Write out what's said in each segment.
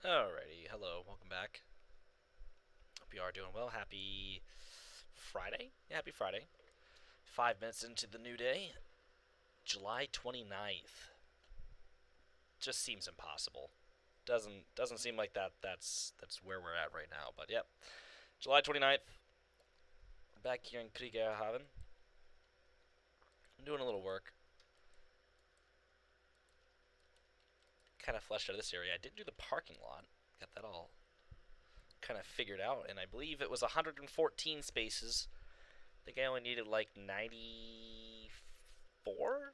Alrighty, hello, welcome back. Hope you are doing well. Happy Friday? Yeah, happy Friday. 5 minutes into the new day, July 29th. Just seems impossible. Doesn't seem like that's where we're at right now, but yep. July 29th. Back here in Kriegerhaven. I'm doing a little work. Kind of fleshed out this area. I did do the parking lot. Got that all kind of figured out, and I believe it was 114 spaces. I think I only needed like 94?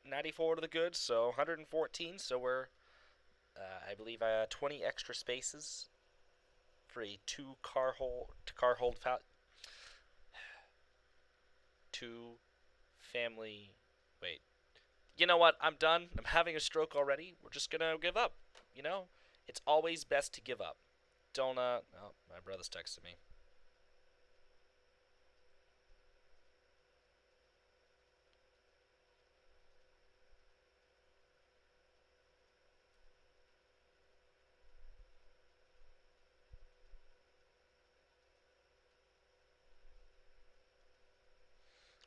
94 to the good, so 114. So we're, I believe, 20 extra spaces for a two family. Wait, you know what? I'm done. I'm having a stroke already. We're just gonna give up. You know, it's always best to give up. Don't. Oh, my brother's texting me.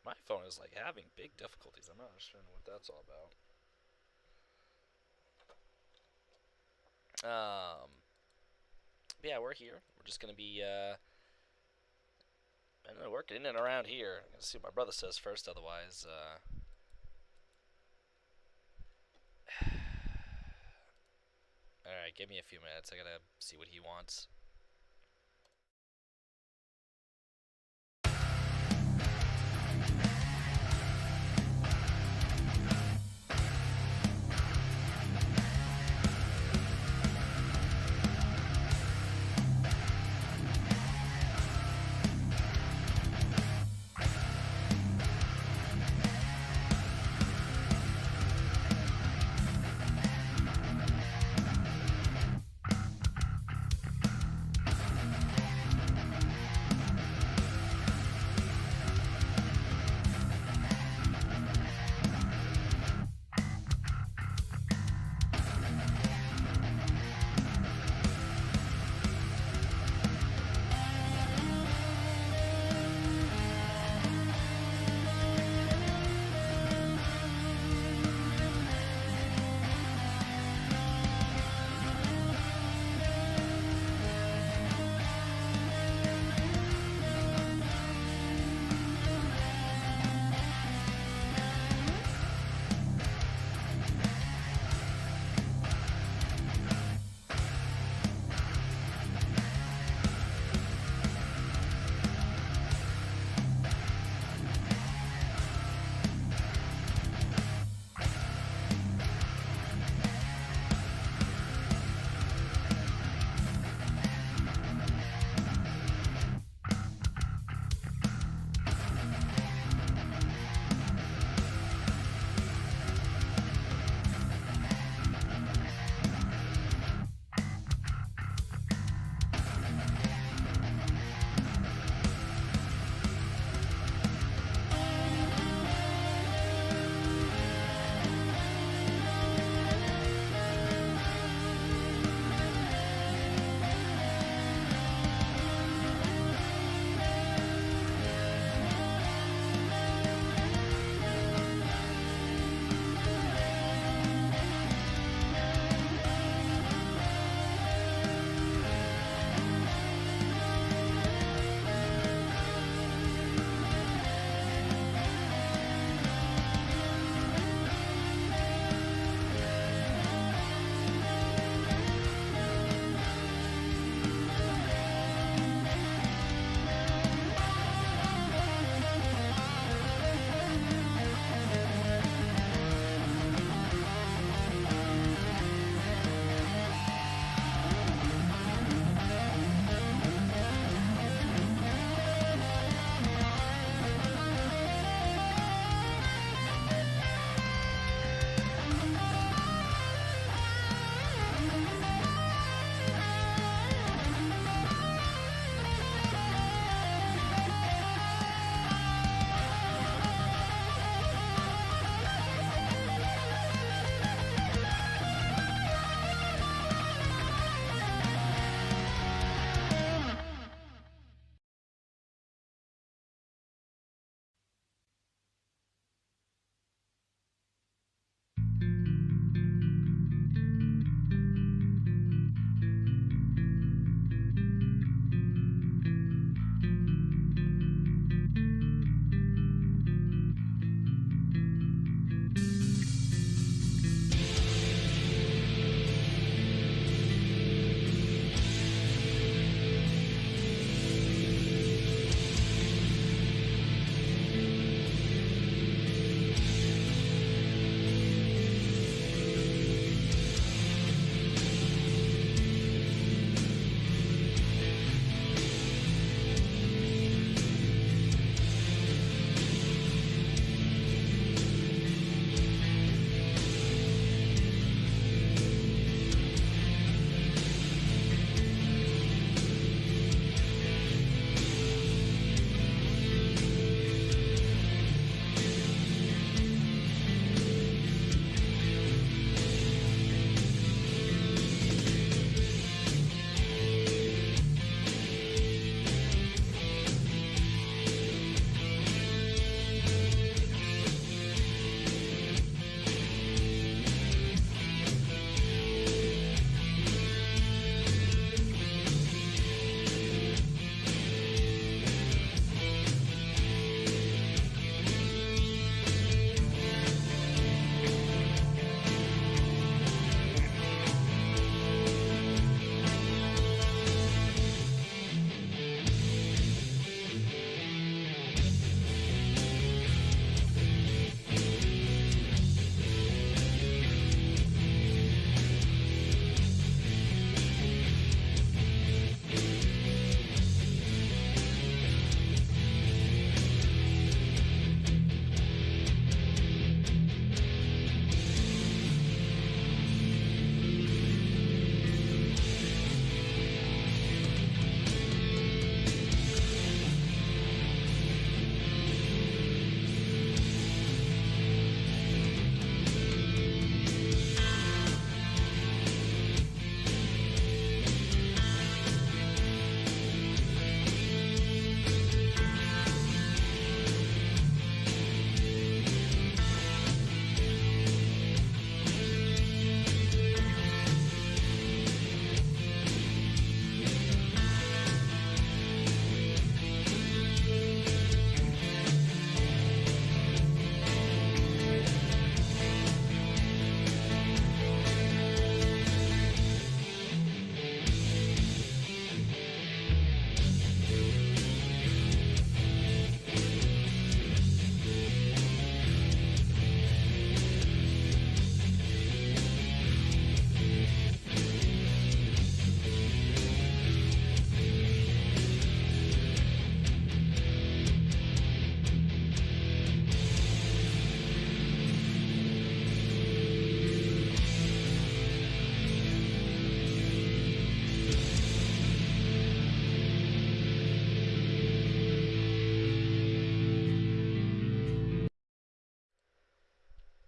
My phone is like having big difficulties. I'm not sure what that's all about. But yeah, we're here. We're just gonna be I don't know, working in and around here. I'm gonna see what my brother says first. Otherwise, all right, give me a few minutes. I gotta see what he wants.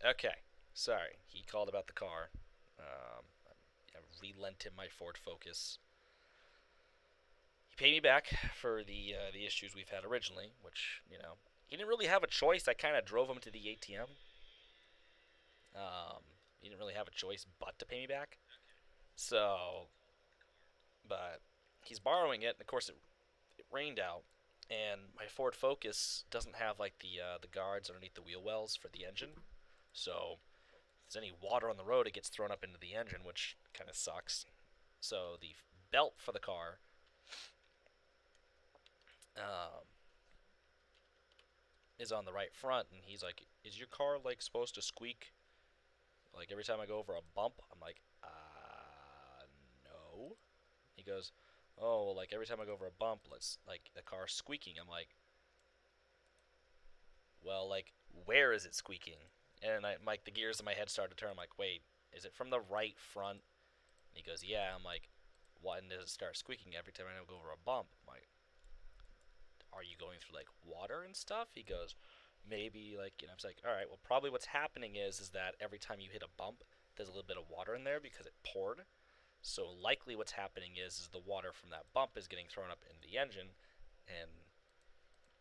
Okay, sorry. He called about the car. I relent him my Ford Focus. He paid me back for the issues we've had originally, which he didn't really have a choice. I kind of drove him to the ATM. He didn't really have a choice but to pay me back. So, but he's borrowing it, and of course it rained out, and my Ford Focus doesn't have like the guards underneath the wheel wells for the engine. So if there's any water on the road, it gets thrown up into the engine, which kind of sucks. So the belt for the car um, is on the right front, and he's like, "Is your car like supposed to squeak like every time I go over a bump?" I'm like, no." He goes, "Oh, well, like every time I go over a bump, let's like the car's squeaking." I'm like, "Well, like where is it squeaking?" And I like the gears in my head started to turn. I'm like, "Wait, is it from the right front?" And he goes, "Yeah." I'm like, "Why does it start squeaking every time I go over a bump?" I'm like, "Are you going through like water and stuff?" He goes, "Maybe like I was like, "All right, well probably what's happening is that every time you hit a bump, there's a little bit of water in there because it poured. So likely what's happening is the water from that bump is getting thrown up into the engine, and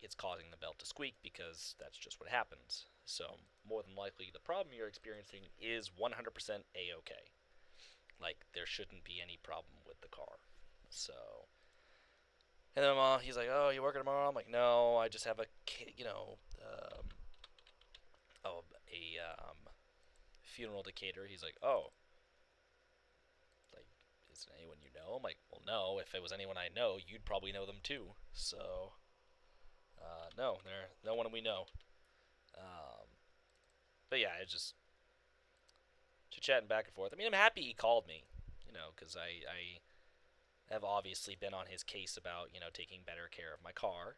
it's causing the belt to squeak because that's just what happens. So more than likely, the problem you're experiencing is 100% a-okay. Like there shouldn't be any problem with the car." So, and then he's like, "Oh, you working tomorrow?" I'm like, "No, I just have a oh, a funeral to cater." He's like, "Oh, like is it anyone you know?" I'm like, "Well, no. If it was anyone I know, you'd probably know them too." So, no, they're no one we know. Um, but yeah, it's just chatting back and forth. I mean, I'm happy he called me, because I have obviously been on his case about taking better care of my car.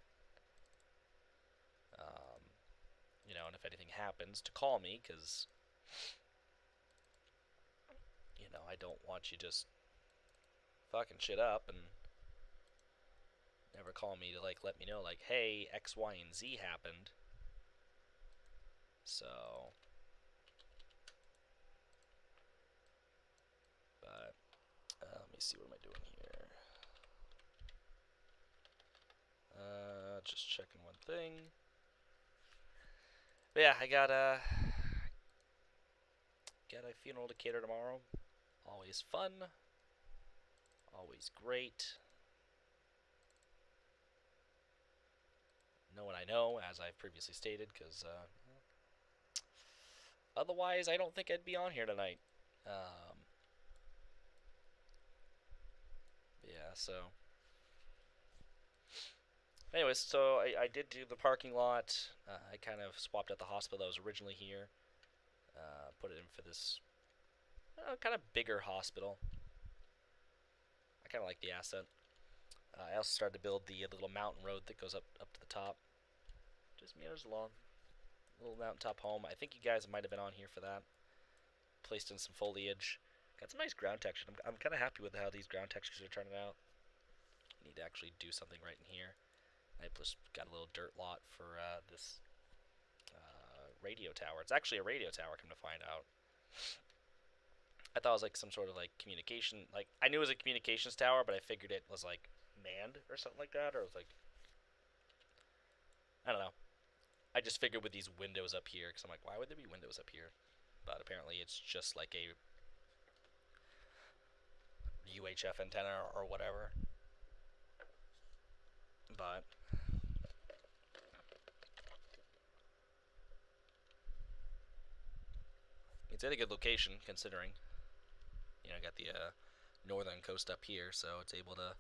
Um, and if anything happens, to call me because I don't want you just fucking shit up and never call me to like let me know like, hey, X, Y, and Z happened. So, but let me see, what am I doing here? Just checking one thing. But yeah, I got a funeral to cater tomorrow. Always fun. Always great. No one I know, as I've previously stated, because otherwise I don't think I'd be on here tonight. Um, yeah, so. Anyways, so I did do the parking lot. I kind of swapped out the hospital that was originally here. Put it in for this kind of bigger hospital. I kind of like the asset. I also started to build the little mountain road that goes up to the top. Just meanders along. Little mountaintop home. I think you guys might have been on here for that. Placed in some foliage. Got some nice ground texture. I'm kind of happy with how these ground textures are turning out. Need to actually do something right in here. I just got a little dirt lot for this radio tower. It's actually a radio tower, come to find out. I thought it was like some sort of like communication. Like I knew it was a communications tower, but I figured it was like manned or something like that, or it was like I don't know. I just figured with these windows up here, because I'm like, why would there be windows up here? But apparently, it's just like a UHF antenna or whatever. But it's at a good location considering got the northern coast up here, so it's able to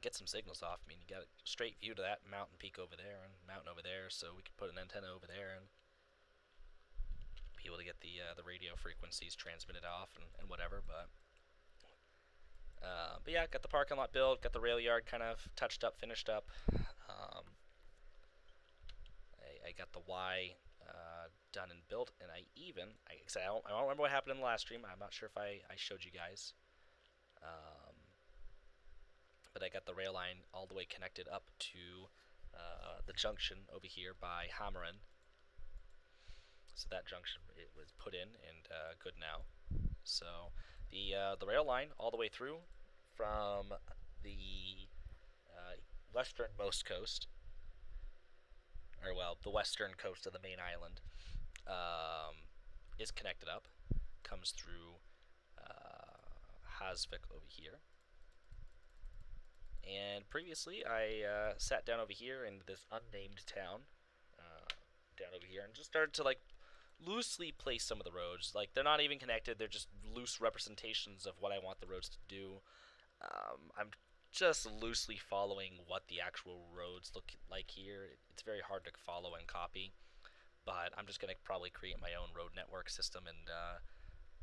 get some signals off. I mean, you got a straight view to that mountain peak over there and mountain over there, so we could put an antenna over there and be able to get the radio frequencies transmitted off and whatever. But yeah, got the parking lot built, got the rail yard kind of touched up, finished up. I got the Y done and built, and I don't remember what happened in the last stream. I'm not sure if I showed you guys. Um, but I got the rail line all the way connected up to the junction over here by Hammeren. So that junction it was put in and good now. So the rail line all the way through from the westernmost coast, or well, the western coast of the main island, um, is connected up. Comes through Hasvik over here. And previously, I sat down over here in this unnamed town, down over here, and just started to like loosely place some of the roads. Like they're not even connected; they're just loose representations of what I want the roads to do. I'm just loosely following what the actual roads look like here. It's very hard to follow and copy, but I'm just gonna probably create my own road network system and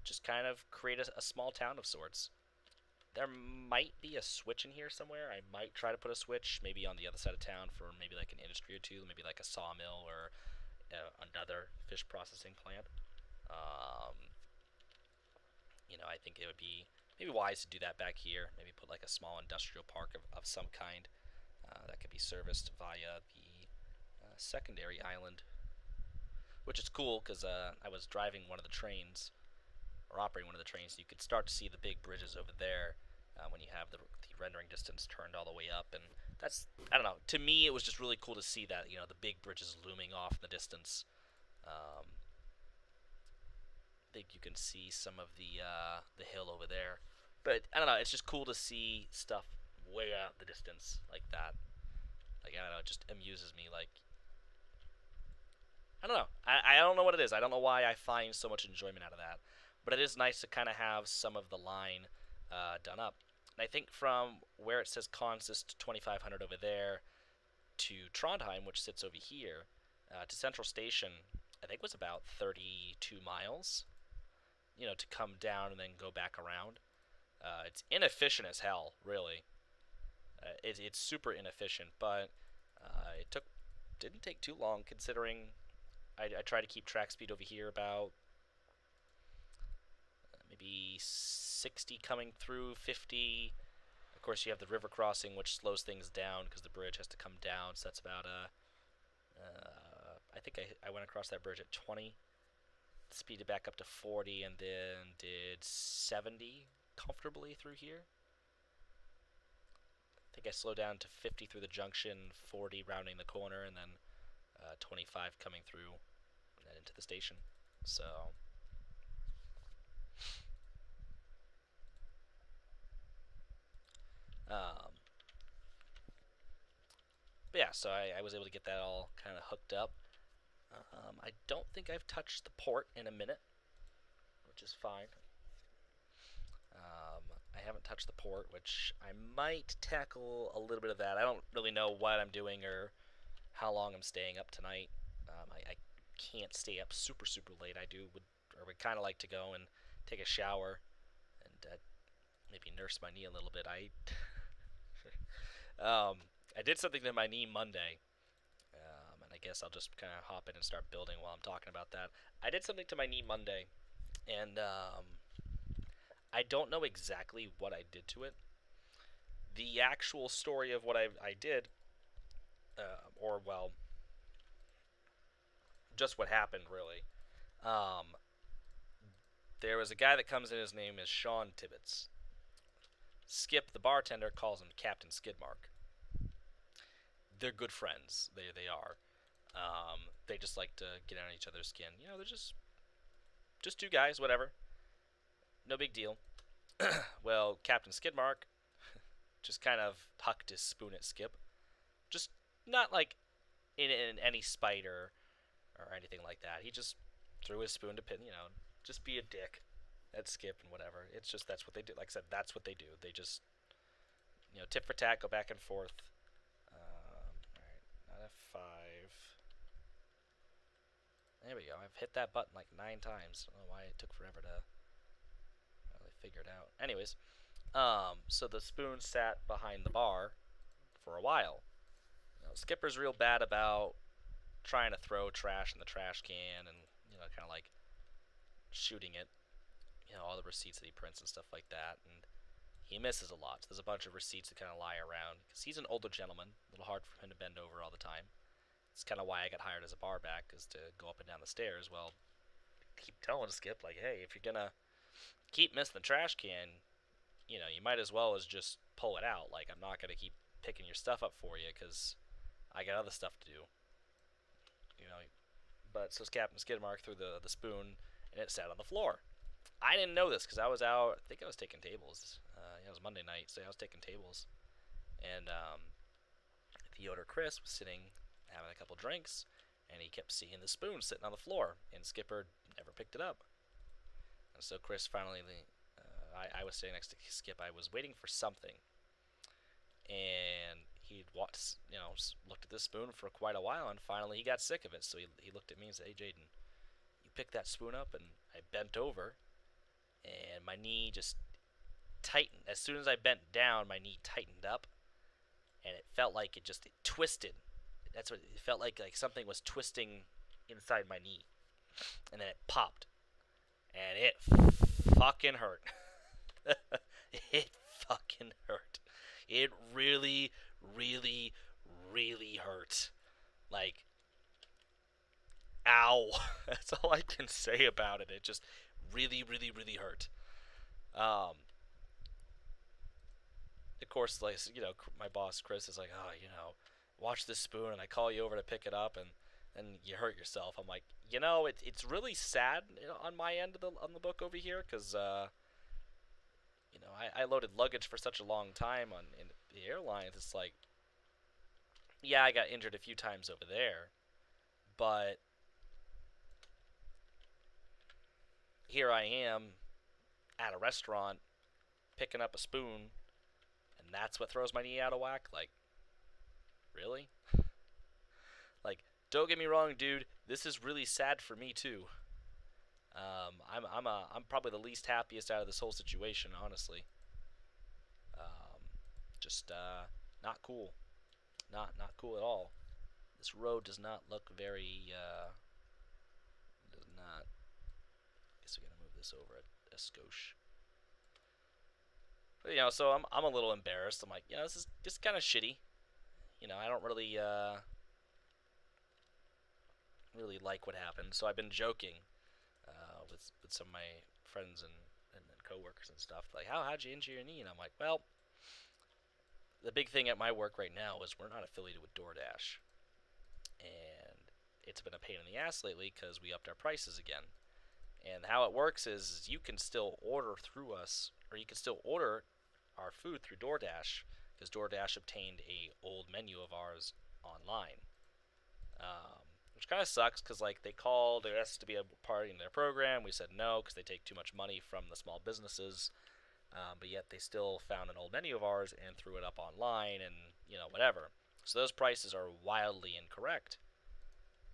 just kind of create a small town of sorts. There might be a switch in here somewhere. I might try to put a switch maybe on the other side of town for maybe like an industry or two, maybe like a sawmill or another fish processing plant. Um, I think it would be maybe wise to do that back here. Maybe put like a small industrial park of some kind that could be serviced via the secondary island, which is cool because I was driving one of the trains or operating one of the trains. You could start to see the big bridges over there when you have the rendering distance turned all the way up, and that's I don't know. To me, it was just really cool to see that the big bridges looming off in the distance. I think you can see some of the hill over there, but I don't know. It's just cool to see stuff way out in the distance like that. Like I don't know, it just amuses me. Like I don't know. I don't know what it is. I don't know why I find so much enjoyment out of that. But it is nice to kind of have some of the line done up. And I think from where it says Consist 2500 over there to Trondheim, which sits over here, to Central Station, I think was about 32 miles. To come down and then go back around. It's inefficient as hell, really. It's super inefficient, but it didn't take too long considering I try to keep track speed over here about maybe 60 coming through, 50. Of course, you have the river crossing, which slows things down because the bridge has to come down. So that's about I think I went across that bridge at 20, speeded back up to 40, and then did 70 comfortably through here. I think I slowed down to 50 through the junction, 40 rounding the corner, and then 25 coming through and then into the station. So but yeah, so I was able to get that all kind of hooked up. I don't think I've touched the port in a minute, which is fine. I haven't touched the port, which I might tackle a little bit of that. I don't really know what I'm doing or how long I'm staying up tonight. I can't stay up super late. I would kind of like to go and take a shower and maybe nurse my knee a little bit. I did something to my knee Monday, and I guess I'll just kind of hop in and start building while I'm talking about that. I did something to my knee Monday, and I don't know exactly what I did to it. The actual story of what I did, or well, just what happened really. Um, there was a guy that comes in. His name is Sean Tibbetts. Skip, the bartender, calls him Captain Skidmark. They're good friends. They are. They just like to get on each other's skin. They're just two guys, whatever. No big deal. Well, Captain Skidmark just kind of hucked his spoon at Skip. Just not like in any spite or anything like that. He just threw his spoon to just be a dick at Skip and whatever. It's just that's what they do. Like I said, that's what they do. They just tit for tat, go back and forth. Alright, not F5. There we go. I've hit that button like 9 times. I don't know why it took forever to really figure it out. Anyways, so the spoon sat behind the bar for a while. Skipper's real bad about trying to throw trash in the trash can and kind of like shooting it. All the receipts that he prints and stuff like that, and he misses a lot. So there's a bunch of receipts that kind of lie around because he's an older gentleman. A little hard for him to bend over all the time. It's kind of why I got hired as a bar back, is to go up and down the stairs. Well, keep telling Skip, like, hey, if you're gonna keep missing the trash can, you might as well as just pull it out. Like, I'm not gonna keep picking your stuff up for you because I got other stuff to do. You know. But so Captain Skidmark threw the spoon, and it sat on the floor. I didn't know this because I was out. I think I was taking tables. It was Monday night, so I was taking tables, and the older Chris was sitting having a couple drinks, and he kept seeing the spoon sitting on the floor, and Skipper never picked it up. And so Chris finally, I was sitting next to Skip. I was waiting for something, and he'd watched, looked at this spoon for quite a while, and finally he got sick of it. So he looked at me and said, "Hey, Jaden, you picked that spoon up?" And I bent over, and my knee just tightened. As soon as I bent down, my knee tightened up, and it felt like it twisted. That's what it felt like something was twisting inside my knee, and then it popped, and it fucking hurt. It fucking hurt. It really, really, really hurt. Like, ow. That's all I can say about it. It just really, really, really hurt. Um, of course, like, my boss Chris is like, "Oh, watch this spoon," and I call you over to pick it up, and you hurt yourself. I'm like, it's really sad, on my end of on the book over here, because I loaded luggage for such a long time in the airlines. It's like, yeah, I got injured a few times over there, but here I am at a restaurant picking up a spoon, and that's what throws my knee out of whack. Like, really? Like, don't get me wrong, dude. This is really sad for me too. I'm probably the least happiest out of this whole situation, honestly. Um, just not cool. Not cool at all. This road does not look very. Does not. I guess we're gonna move this over a skosh. But, so I'm a little embarrassed. I'm like, this is just kind of shitty. I don't really like what happened. So I've been joking with some of my friends and coworkers and stuff. Like, how'd you injure your knee? And I'm like, well, the big thing at my work right now is we're not affiliated with DoorDash, and it's been a pain in the ass lately because we upped our prices again. And how it works is you can still order through us, or you can still order our food through DoorDash, because DoorDash obtained a old menu of ours online. Which kind of sucks because, like, they called, there has to be a part in their program. We said no because they take too much money from the small businesses. But yet they still found an old menu of ours and threw it up online, and whatever. So those prices are wildly incorrect.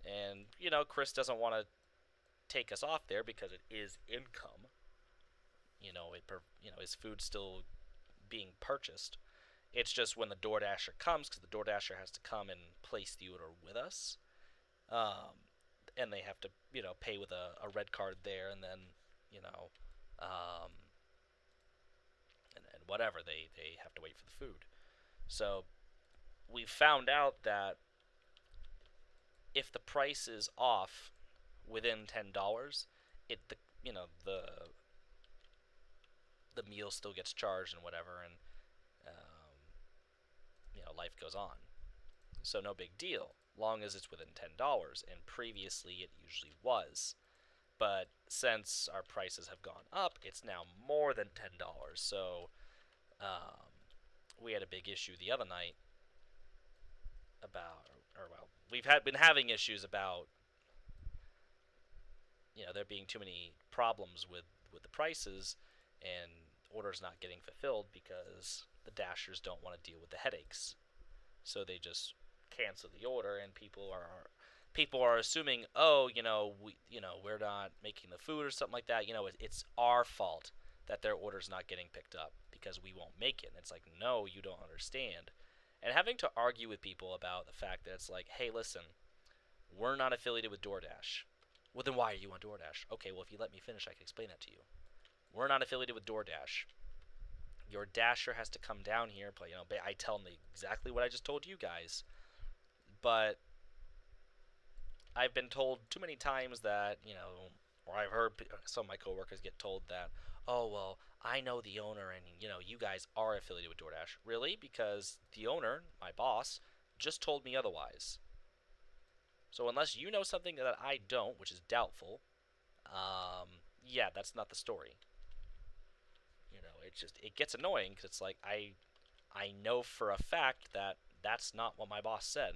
And Chris doesn't want to take us off there because it is income. His food's still being purchased. It's just when the DoorDasher comes, because the DoorDasher has to come and place the order with us. And they have to, pay with a red card there, and then, um, and whatever, they have to wait for the food. So we found out that if the price is off within $10, the the meal still gets charged and whatever, and life goes on. So no big deal, long as it's within $10. And previously it usually was, but since our prices have gone up, it's now more than $10. So we had a big issue the other night about, or well, we've been having issues about there being too many problems with the prices and orders not getting fulfilled because the dashers don't want to deal with the headaches. So they just cancel the order, and people are assuming, oh, we're not making the food or something like that. It's our fault that their order's not getting picked up because we won't make it. And it's like, no, you don't understand. And having to argue with people about the fact that it's like, hey, listen, we're not affiliated with DoorDash. Well, then why are you on DoorDash? Okay, well, if you let me finish, I can explain that to you. We're not affiliated with DoorDash. Your dasher has to come down here. I tell them exactly what I just told you guys. But I've been told too many times that, Or I've heard some of my coworkers get told that, oh, well, I know the owner and, you guys are affiliated with DoorDash. Really? Because the owner, my boss, just told me otherwise. So unless you know something that I don't, which is doubtful, yeah, that's not the story. It gets annoying because it's like I know for a fact that that's not what my boss said.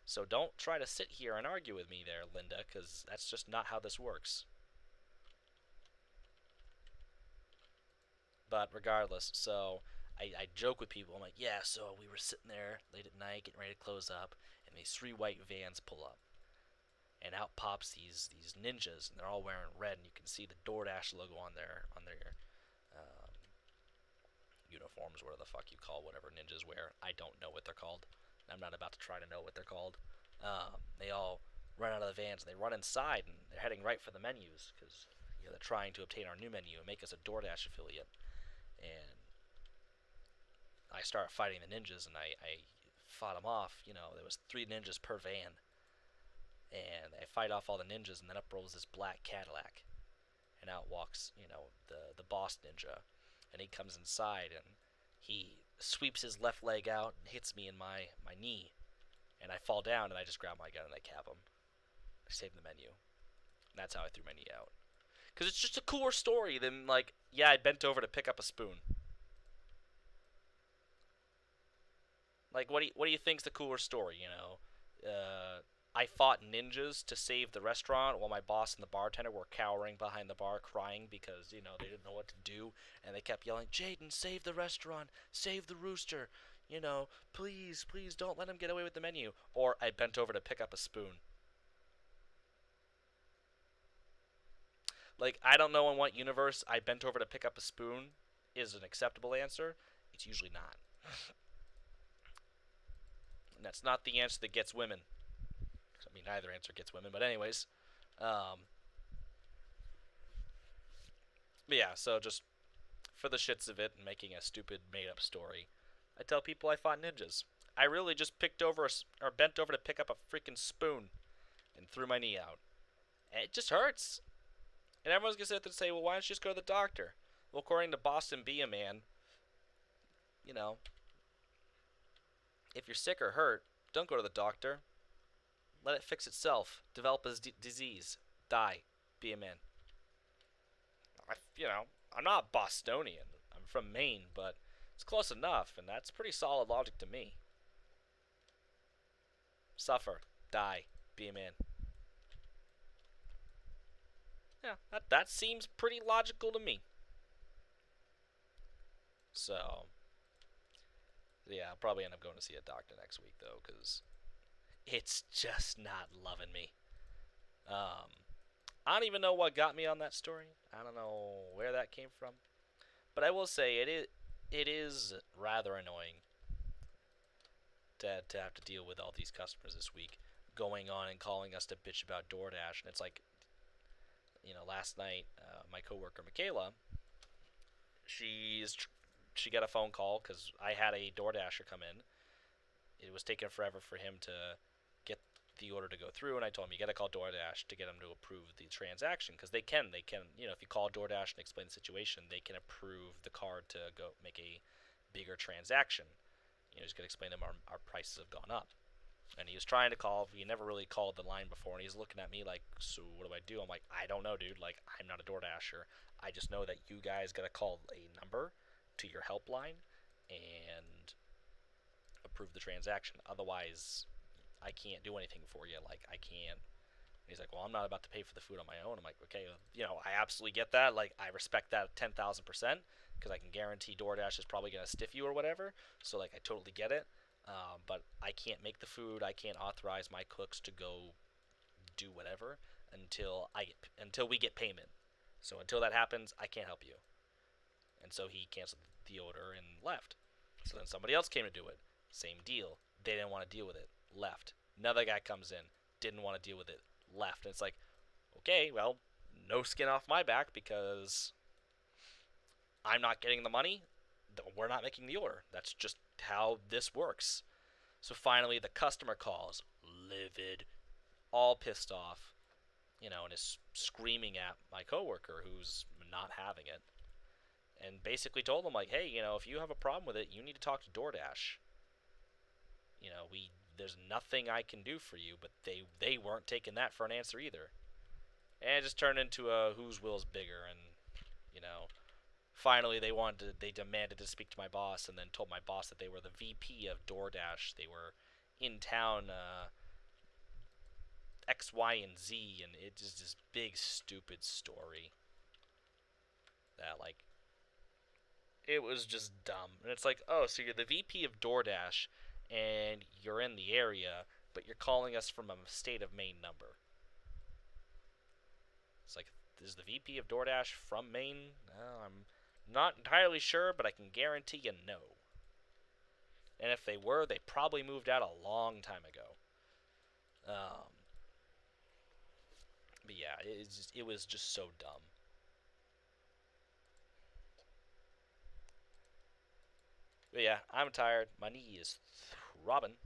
So don't try to sit here and argue with me there, Linda, because that's just not how this works. But regardless, so I joke with people. I'm like, yeah, so we were sitting there late at night getting ready to close up, and these three white vans pull up. And out pops these ninjas, and they're all wearing red, and you can see the DoorDash logo on their um, uniforms, whatever the fuck you call whatever ninjas wear. I don't know what they're called. I'm not about to try to know what they're called. They all run out of the vans and they run inside and they're heading right for the menus because they're trying to obtain our new menu and make us a DoorDash affiliate. And I start fighting the ninjas and I fought them off. There was 3 ninjas per van, and I fight off all the ninjas and then up rolls this black Cadillac, and out walks the boss ninja, and he comes inside and he sweeps his left leg out and hits me in my knee, and I fall down and I just grab my gun and I cap him. I save the menu. And that's how I threw my knee out. Because it's just a cooler story than, like, yeah, I bent over to pick up a spoon. Like, what do you think's the cooler story, I fought ninjas to save the restaurant while my boss and the bartender were cowering behind the bar crying because, they didn't know what to do. And they kept yelling, Jaden, save the restaurant, save the rooster, please, please don't let him get away with the menu. Or I bent over to pick up a spoon. Like, I don't know in what universe I bent over to pick up a spoon is an acceptable answer. It's usually not. And that's not the answer that gets women. I mean, neither answer gets women, but anyways. But yeah, so just for the shits of it and making a stupid made-up story, I tell people I fought ninjas. I really just bent over to pick up a freaking spoon and threw my knee out. And it just hurts. And everyone's going to sit there and say, well, why don't you just go to the doctor? Well, according to Boston Be a Man, if you're sick or hurt, don't go to the doctor. Let it fix itself. Develop a disease. Die. Be a man. I'm not Bostonian. I'm from Maine, but it's close enough, and that's pretty solid logic to me. Suffer. Die. Be a man. Yeah, that seems pretty logical to me. So, yeah, I'll probably end up going to see a doctor next week, though, because it's just not loving me. I don't even know what got me on that story. I don't know where that came from. But I will say it is rather annoying to have to deal with all these customers this week going on and calling us to bitch about DoorDash. And it's like, last night, my coworker Michaela, she got a phone call because I had a DoorDasher come in. It was taking forever for him to get the order to go through, and I told him you got to call DoorDash to get them to approve the transaction because they can, if you call DoorDash and explain the situation, they can approve the card to go make a bigger transaction. Just got to explain to them our prices have gone up. And he was trying to call. He never really called the line before, and he's looking at me like, so what do I do? I'm like, I don't know, dude. Like, I'm not a DoorDasher. I just know that you guys got to call a number to your helpline and approve the transaction. Otherwise, I can't do anything for you. Like, I can't. And he's like, well, I'm not about to pay for the food on my own. I'm like, okay, I absolutely get that. Like, I respect that 10,000% because I can guarantee DoorDash is probably going to stiff you or whatever. So, like, I totally get it. But I can't make the food. I can't authorize my cooks to go do whatever until we get payment. So until that happens, I can't help you. And so he canceled the order and left. So then somebody else came to do it. Same deal. They didn't want to deal with it. Left. Another guy comes in. Didn't want to deal with it. Left. And it's like, okay, well, no skin off my back because I'm not getting the money. We're not making the order. That's just how this works. So finally the customer calls, livid, all pissed off, and is screaming at my coworker who's not having it, and basically told him like, hey, if you have a problem with it, you need to talk to DoorDash. We there's nothing I can do for you, but they weren't taking that for an answer either, and it just turned into a whose will's bigger, and you know, finally they demanded to speak to my boss, and then told my boss that they were the VP of DoorDash. They were in town, X, Y, and Z, and it's just this big stupid story that like it was just dumb. And it's like, oh, so you're the VP of DoorDash, and you're in the area, but you're calling us from a state of Maine number. It's like, is the VP of DoorDash from Maine? No, I'm not entirely sure, but I can guarantee you no. And if they were, they probably moved out a long time ago. Um, but yeah, it was just so dumb. But yeah, I'm tired. My knee is throbbing.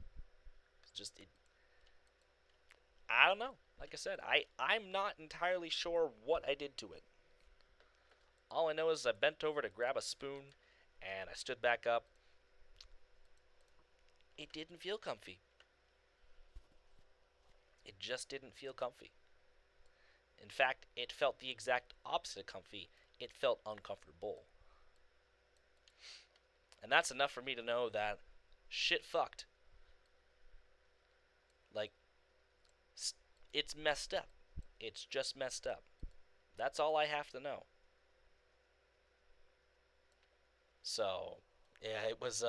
It's just I don't know. Like I said, I'm not entirely sure what I did to it. All I know is I bent over to grab a spoon, and I stood back up. It didn't feel comfy. It just didn't feel comfy. In fact, it felt the exact opposite of comfy. It felt uncomfortable. And that's enough for me to know that shit fucked. Like, it's messed up. It's just messed up. That's all I have to know. So, yeah, it was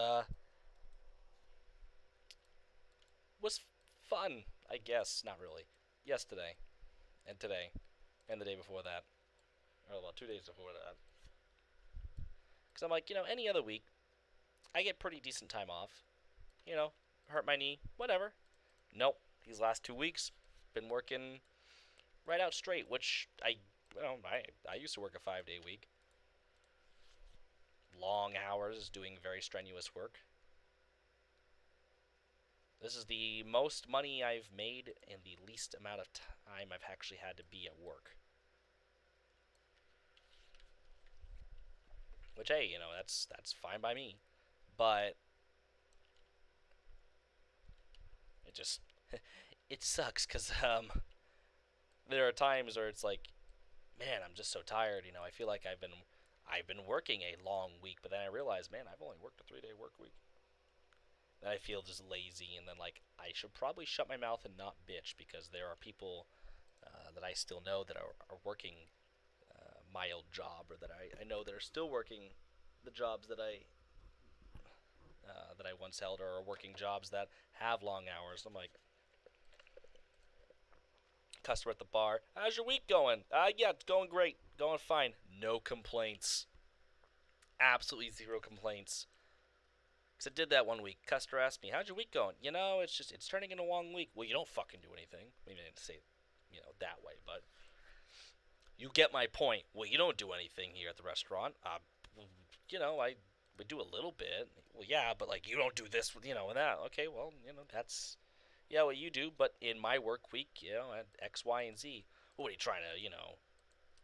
fun, I guess. Not really. Yesterday, and today, and the day before that. Or, well, 2 days before that. Because I'm like, any other week, I get pretty decent time off. You know, hurt my knee, whatever. Nope. These last 2 weeks, been working right out straight, which I used to work a 5-day week. Long hours, doing very strenuous work. This is the most money I've made in the least amount of time I've actually had to be at work. Which, hey, that's fine by me. But it just it sucks because there are times where it's like, man, I'm just so tired. I feel like I've been working a long week, but then I realize, man, I've only worked a 3-day work week. Then I feel just lazy, and then like I should probably shut my mouth and not bitch because there are people that I still know that are working my old job, or that I know that are still working the jobs that I once held, or are working jobs that have long hours. I'm like, customer at the bar, how's your week going? Yeah, it's going great, going fine. No complaints. Absolutely zero complaints. Because I did that one week. Customer asked me, how's your week going? It's turning into a long week. Well, you don't fucking do anything. Maybe I didn't say that way, but you get my point. Well, you don't do anything here at the restaurant. I we do a little bit. Well, yeah, but like you don't do this, and that. Okay, well, that's what you do. But in my work week, at X, Y, and Z. What are you trying to,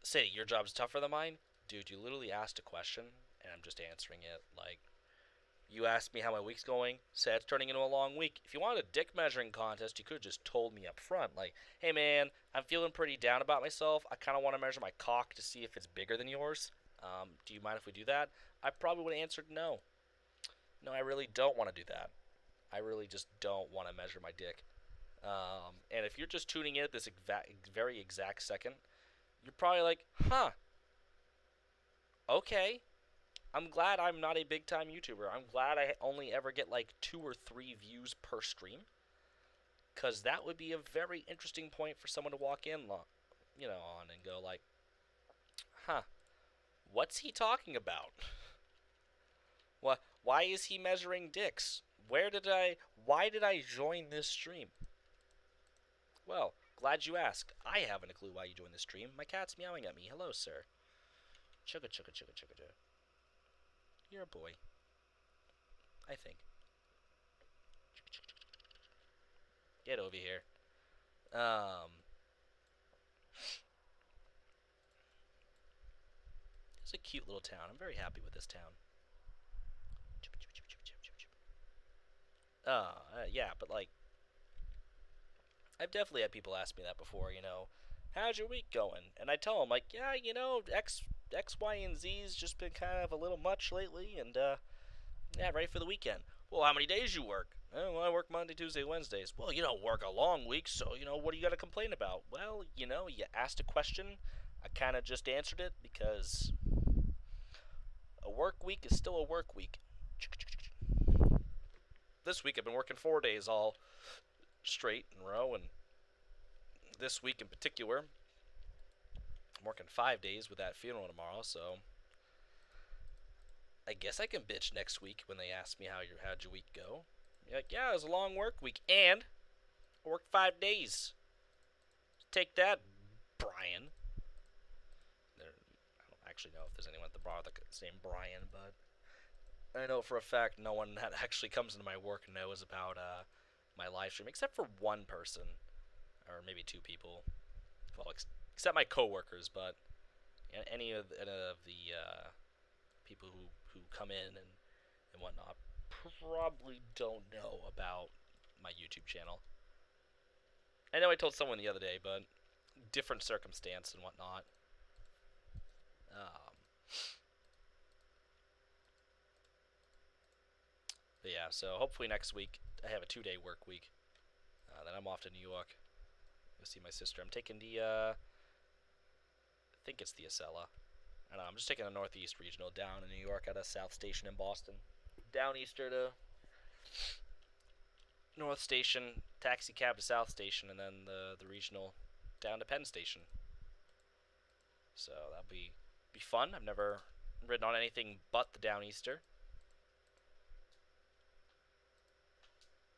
say your job's tougher than mine? Dude, you literally asked a question, and I'm just answering it. Like, you asked me how my week's going, said it's turning into a long week. If you wanted a dick measuring contest, you could have just told me up front. Like, hey man, I'm feeling pretty down about myself. I kind of want to measure my cock to see if it's bigger than yours. Do you mind if we do that? I probably would have answered no. No, I really don't want to do that. I really just don't want to measure my dick. And if you're just tuning in at this very exact second, you're probably like, huh, okay. I'm glad I'm not a big time YouTuber. I'm glad I only ever get like 2 or 3 views per stream. Because that would be a very interesting point for someone to walk in on and go like, huh, what's he talking about? What? Why is he measuring dicks? Why did I join this stream? Well, glad you asked. I haven't a clue why you joined the stream. My cat's meowing at me. Hello, sir. Chugga chugga chugga chugga chugga. You're a boy. I think. Get over here. Um. It's a cute little town. I'm very happy with this town. Yeah, but like, I've definitely had people ask me that before. How's your week going? And I tell them like, yeah, X, Y, and Z's just been kind of a little much lately, and yeah, ready for the weekend. Well, how many days you work? Well, I work Monday, Tuesday, Wednesdays. Well, you don't work a long week, so what do you got to complain about? Well, you asked a question. I kind of just answered it because a work week is still a work week. This week I've been working 4 days all straight in a row, and this week in particular, I'm working 5 days with that funeral tomorrow. So I guess I can bitch next week when they ask me how'd your week go. Be like, yeah, it was a long work week, and I worked 5 days. Take that, Brian. I don't actually know if there's anyone at the bar that's named Brian, but I know for a fact no one that actually comes into my work knows about my live stream, except for one person, or maybe two people. Well, except my coworkers, but any of the people who come in and whatnot probably don't know about my YouTube channel. I know I told someone the other day, but different circumstance and whatnot. Um, but yeah, so hopefully next week I have a 2-day work week. Then I'm off to New York. Go see my sister. I'm taking I think it's the Acela. I don't know, I'm just taking a Northeast Regional down in New York at a South Station in Boston. Downeaster to North Station, taxi cab to South Station, and then the regional down to Penn Station. So that'll be fun. I've never ridden on anything but the Downeaster.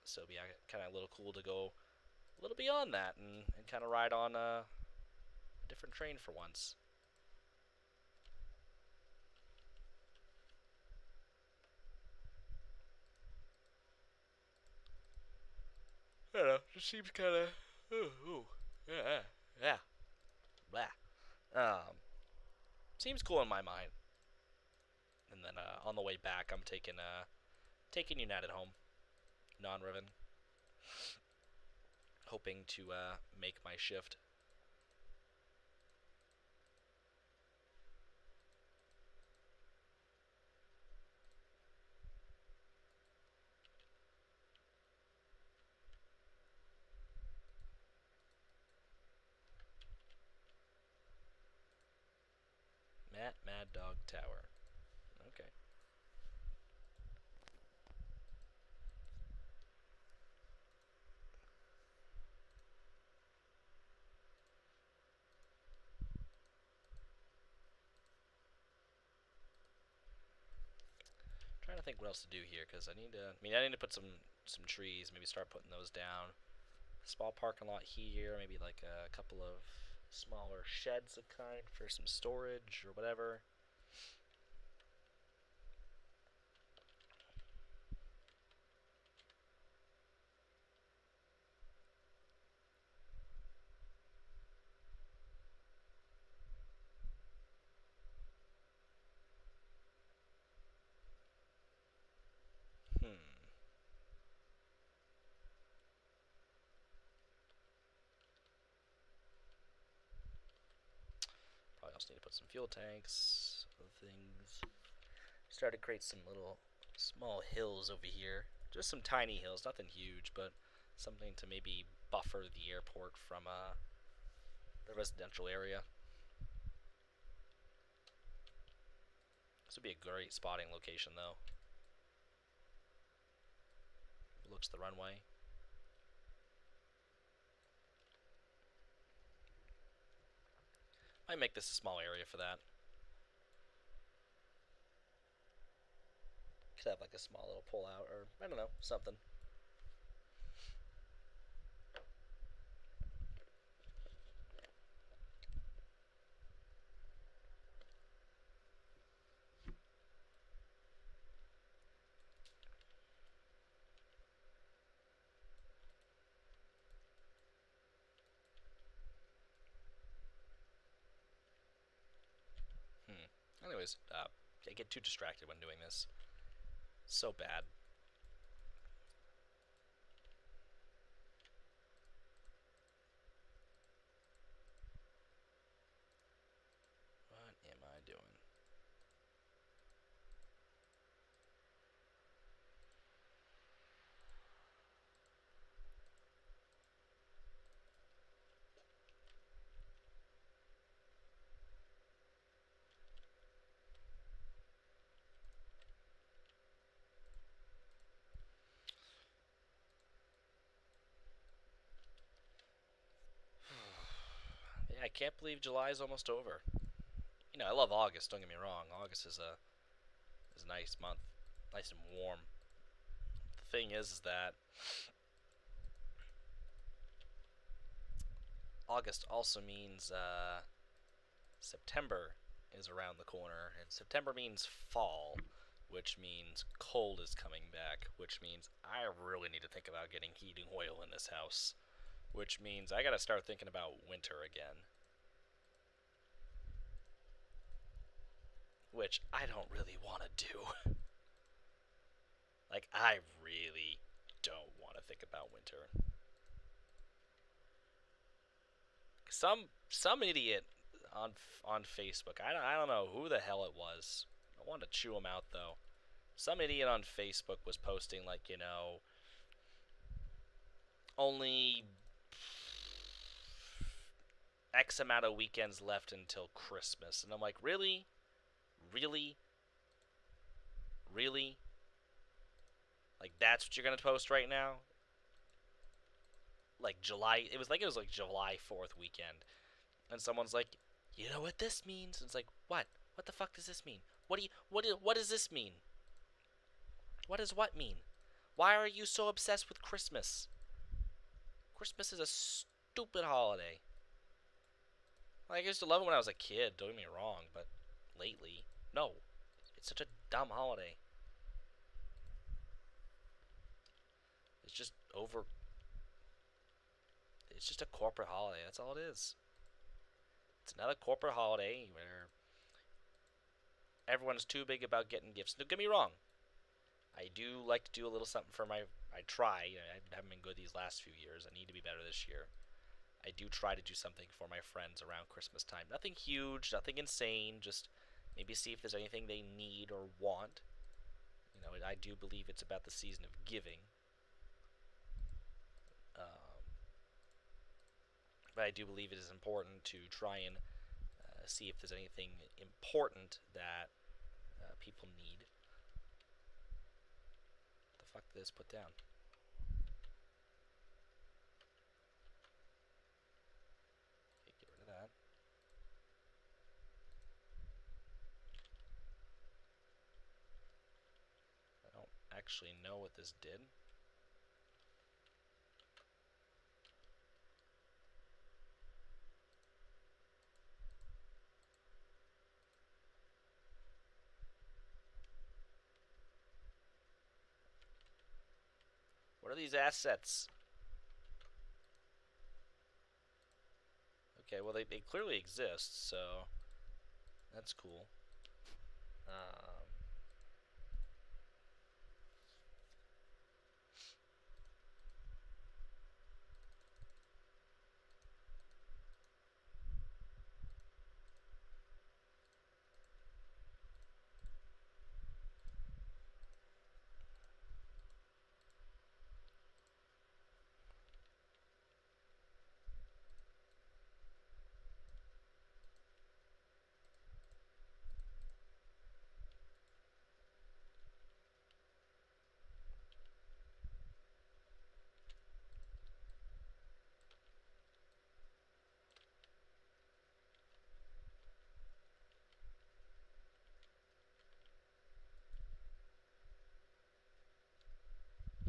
So it'll be kind of a little cool to go a little beyond that and kind of ride on a different train for once. I don't know. Just seems kind of. Ooh, yeah, yeah, blah. Seems cool in my mind. And then on the way back, I'm taking United home, non-Riven, hoping to make my shift. Mad Dog Tower. Okay. Trying to think what else to do here because I need to. I need to put some trees. Maybe start putting those down. Small parking lot here. Maybe like a couple of smaller sheds of kind for some storage or whatever. Hmm. Probably also need to put some fuel tanks, other things. Start to create some little small hills over here. Just some tiny hills, nothing huge, but something to maybe buffer the airport from the residential area. This would be a great spotting location, though. Looks the runway. Might make this a small area for that. Could have like a small little pull out, or I don't know, something. Anyways, I get too distracted when doing this. So bad. What am I doing? Yeah, I can't believe July is almost over. I love August. Don't get me wrong. August is a nice month, nice and warm. The thing is that August also means September is around the corner, and September means fall, which means cold is coming back, which means I really need to think about getting heating oil in this house, which means I gotta start thinking about winter again, which I don't really want to do. Like, I really don't want to think about winter. Some idiot on Facebook, I don't know who the hell it was. I want to chew him out though. Some idiot on Facebook was posting like, only X amount of weekends left until Christmas. And I'm like, really? Really? Really? Like, that's what you're going to post right now? Like, it was like July 4th weekend. And someone's like, you know what this means? And it's like, what? What the fuck does this mean? What does this mean? What does what mean? Why are you so obsessed with Christmas? Christmas is a stupid holiday. Like, I used to love it when I was a kid, don't get me wrong, but lately, no. It's such a dumb holiday. It's just over. It's just a corporate holiday. That's all it is. It's another corporate holiday where everyone's too big about getting gifts. Don't get me wrong. I do like to do a little something for my. I try. I haven't been good these last few years. I need to be better this year. I do try to do something for my friends around Christmas time. Nothing huge, nothing insane. Just maybe see if there's anything they need or want. I do believe it's about the season of giving. Um, but I do believe it is important to try and see if there's anything important that people need. The fuck did this put down? Okay, get rid of that. I don't actually know what this did. What are these assets? Okay, well, they clearly exist, so that's cool. Um,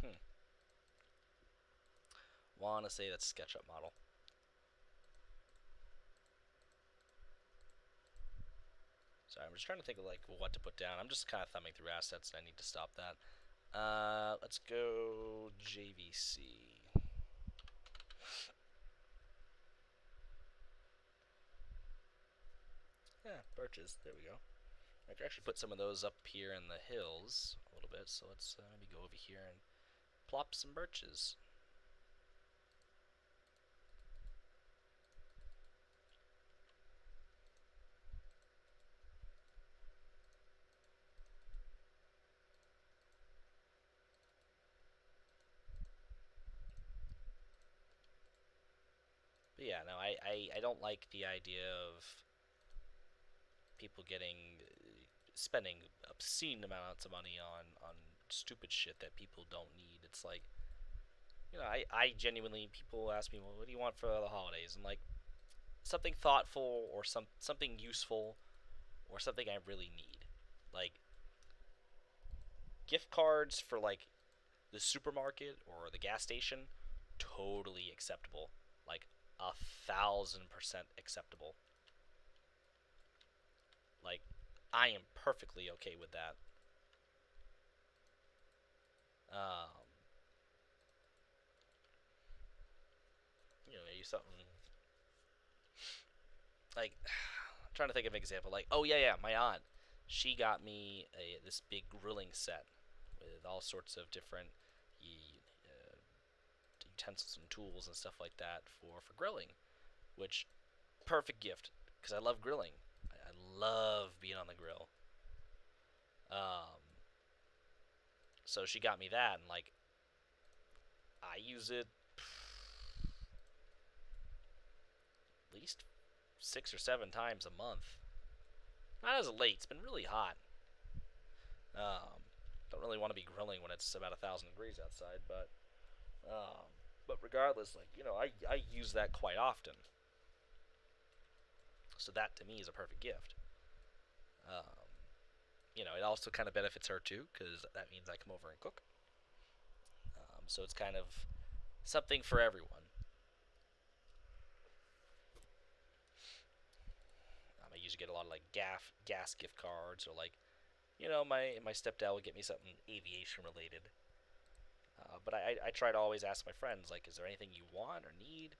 hmm. Want to say that's SketchUp model. Sorry, I'm just trying to think of like what to put down. I'm just kind of thumbing through assets, and I need to stop that. Let's go JVC. Yeah, birches. There we go. I could actually put some of those up here in the hills a little bit. So let's maybe go over here and plop some birches. But yeah, no, I don't like the idea of people spending obscene amounts of money on stupid shit that people don't need. It's like, I genuinely, people ask me, well, what do you want for the holidays? And like something thoughtful or something useful or something I really need. Like gift cards for like the supermarket or the gas station, totally acceptable. Like 1,000% acceptable. Like I am perfectly okay with that. Um, maybe something like I'm trying to think of an example. Like, oh yeah, my aunt, she got me this big grilling set with all sorts of different uh, utensils and tools and stuff like that for grilling, which perfect gift because I love grilling. I love being on the grill. Um, so she got me that, and like I use it at least 6 or 7 times a month. Not as of late. It's been really hot. Um, don't really want to be grilling when it's about 1,000 degrees outside, but regardless, like I use that quite often. So that to me is a perfect gift. Um, it also kind of benefits her too because that means I come over and cook. So it's kind of something for everyone. I usually get a lot of like gas gift cards or like my stepdad would get me something aviation related. But I try to always ask my friends like, is there anything you want or need?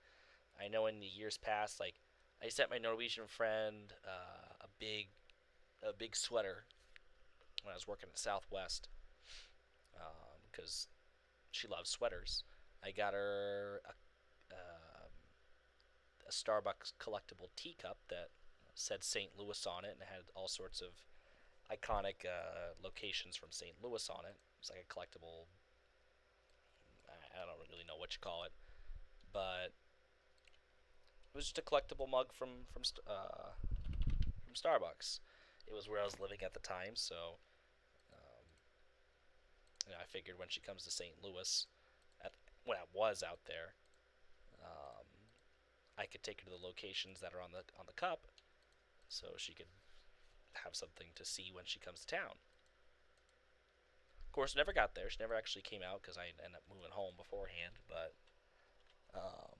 I know in the years past, like I sent my Norwegian friend a big sweater when I was working at Southwest because she loves sweaters. I got her a Starbucks collectible teacup that said St. Louis on it and it had all sorts of iconic locations from St. Louis on it. It's like a collectible. I don't really know what you call it, but it was just a collectible mug from Starbucks. It was where I was living at the time, so um, I figured when she comes to St. Louis, at when I was out there, um, I could take her to the locations that are on the cup, so she could have something to see when she comes to town. Of course, never got there. She never actually came out because I ended up moving home beforehand. Um,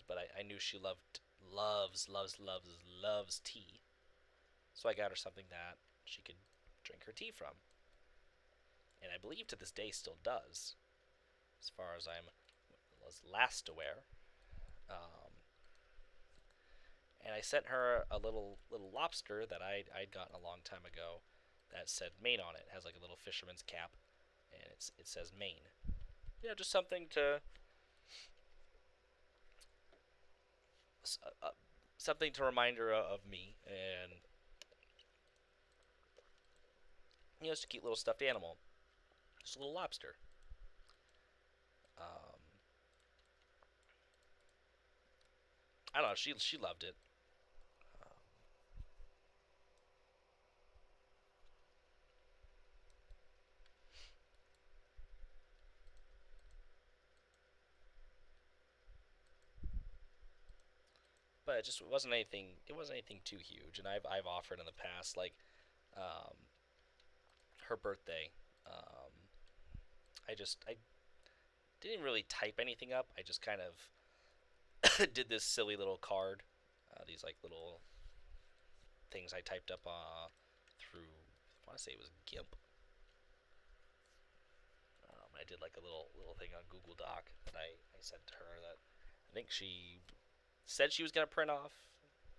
but I knew she loves tea, so I got her something that she could drink her tea from, and I believe to this day still does, as far as I'm was last aware. Um, and I sent her a little lobster that I'd gotten a long time ago that said Maine on it. It has like a little fisherman's cap, and it says Maine. Just uh, something to remind her of me, and just a cute little stuffed animal, just a little lobster. Um, I don't know. She loved it. Um, but it just wasn't anything. It wasn't anything too huge, and I've offered in the past like um, her birthday. Um, I didn't really type anything up. I just kind of did this silly little card. These like little things I typed up through. I want to say it was GIMP. I did like a little thing on Google Doc that I sent to her that I think she said she was gonna print off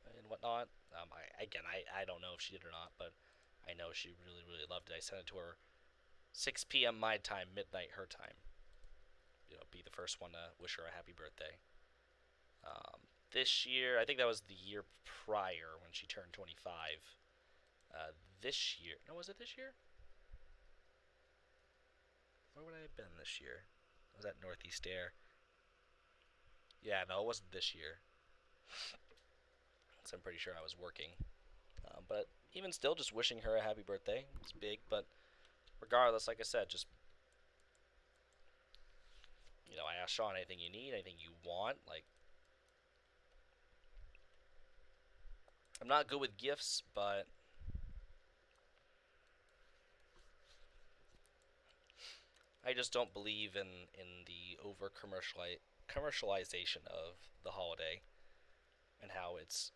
in whatnot. I don't know if she did or not, but I know she really, really loved it. I sent it to her 6 p.m. my time, midnight her time. Be the first one to wish her a happy birthday. This year, I think that was the year prior when she turned 25. This year, no, was it this year? Where would I have been this year? Was that Northeast Air? Yeah, no, it wasn't this year. So I'm pretty sure I was working. But even still, just wishing her a happy birthday. It's big, but regardless, like I said, just I asked Sean anything you need, anything you want. Like, I'm not good with gifts, but I just don't believe in the over commercialization of the holiday and how it's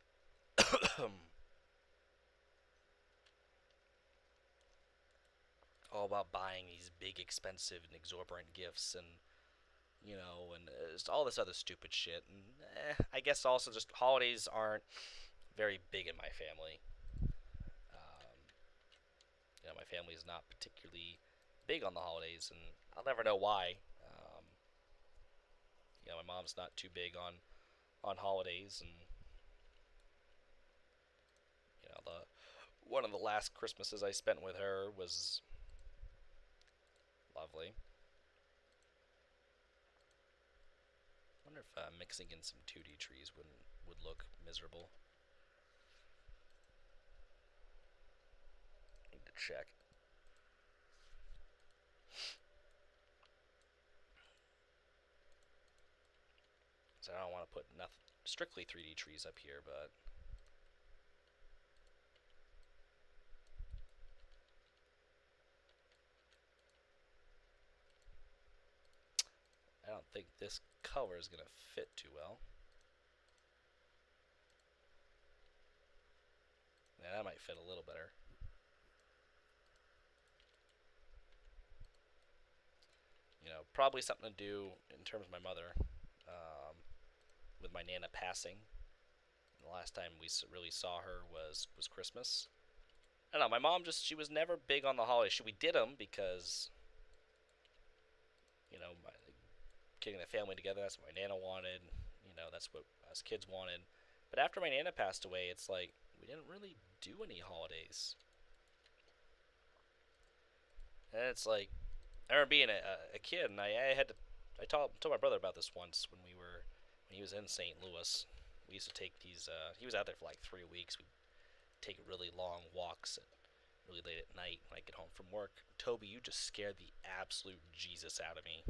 all about buying these big, expensive, and exorbitant gifts, and just all this other stupid shit. And I guess also just holidays aren't very big in my family. Um, my family is not particularly big on the holidays, and I'll never know why. My mom's not too big on holidays, and the one of the last Christmases I spent with her was lovely. I wonder if mixing in some 2D trees would look miserable. Need to check. So I don't want to put nothing strictly 3D trees up here, but I don't think this color is gonna fit too well. Yeah, that might fit a little better. Probably something to do in terms of my mother, with my Nana passing. The last time we really saw her was Christmas. I don't know. My mom she was never big on the holidays. We did them because getting the family together. That's what my Nana wanted. That's what us kids wanted. But after my Nana passed away, it's like we didn't really do any holidays. And it's like I remember being a kid, and I told my brother about this once when he was in St. Louis. We used to take these. He was out there for like 3 weeks. We'd take really long walks at really late at night when I get home from work. Toby, you just scared the absolute Jesus out of me.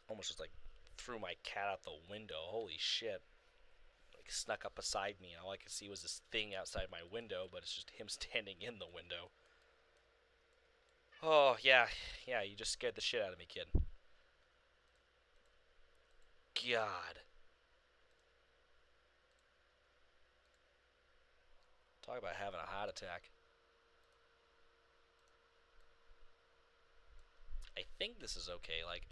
Almost just like threw my cat out the window. Holy shit. Like snuck up beside me, and all I could see was this thing outside my window, but it's just him standing in the window. Oh, yeah. Yeah, you just scared the shit out of me, kid. God. Talk about having a heart attack. I think this is okay. Like,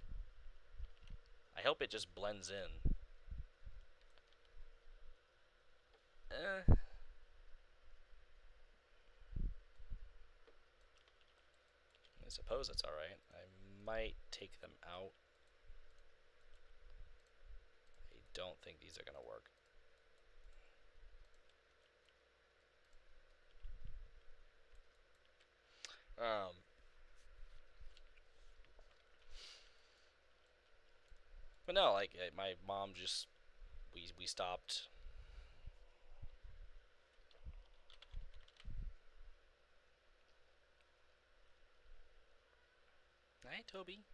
I hope it just blends in. I suppose it's alright. I might take them out. I don't think these are gonna work. Um, but no, like my mom just we stopped. Hi, Toby.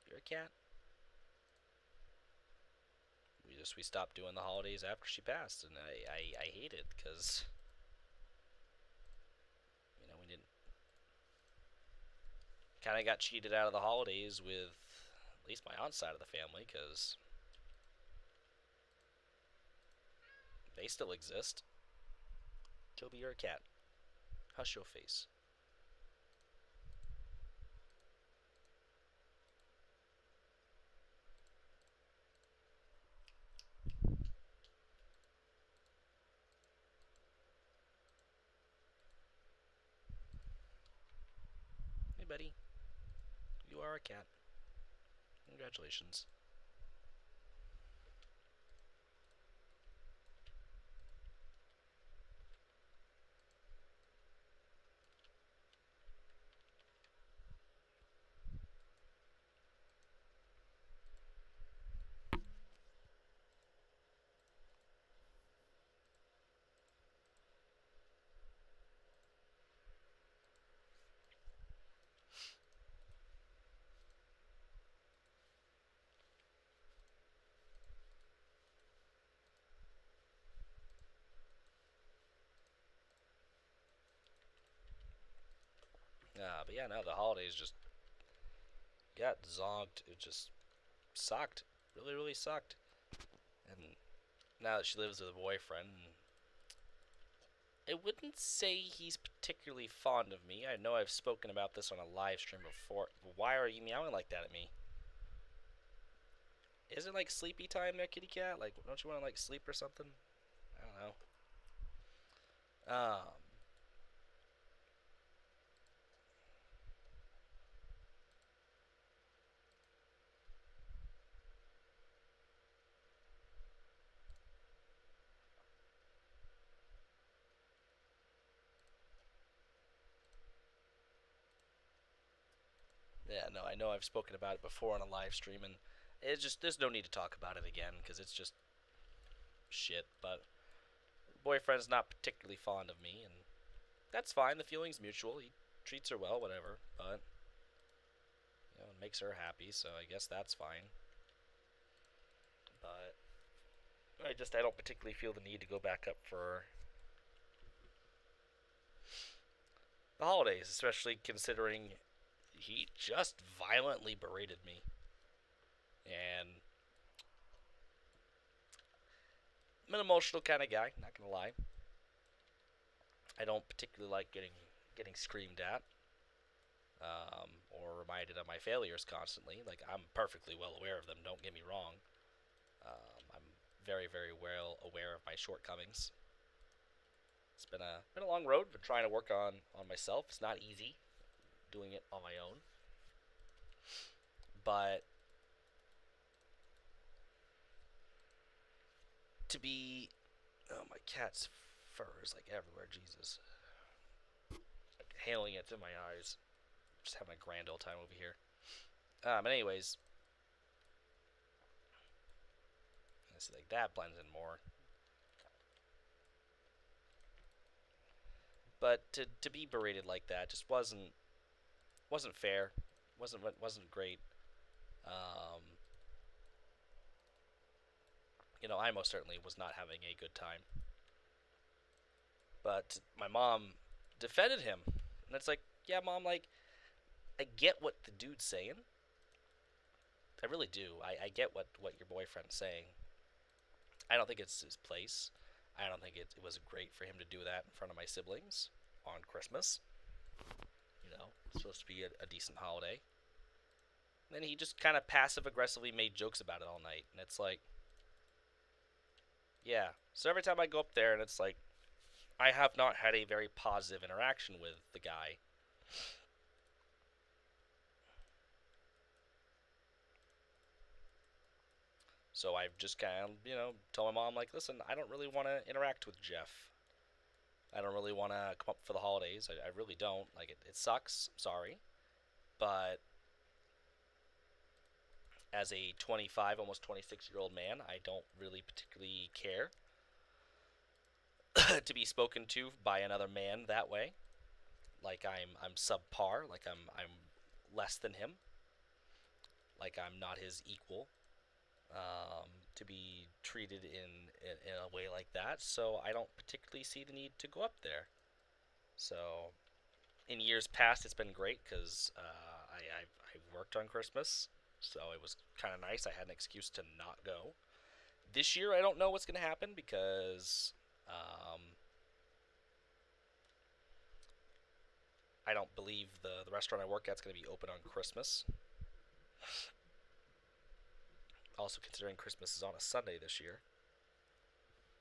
You're a cat. We stopped doing the holidays after she passed, and I hate it because we didn't kind of got cheated out of the holidays with at least my aunt's side of the family because they still exist. Toby, you're a cat. Hush your face. are a cat. Congratulations. But yeah, no, the holidays just got zonked. It just sucked. Really, really sucked. And now that she lives with a boyfriend, I wouldn't say he's particularly fond of me. I know I've spoken about this on a live stream before. Why are you meowing like that at me? Is it like sleepy time there, kitty cat? Like, don't you want to like sleep or something? I don't know. Yeah, no, I know I've spoken about it before on a live stream, and it's just there's no need to talk about it again because it's just shit. But boyfriend's not particularly fond of me, and that's fine. The feeling's mutual. He treats her well, whatever. But it makes her happy, so I guess that's fine. But I don't particularly feel the need to go back up for the holidays, especially considering he just violently berated me. And I'm an emotional kind of guy, not gonna lie. I don't particularly like getting screamed at, or reminded of my failures constantly. Like, I'm perfectly well aware of them. Don't get me wrong. I'm very, very well aware of my shortcomings. It's been a long road. Been trying to work on myself. It's not easy doing it on my own, but to be, oh, my cat's fur is like everywhere. Jesus, like hailing it to my eyes. Just having a grand old time over here. But anyways, I see like that blends in more. But to be berated like that just wasn't fair. Wasn't great. Um, I most certainly was not having a good time. But my mom defended him, and it's like, yeah, mom, like I get what the dude's saying. I really do. I get what your boyfriend's saying. I don't think it's his place. I don't think it was great for him to do that in front of my siblings on Christmas. It's supposed to be a decent holiday. And then he just kind of passive aggressively made jokes about it all night, and it's like, yeah. So every time I go up there, and it's like, I have not had a very positive interaction with the guy. So I've just kind of, told my mom, like, listen, I don't really want to interact with Jeff. I don't really want to come up for the holidays. I really don't. Like, it sucks. I'm sorry. But as a 25, almost 26-year-old man, I don't really particularly care to be spoken to by another man that way. Like I'm subpar. Like I'm less than him. Like I'm not his equal. To be treated in a way like that. So I don't particularly see the need to go up there. So in years past, it's been great because I worked on Christmas, so it was kind of nice. I had an excuse to not go. This year, I don't know what's going to happen because um, I don't believe the restaurant I work at is going to be open on Christmas. Also, considering Christmas is on a Sunday this year.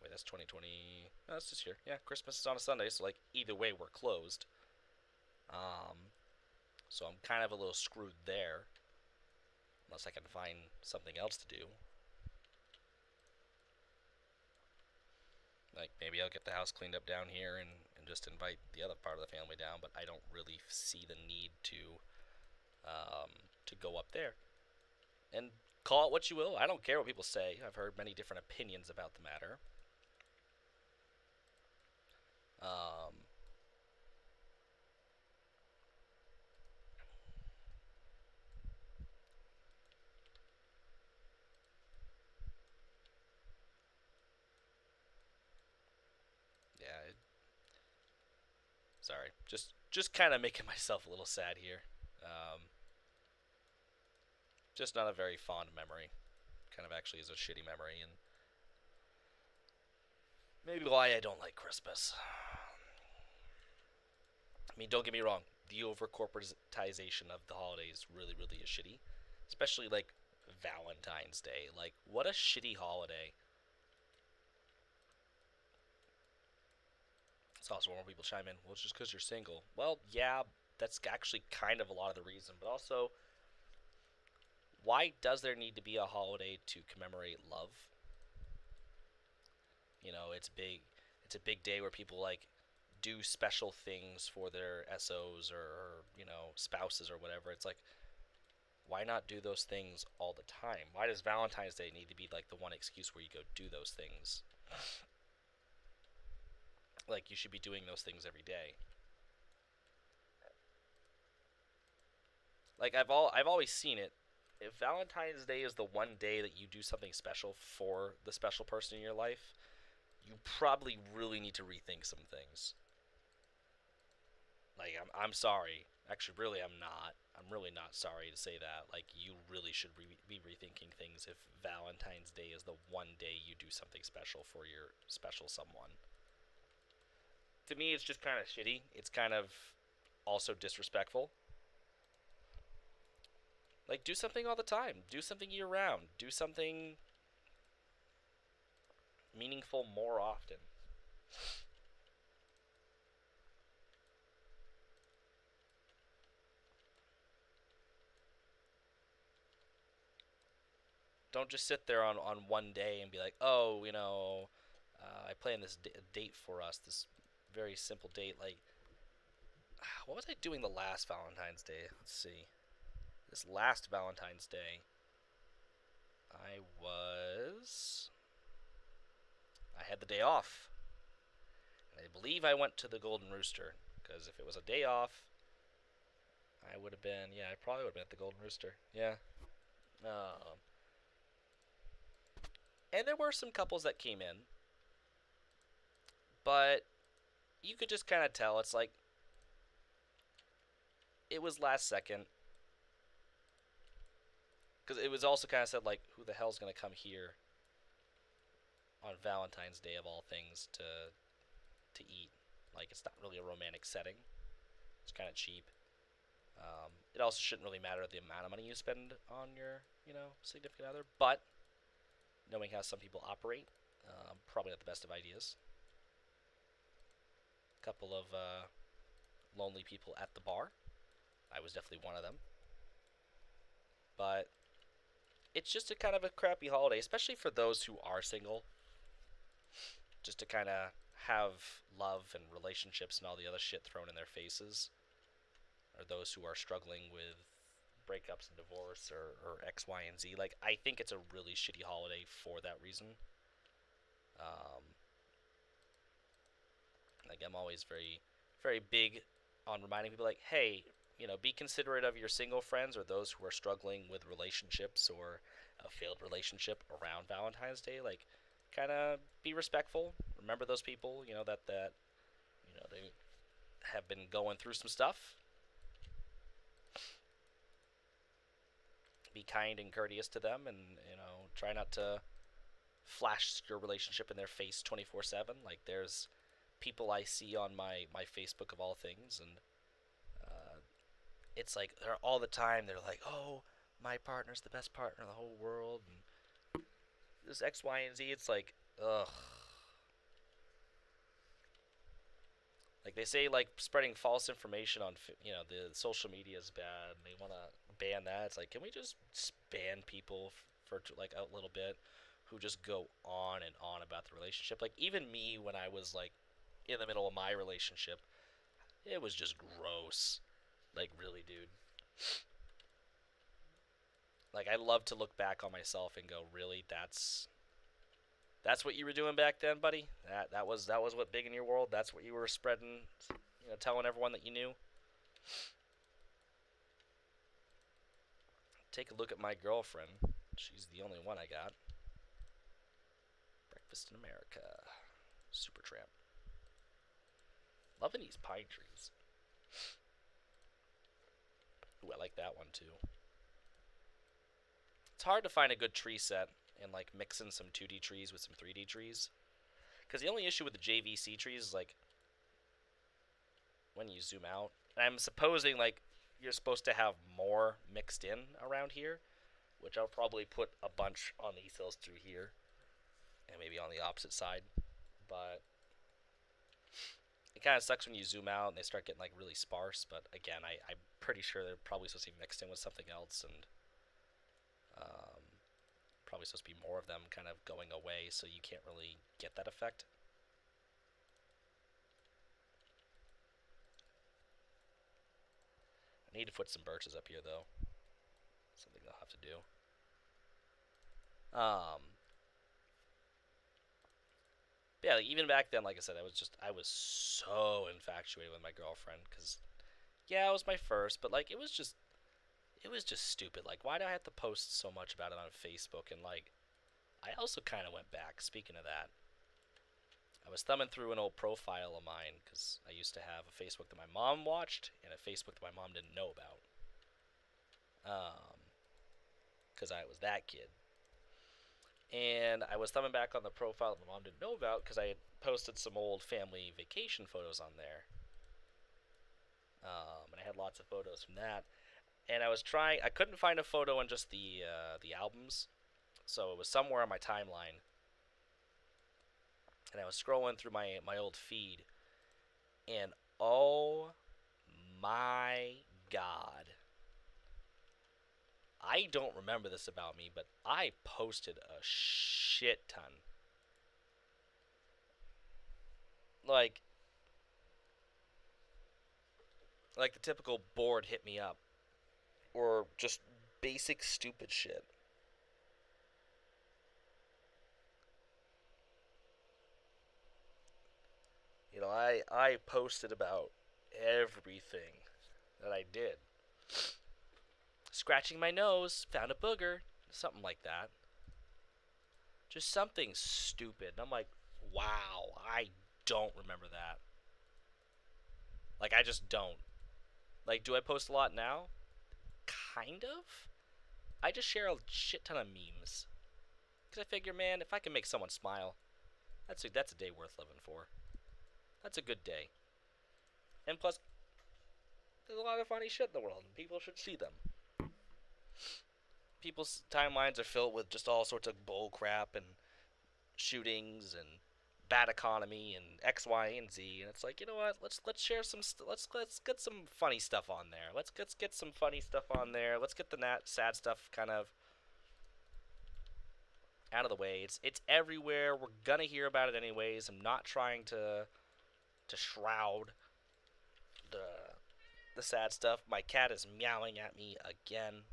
Wait, that's 2020. No, that's this year. Yeah, Christmas is on a Sunday, so like either way, we're closed. Um, so I'm kind of a little screwed there. unless I can find something else to do. Like maybe I'll get the house cleaned up down here and just invite the other part of the family down, but I don't really see the need um, to go up there. And call it what you will. I don't care what people say. I've heard many different opinions about the matter. Um, yeah, sorry, just kind of making myself a little sad here. Um, just not a very fond memory. Kind of actually is a shitty memory, and maybe why I don't like Christmas. I mean, don't get me wrong. The over corporatization of the holidays really is shitty, especially like Valentine's Day. Like, what a shitty holiday. It's also more people chime in. Well, it's just because you're single. Well, yeah, that's actually kind of a lot of the reason. But also, why does there need to be a holiday to commemorate love? You know, it's big. It's a big day where people like do special things for their SOs or spouses or whatever. It's like, why not do those things all the time? Why does Valentine's Day need to be like the one excuse where you go do those things? Like you should be doing those things every day. Like I've always seen it. If Valentine's Day is the one day that you do something special for the special person in your life, you probably really need to rethink some things. Like I'm sorry. Actually, really, I'm not. I'm really not sorry to say that. Like you really should be rethinking things if Valentine's Day is the one day you do something special for your special someone. To me, it's just kind of shitty. It's kind of also disrespectful. Like do something all the time. Do something year round. Do something meaningful more often. Don't just sit there on one day and be like, oh, I planned this date for us, this very simple date. Like, what was I doing the last Valentine's Day? Let's see. This last Valentine's Day, I was. I had the day off. And I believe I went to the Golden Rooster. Because if it was a day off, I would have been. Yeah, I probably would have been at the Golden Rooster. Yeah. Um, and there were some couples that came in. But you could just kind of tell. It's like. It was last second. Because it was also kind of said, like, who the hell's going to come here on Valentine's Day of all things to eat? Like, it's not really a romantic setting. It's kind of cheap. It also shouldn't really matter the amount of money you spend on your, significant other. But knowing how some people operate, probably not the best of ideas. A couple of lonely people at the bar. I was definitely one of them. But it's just a kind of a crappy holiday, especially for those who are single. Just to kind of have love and relationships and all the other shit thrown in their faces. Or those who are struggling with breakups and divorce or X, Y, and Z. Like, I think it's a really shitty holiday for that reason. Um, like, I'm always very, very big on reminding people, like, hey, be considerate of your single friends or those who are struggling with relationships or a failed relationship around Valentine's Day. Like, kind of be respectful. Remember those people, that they have been going through some stuff. Be kind and courteous to them, and try not to flash your relationship in their face 24/7. Like, there's people I see on my Facebook of all things, and it's like they're all the time. They're like, oh, my partner's the best partner in the whole world, and this X, Y, and Z. It's like, ugh. Like they say, like spreading false information on the social media is bad. And they want to ban that. It's like, can we just ban people for like a little bit who just go on and on about the relationship? Like even me when I was like in the middle of my relationship, it was just gross. Like really, dude. Like I love to look back on myself and go, really, that's what you were doing back then, buddy. That was what big in your world. That's what you were spreading, telling everyone that you knew. Take a look at my girlfriend. She's the only one I got. Breakfast in America. Supertramp. Loving these pine trees. Ooh, I like that one too. It's hard to find a good tree set and like mix in some 2D trees with some 3D trees. Because the only issue with the JVC trees is like when you zoom out. And I'm supposing like you're supposed to have more mixed in around here, which I'll probably put a bunch on these hills through here and maybe on the opposite side. But it kind of sucks when you zoom out and they start getting like really sparse. But again, I'm pretty sure they're probably supposed to be mixed in with something else, and probably supposed to be more of them kind of going away, so you can't really get that effect. I need to put some birches up here though. Something I'll have to do. Yeah, like, even back then, like I said, I was so infatuated with my girlfriend because yeah, it was my first, but like it was just stupid. Like, why do I have to post so much about it on Facebook? And like, I also kind of went back. Speaking of that, I was thumbing through an old profile of mine because I used to have a Facebook that my mom watched and a Facebook that my mom didn't know about. Because I was that kid. And I was thumbing back on the profile that my mom didn't know about because I had posted some old family vacation photos on there. And I had lots of photos from that. And I couldn't find a photo on just the albums, so it was somewhere on my timeline. And I was scrolling through my old feed, and oh my god, I don't remember this about me, but I posted a shit ton. Like like the typical bored hit me up or just basic stupid shit. I posted about everything that I did. Scratching my nose, found a booger, something like that. Just something stupid. And I'm like, wow, I don't remember that. Like, I just don't. Like, do I post a lot now? Kind of. I just share a shit ton of memes. Because I figure, man, if I can make someone smile, that's a day worth living for. That's a good day. And plus, there's a lot of funny shit in the world, and people should see them. People's timelines are filled with just all sorts of bull crap and shootings and bad economy and X, Y, and Z. And it's like, you know what? Let's share some. Let's get some funny stuff on there. Let's get some funny stuff on there. Let's get the sad stuff kind of out of the way. It's everywhere. We're gonna hear about it anyways. I'm not trying to shroud the the sad stuff. My cat is meowing at me again.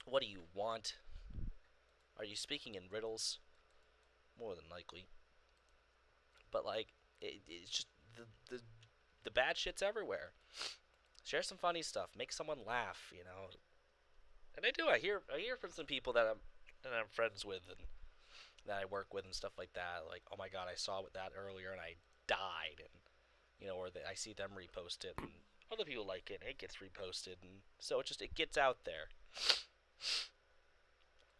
What do you want? Are you speaking in riddles? More than likely. But like, it's just the the bad shit's everywhere. Share some funny stuff. Make someone laugh. And I do. I hear from some people that I'm friends with and that I work with and stuff like that. Like, oh my god, I saw that earlier and I died, and or I see them repost it and other people like it and it gets reposted, and so it gets out there.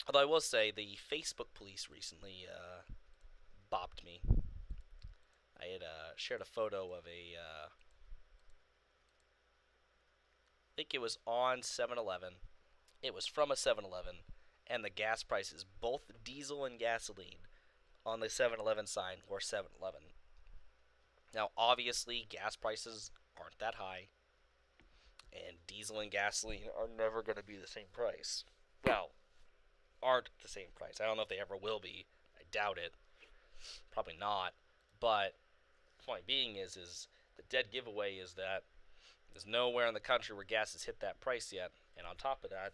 Although I will say the Facebook police recently bopped me. I had shared a photo of I think it was on 7-Eleven. It was from a 7-Eleven, and the gas prices, both diesel and gasoline, on the 7-Eleven sign were 7-Eleven. Now, obviously, gas prices aren't that high. And diesel and gasoline are never going to be the same price. Well, aren't the same price. I don't know if they ever will be. I doubt it. Probably not. But point being is the dead giveaway is that there's nowhere in the country where gas has hit that price yet. And on top of that,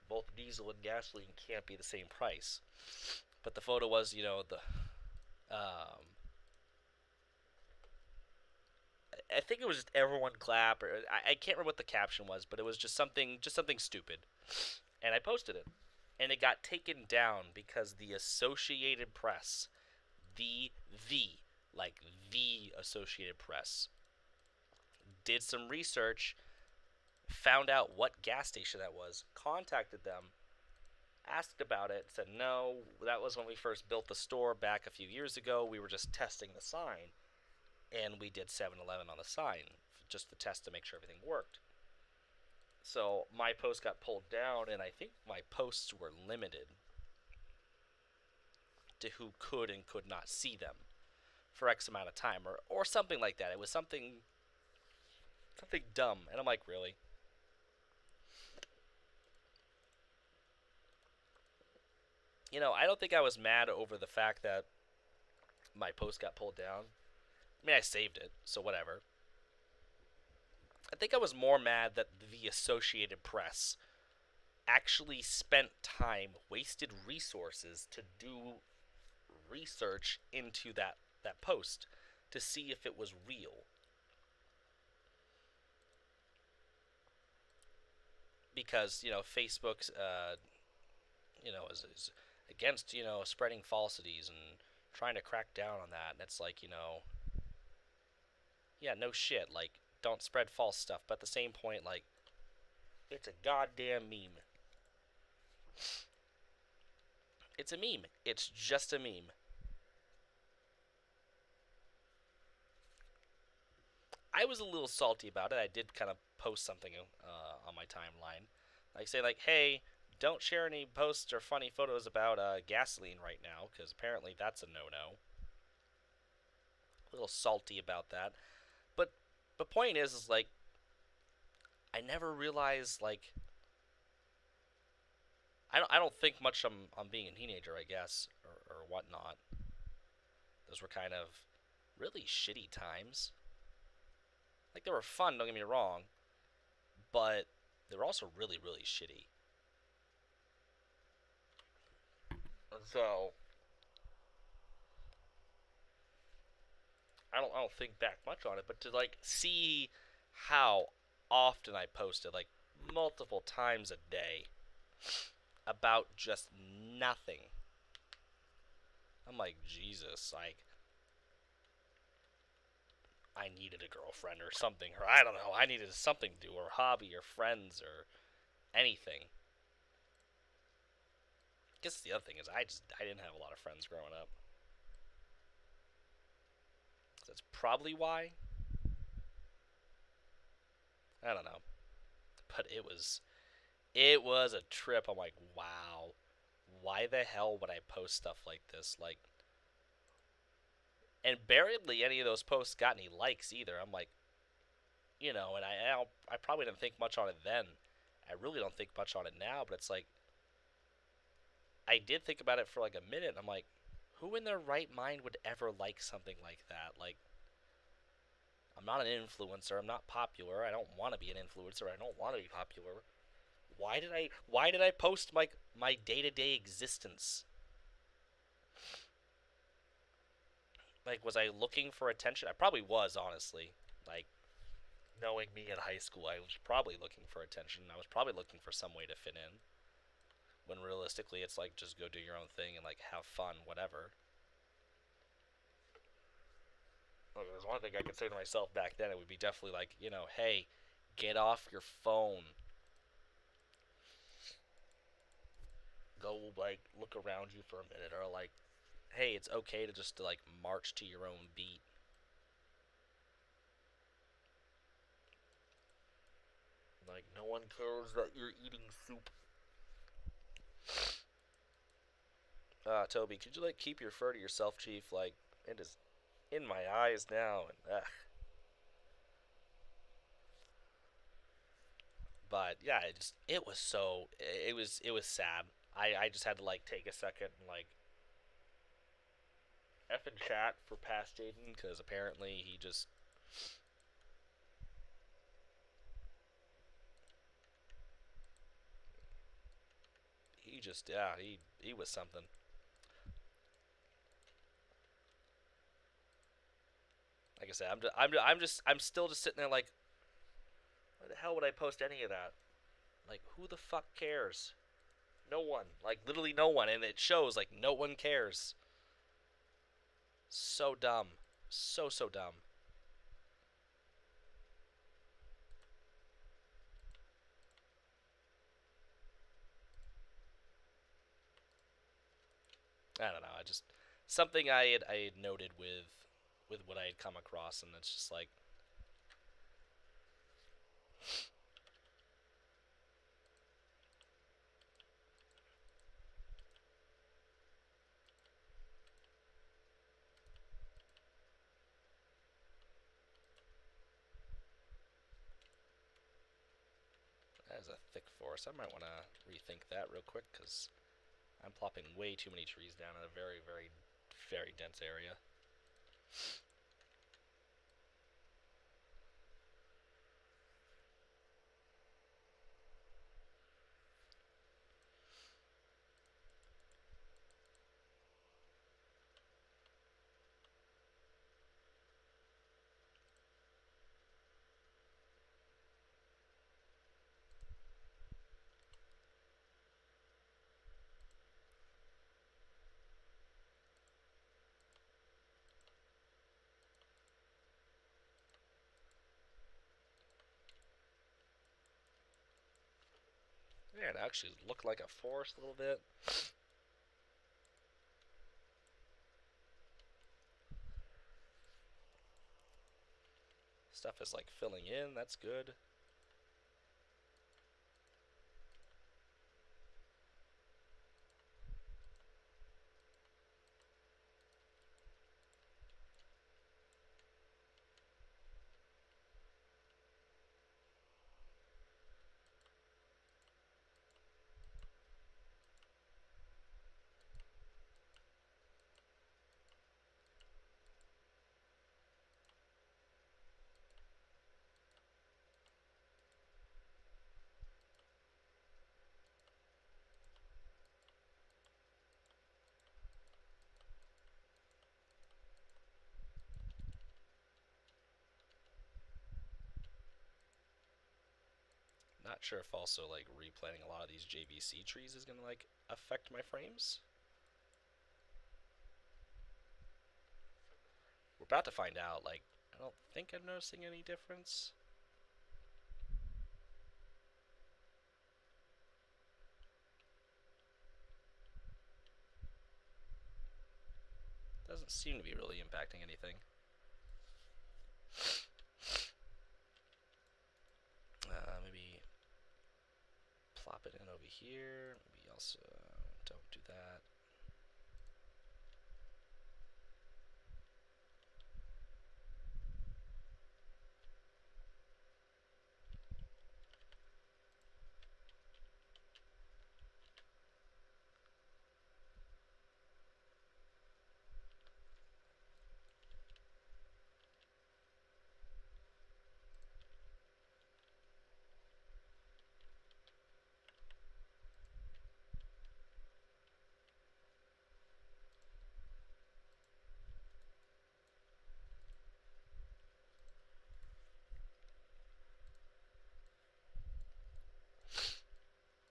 both diesel and gasoline can't be the same price. But the photo was, I think it was just everyone clap, or I can't remember what the caption was, but it was just something stupid, and I posted it, and it got taken down because the Associated Press, the the like the Associated Press, did some research, found out what gas station that was, contacted them, asked about it, said no, that was when we first built the store back a few years ago. We were just testing the sign, and we did 7-Eleven on the sign just to test to make sure everything worked. So my post got pulled down, and I think my posts were limited to who could and could not see them for X amount of time, or something like that. It was something dumb, and I'm like, really? I don't think I was mad over the fact that my post got pulled down. I mean, I saved it, so whatever. I think I was more mad that the Associated Press actually spent time, wasted resources to do research into that post to see if it was real. Because Facebook's is against spreading falsities and trying to crack down on that, and it's like yeah, no shit, like don't spread false stuff, but at the same point, like it's a goddamn meme. It's a meme. It's just a meme. I was a little salty about it. I did kind of post something on my timeline, like say like, hey, don't share any posts or funny photos about gasoline right now, because apparently that's a no-no. A little salty about that, but the point is like I never realized like I don't think much on being a teenager, I guess, or whatnot. Those were kind of really shitty times. Like they were fun, don't get me wrong, but they were also really really shitty. So I don't think back much on it, but to like see how often I posted, like multiple times a day, about just nothing. I'm like, Jesus, like I needed a girlfriend or something, or I don't know, I needed something to do, or hobby, or friends, or anything. I guess the other thing is I didn't have a lot of friends growing up. That's probably why. I don't know, but it was a trip. I'm like, wow, why the hell would I post stuff like this? Like, and barely any of those posts got any likes either. I'm like, and I probably didn't think much on it then. I really don't think much on it now, but it's like I did think about it for like a minute. And I'm like, who in their right mind would ever like something like that? Like, I'm not an influencer. I'm not popular. I don't want to be an influencer. I don't want to be popular. Why did I post my day-to-day existence? Like, was I looking for attention? I probably was, honestly. Like, knowing me in high school, I was probably looking for attention. I was probably looking for some way to fit in. When realistically, it's like just go do your own thing and like have fun, whatever. Like, there's one thing I could say to myself back then. It would be definitely like, hey, get off your phone. Go like look around you for a minute, or like, hey, it's okay to just like march to your own beat. Like, no one cares that you're eating soup. Toby, could you like keep your fur to yourself, Chief? Like, it is in my eyes now, and But yeah, it was sad. I just had to like take a second and like F and chat for past Jaden because apparently he just yeah he was something. Like I said, I'm still just sitting there like, why the hell would I post any of that? Like, who the fuck cares? No one. Like, literally no one. And it shows, like, no one cares. So dumb. So dumb. I don't know. I just. Something I had noted with what I had come across, and it's just like, that is a thick forest. I might want to rethink that real quick, because I'm plopping way too many trees down in a very dense area. Yeah, it actually looked like a forest a little bit. Stuff is like filling in. That's good. Not sure if also like replanting a lot of these JVC trees is gonna like affect my frames. We're about to find out. Like, I don't think I'm noticing any difference. Doesn't seem to be really impacting anything. Maybe plop it in over here. Maybe also don't do that.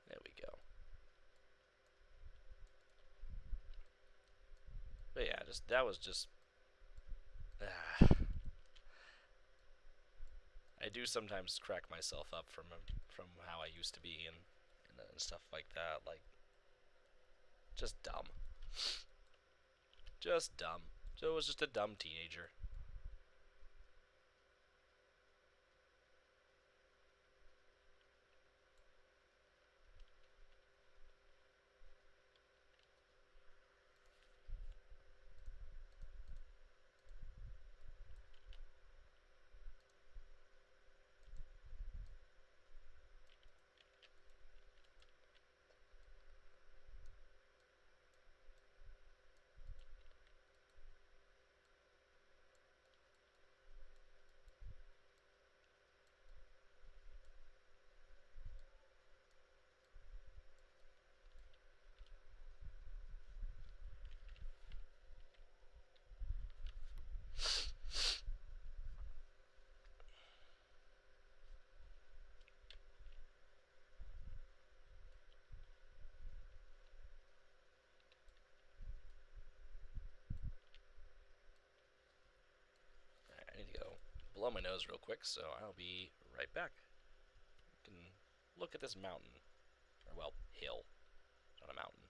There we go. But yeah, just that was just. Ah, I do sometimes crack myself up from how I used to be and stuff like that. Like, just dumb. Just dumb. So it was just a dumb teenager. blow my nose real quick, so I'll be right back. You can look at this mountain. Or, well, hill. Not a mountain.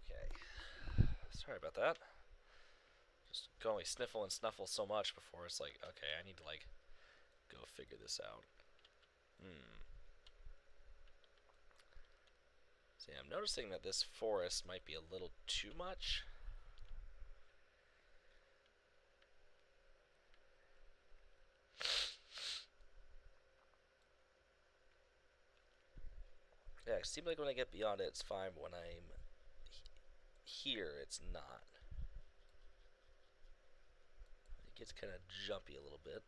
Okay. Sorry about that. Just can only sniffle and snuffle so much before it's like, okay, I need to, like, go figure this out. See, I'm noticing that this forest might be a little too much. Yeah, it seems like when I get beyond it, it's fine, but when I'm here, it's not. It gets kind of jumpy a little bit.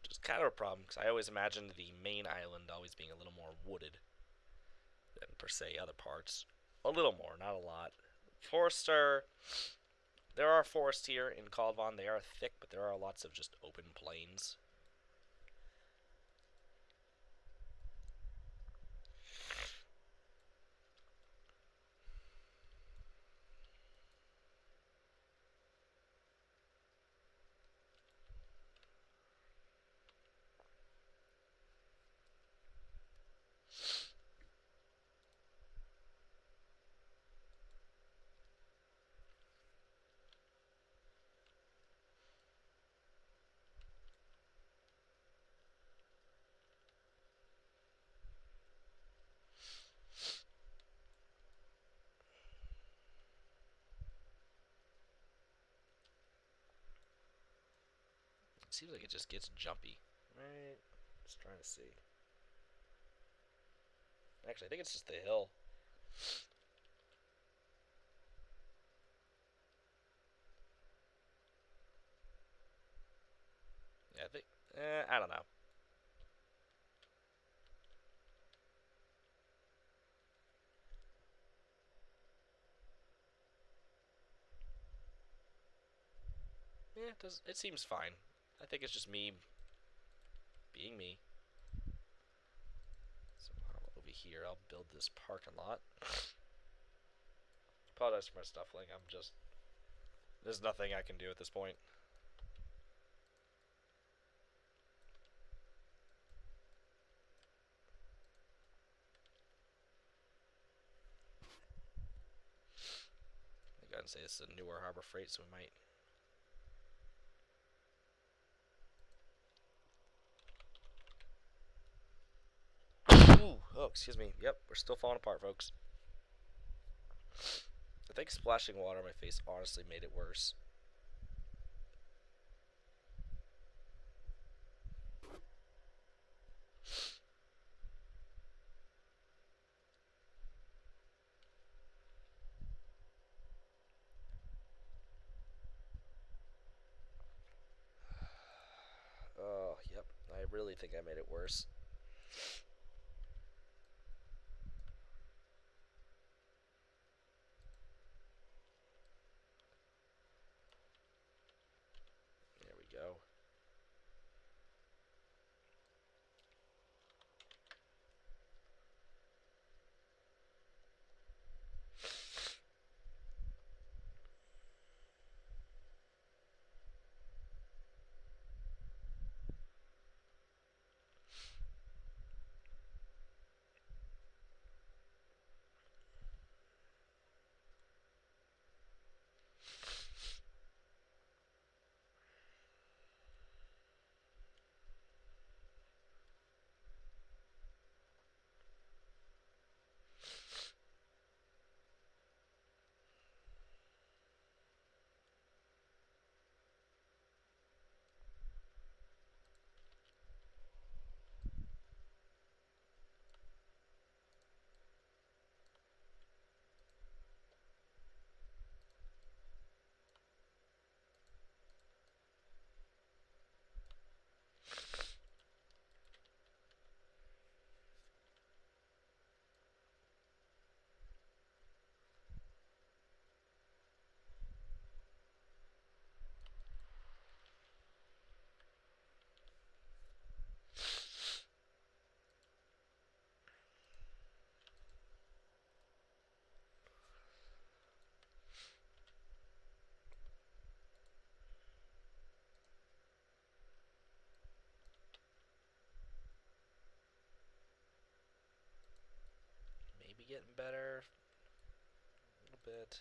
Which is kind of a problem, because I always imagined the main island always being a little more wooded than, per se, other parts. A little more, not a lot. Forests are... There are forests here in Kaldvann. They are thick, but there are lots of just open plains. It seems like it just gets jumpy. Right? Just trying to see. Actually, I think it's just the hill. Yeah, I think... I don't know. Yeah, it seems fine. I think it's just me being me. So over here, I'll build this parking lot. Apologize for my stuffling. I'm just... There's nothing I can do at this point. I gotta say this is a newer Harbor Freight, so we might... Ooh, oh, excuse me. Yep, we're still falling apart, folks. I think splashing water on my face honestly made it worse. Oh, yep. I really think I made it worse. There we go. Maybe getting better. A little bit.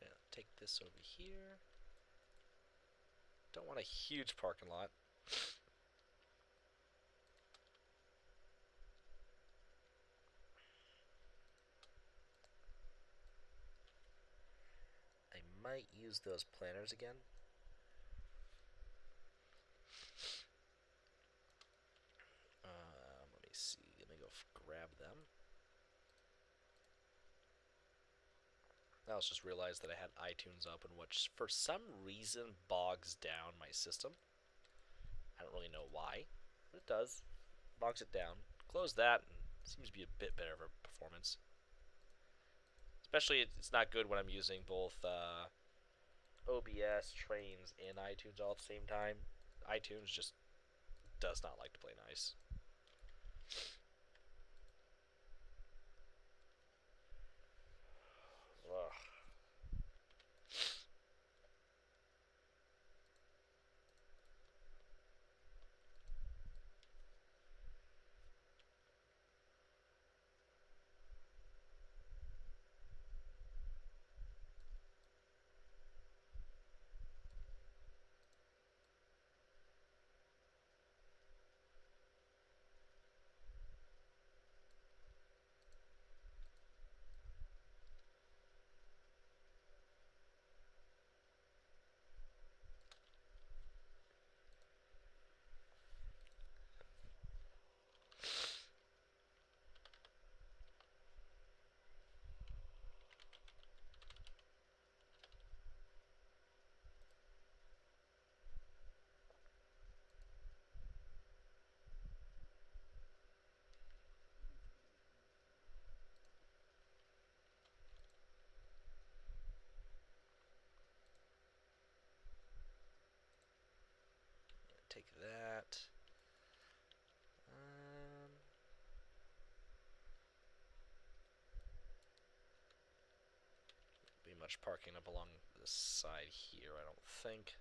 Yeah, take this over here. Don't want a huge parking lot. I might use those planners again. Let me see. Let me go grab them. I also just realized that I had iTunes open, which for some reason bogs down my system. I don't really know why, but it does. Bogs it down. Close that, and it seems to be a bit better of a performance. Especially, it's not good when I'm using both OBS, trains, and iTunes all at the same time. iTunes just does not like to play nice. Ugh. Take that. much parking up along this side here, I don't think.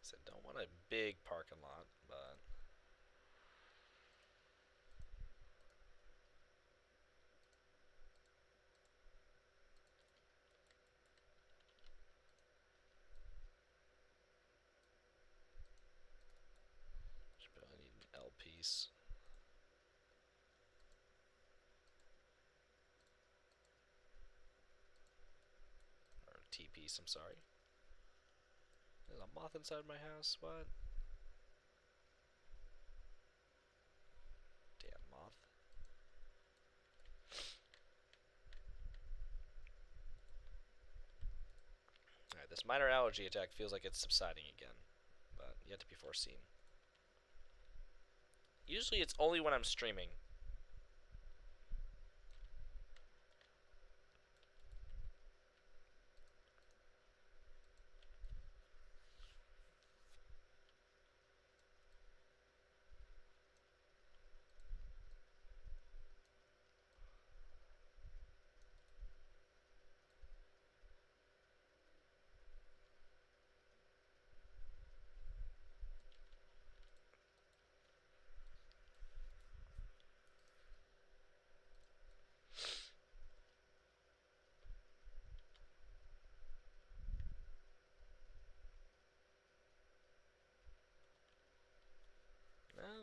So don't want a big parking lot, but should probably need an L piece or a T piece. I'm sorry. There's a moth inside my house. What? Damn moth. Alright, this minor allergy attack feels like it's subsiding again, but yet to be foreseen. Usually it's only when I'm streaming.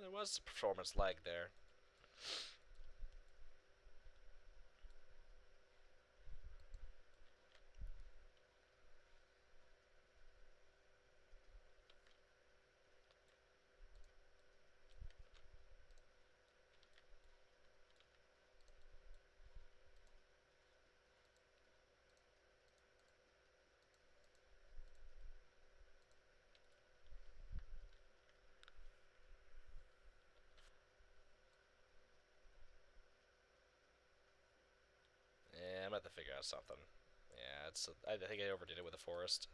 There was a performance lag there. Yeah, I'm gonna have to figure out something. Yeah, I think I overdid it with the forest.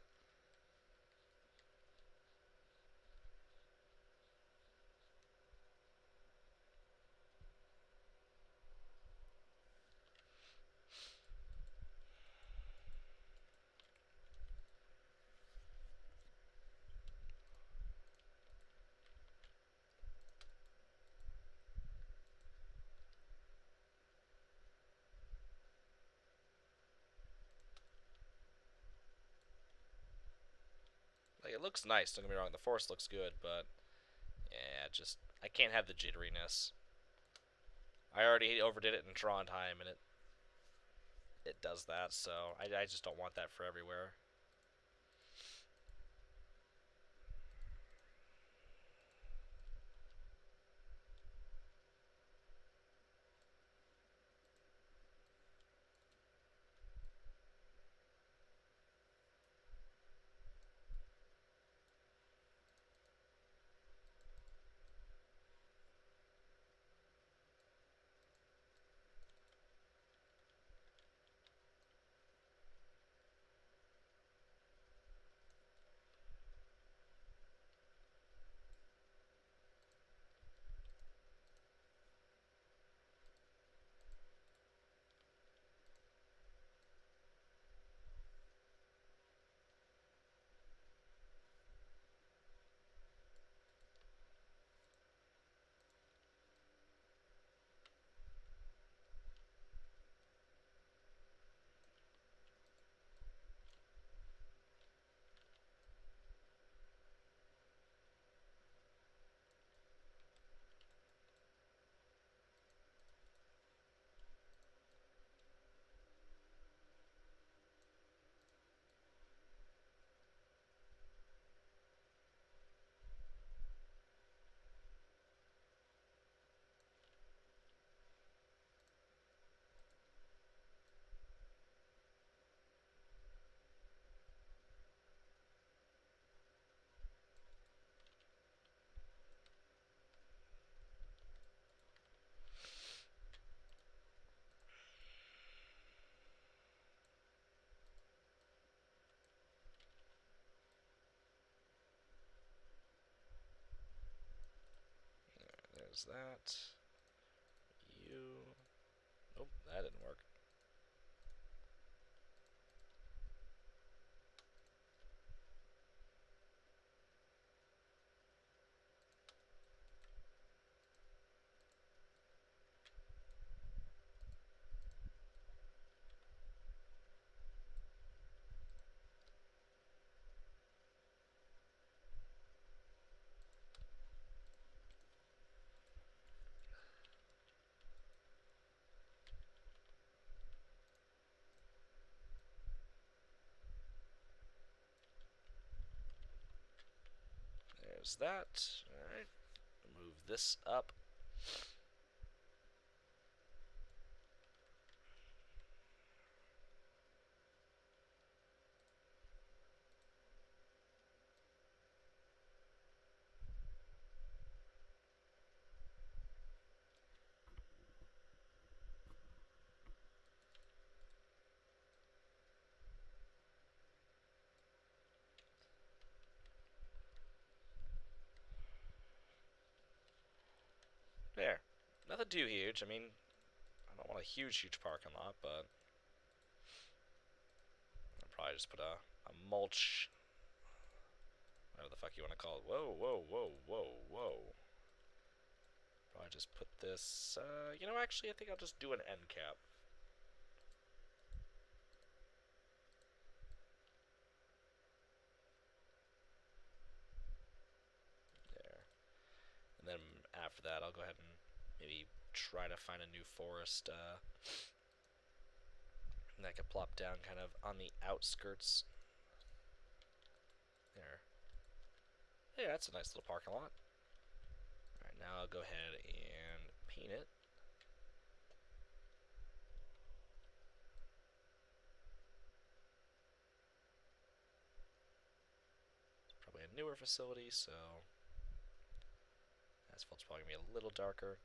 Like, it looks nice, don't get me wrong, the forest looks good, but yeah, just I can't have the jitteriness. I already overdid it in Trondheim, and it does that, so I just don't want that for everywhere. There's that. You. Nope, that didn't work. There's that. Alright. Move this up. There. Nothing too huge. I mean, I don't want a huge parking lot, but I'll probably just put a mulch, whatever the fuck you want to call it. Whoa, whoa, whoa, whoa, whoa. Probably just put this, you know, actually, I think I'll just do an end cap. There. And then after that, I'll go ahead and maybe try to find a new forest, that could plop down kind of on the outskirts. There. Yeah, that's a nice little parking lot. Alright, now I'll go ahead and paint it. It's probably a newer facility, so asphalt's probably going to be a little darker.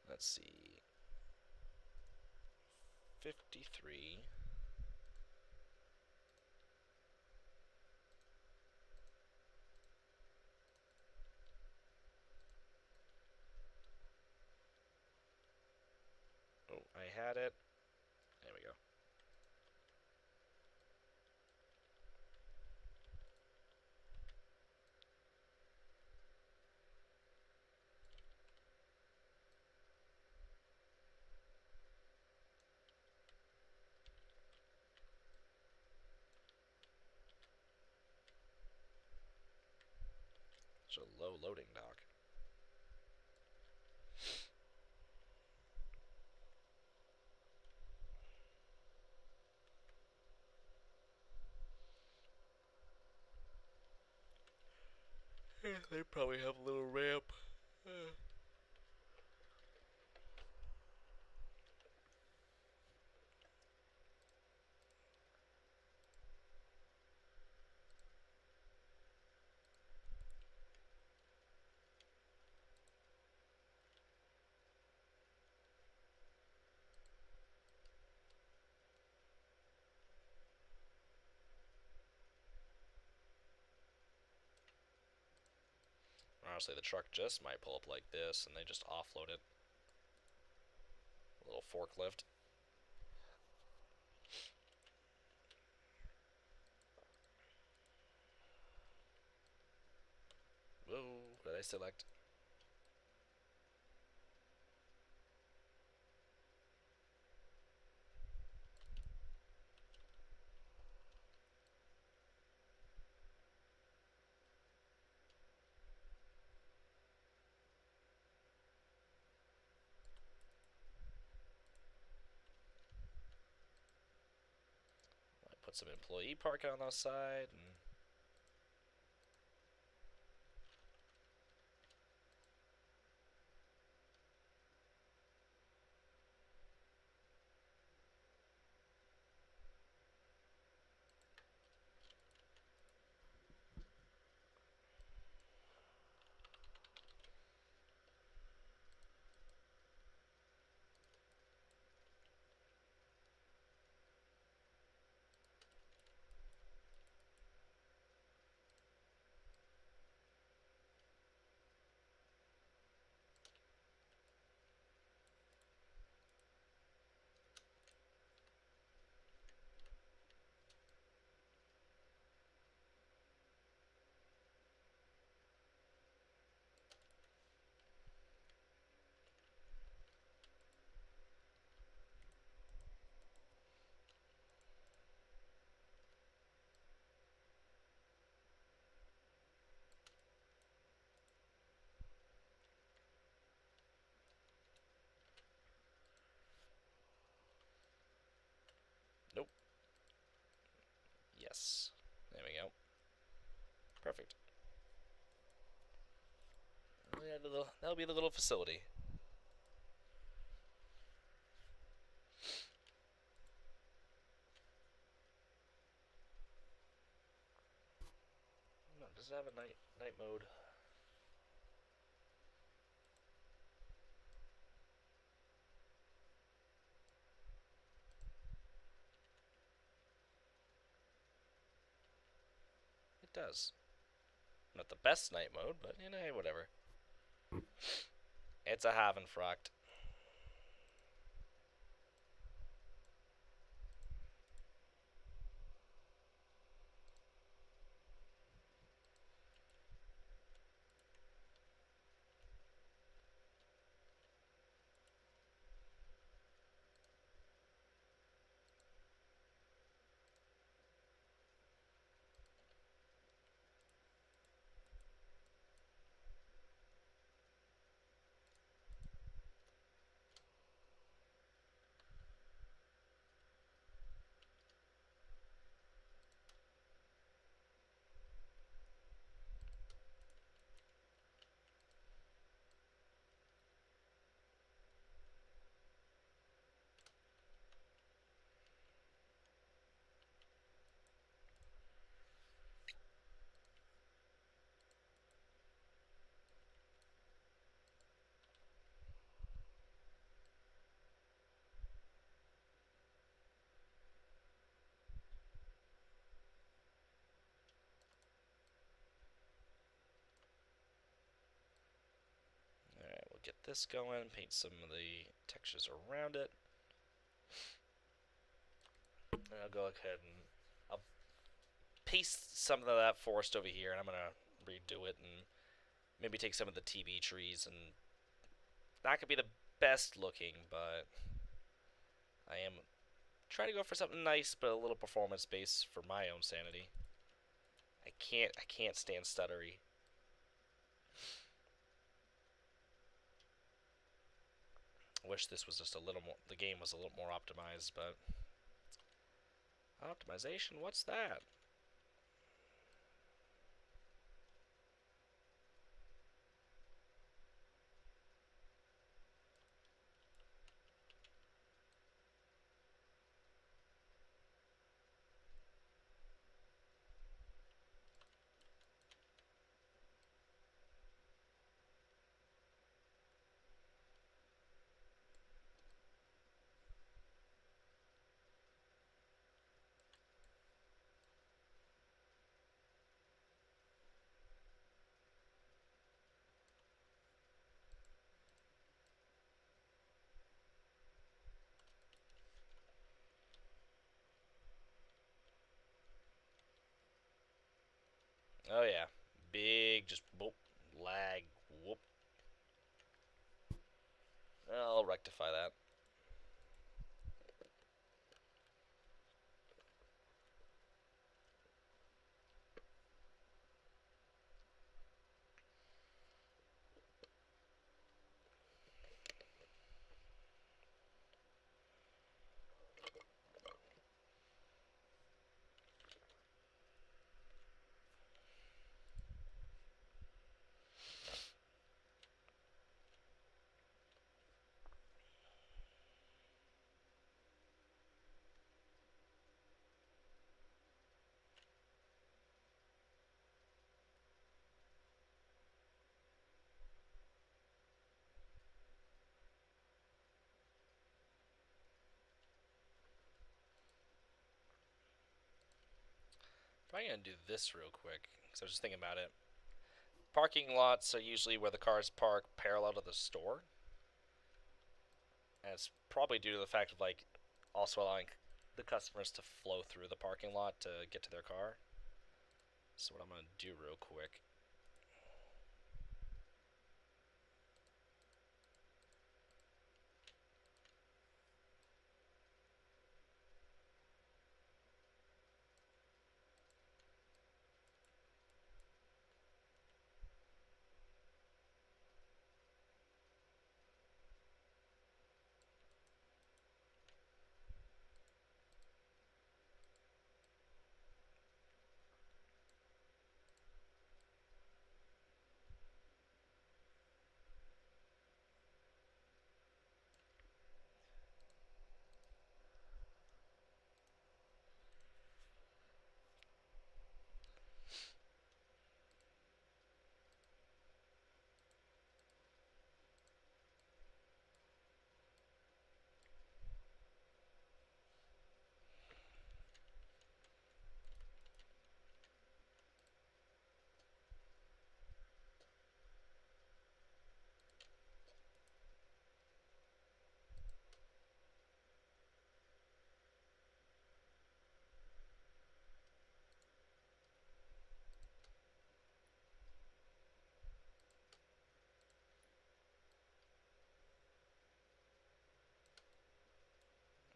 Let's see. 53. Oh, I had it. There we go. It's a low loading dock. Yeah, they probably have a little ramp. Honestly, the truck just might pull up like this and they just offload it. A little forklift. Whoa, what did I select? put some employee parking on the side. And nope. Yes. There we go. Perfect. Yeah, that'll be the little facility. No, does it have a night mode? It does. Not the best night mode, but hey, whatever. It's a Havenfracht. Alright, we'll get this going, paint some of the textures around it. And I'll go ahead and I'll paste some of that forest over here, and I'm gonna redo it and maybe take some of the TB trees, and not gonna be the best looking, but I am trying to go for something nice but a little performance based for my own sanity. I can't stand stuttery. I wish this was just a little more, the game was a little more optimized, but optimization, what's that? Oh yeah, big just whoop lag whoop. I'll rectify that. Probably gonna do this real quick because I was just thinking about it. Parking lots are usually where the cars park parallel to the store, and it's probably due to the fact of like also allowing the customers to flow through the parking lot to get to their car. So what I'm gonna do real quick.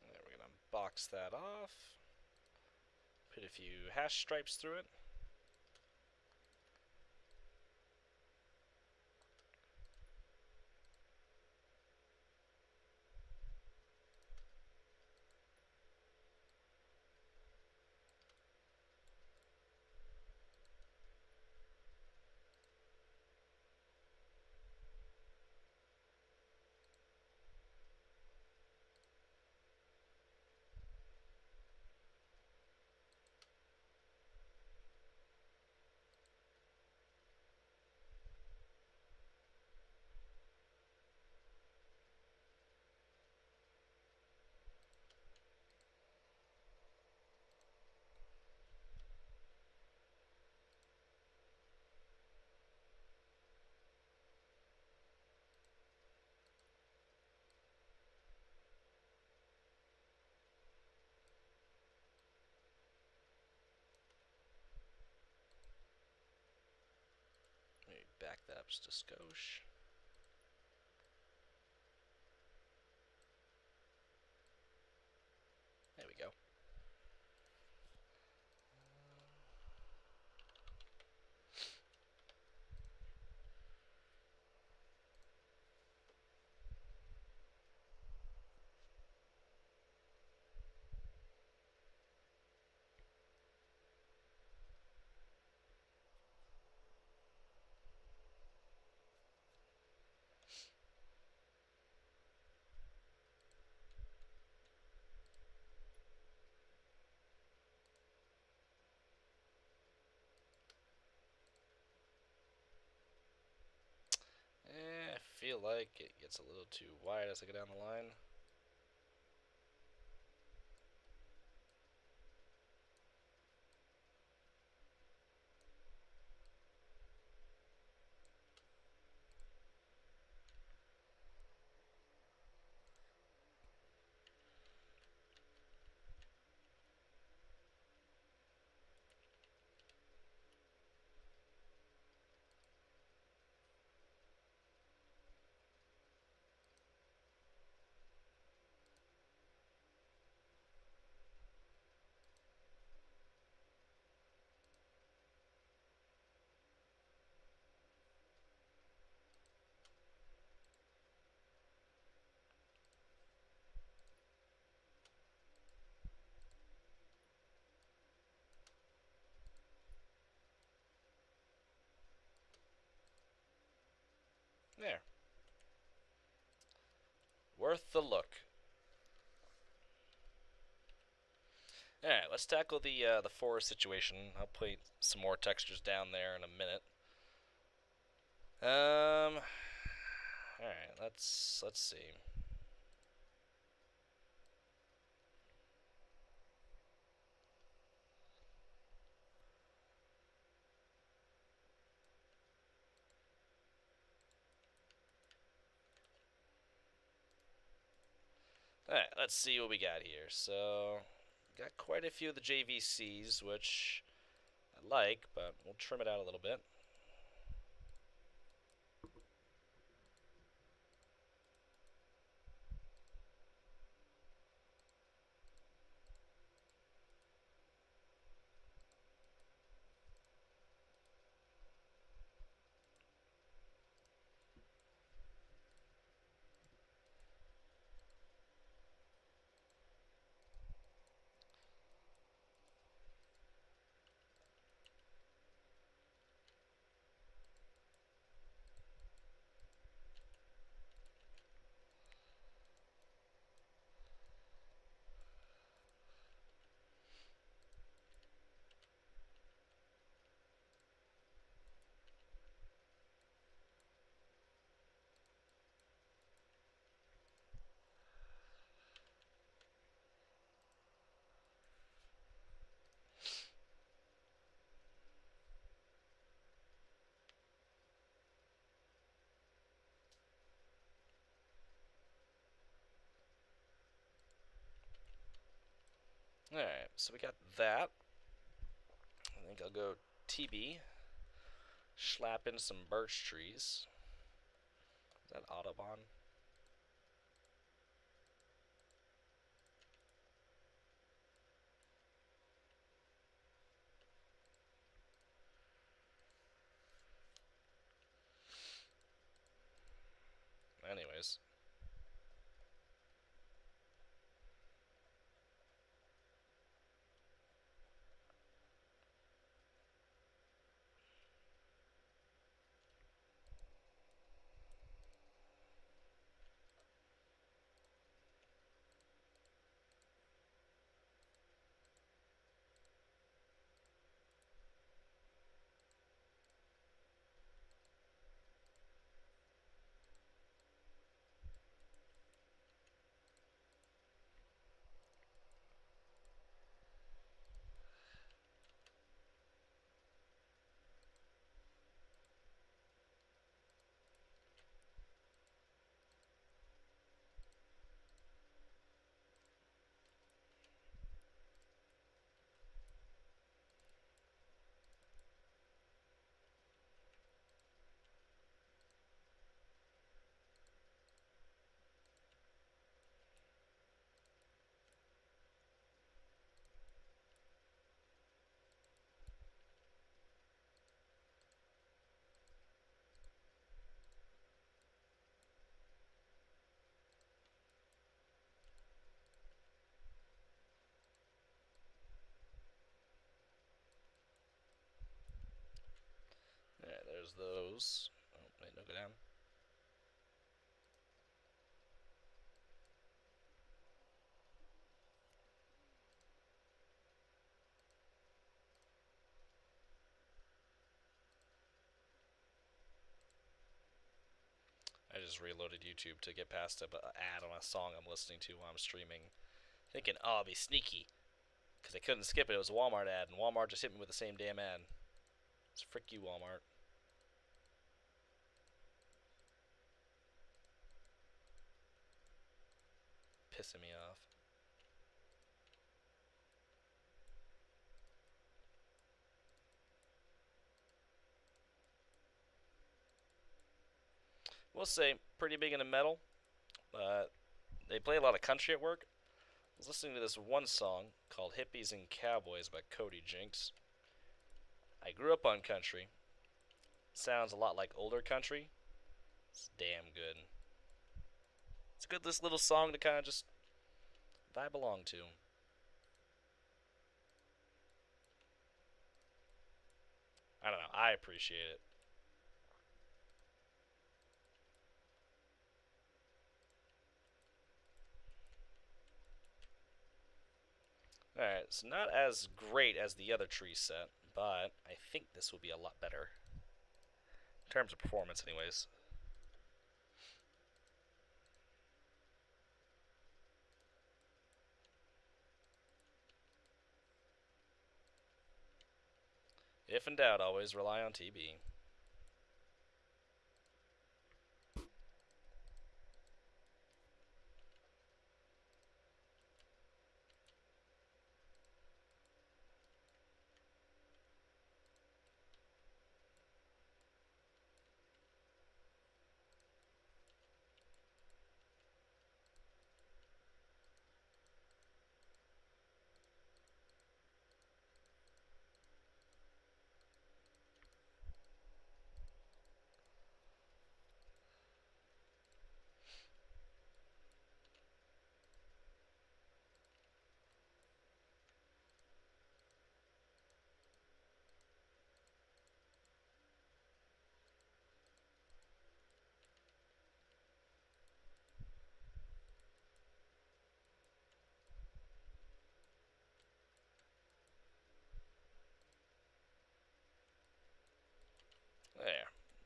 There, we're gonna box that off. Put a few hash stripes through it. Maybe back that up just a skosh. There we go. I feel like it gets a little too wide as I go down the line. There. Worth the look. Alright, let's tackle the forest situation. I'll put some more textures down there in a minute. Alright, let's see. Alright, let's see what we got here. So, got quite a few of the JVCs, which I like, but we'll trim it out a little bit. Alright, so we got that. I think I'll go TB. Slap in some birch trees. Is that Autobahn? Anyways. Yeah, there's those. Oh, wait, no, go down. I just reloaded YouTube to get past an ad on a song I'm listening to while I'm streaming. Thinking, oh, I'll be sneaky. Because I couldn't skip it. It was a Walmart ad, and Walmart just hit me with the same damn ad. It's frick you, Walmart. Pissing me off. We'll say, pretty big into metal. They play a lot of country at work. I was listening to this one song called Hippies and Cowboys by Cody Jinks. I grew up on country. Sounds a lot like older country. It's damn good. It's a good this little song to kind of just vibe along to. I don't know. I appreciate it. Alright, it's not as great as the other tree set, but I think this will be a lot better. In terms of performance, anyways. If in doubt, always rely on TB.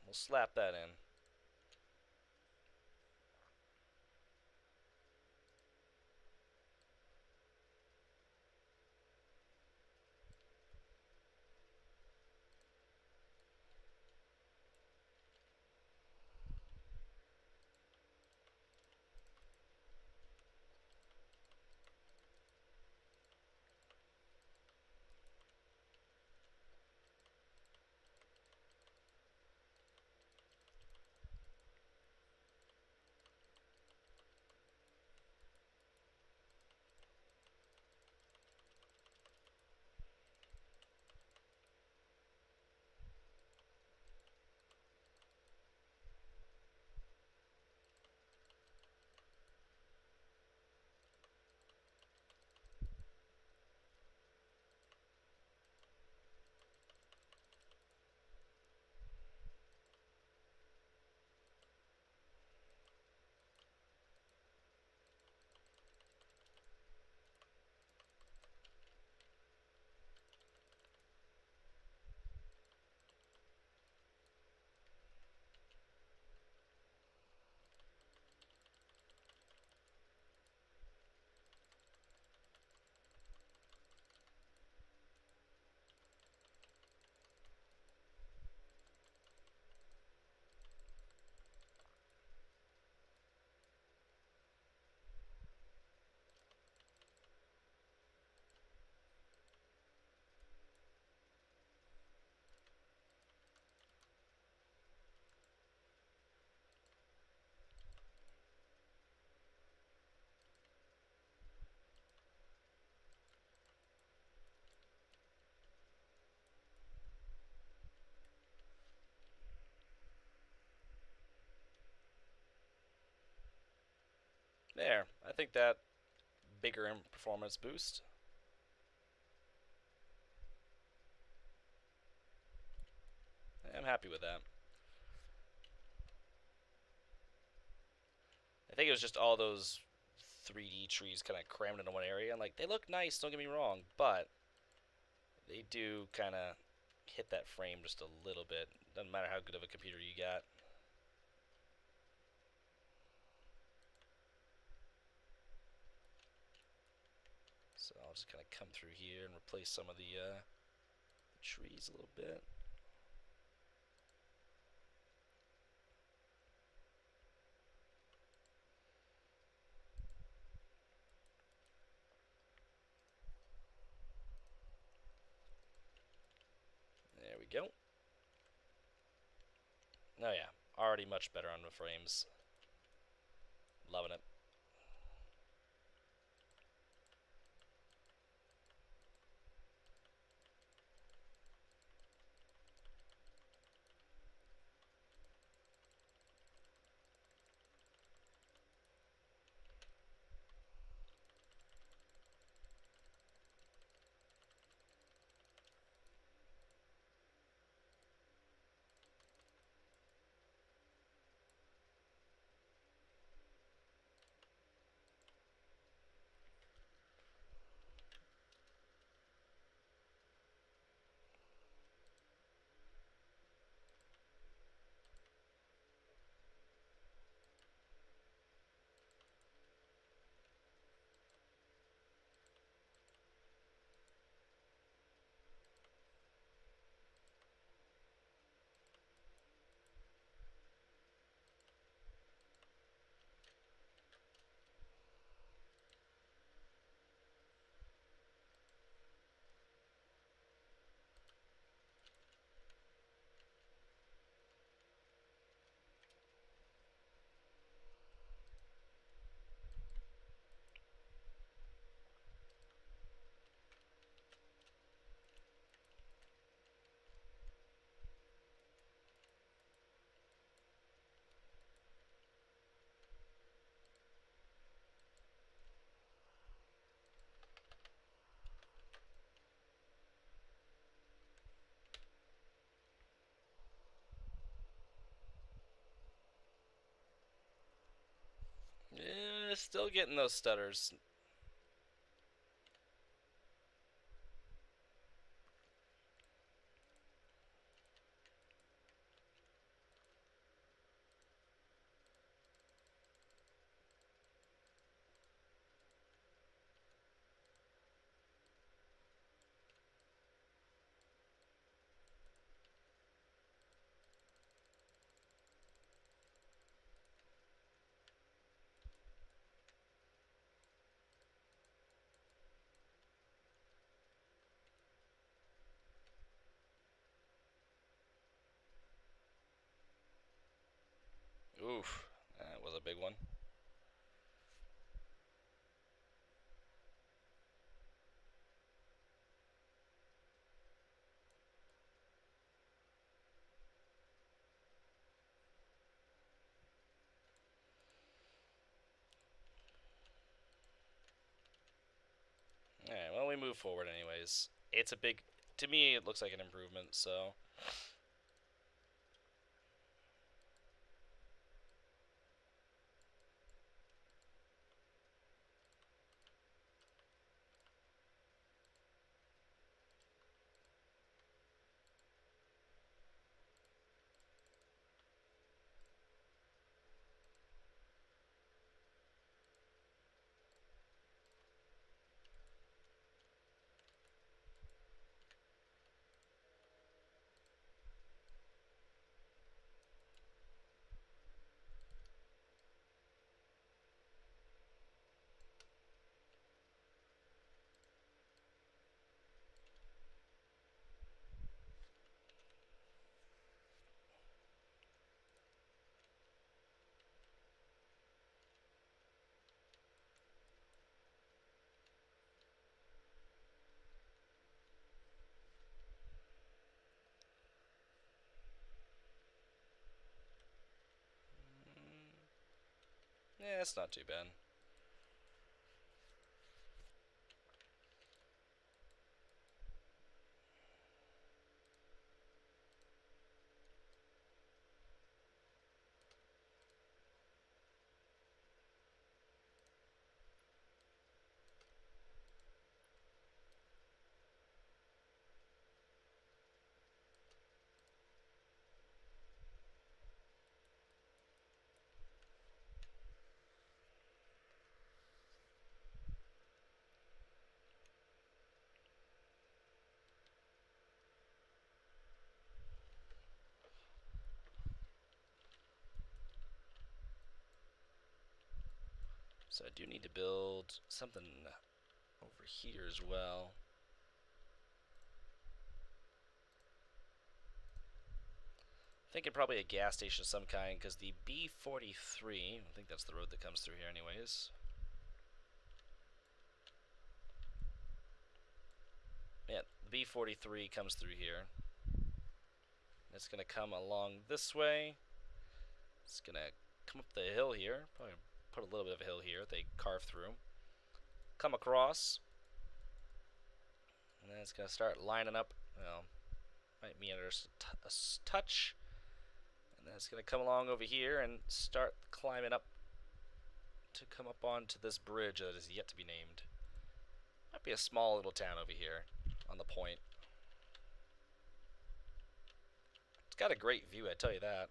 We'll slap that in. There. I think that bigger performance boost. I'm happy with that. I think it was just all those 3D trees kind of crammed into one area. And like, they look nice, don't get me wrong, but they do kind of hit that frame just a little bit. Doesn't matter how good of a computer you got. So I'll just kind of come through here and replace some of the trees a little bit. There we go. Oh yeah, already much better on the frames. Loving it. Yeah, still getting those stutters. Oof, that was a big one. Alright, well, we move forward anyways. It's a big... To me, it looks like an improvement, so... Yeah, it's not too bad. So I do need to build something over here as well. Thinking probably a gas station of some kind, because the B43, I think that's the road that comes through here anyways. Yeah, the B43 comes through here. It's going to come along this way. It's going to come up the hill here. Probably put a little bit of a hill here. They carve through. Come across. And then it's going to start lining up. Well, might meander a touch. And then it's going to come along over here and start climbing up to come up onto this bridge that is yet to be named. Might be a small little town over here on the point. It's got a great view, I tell you that.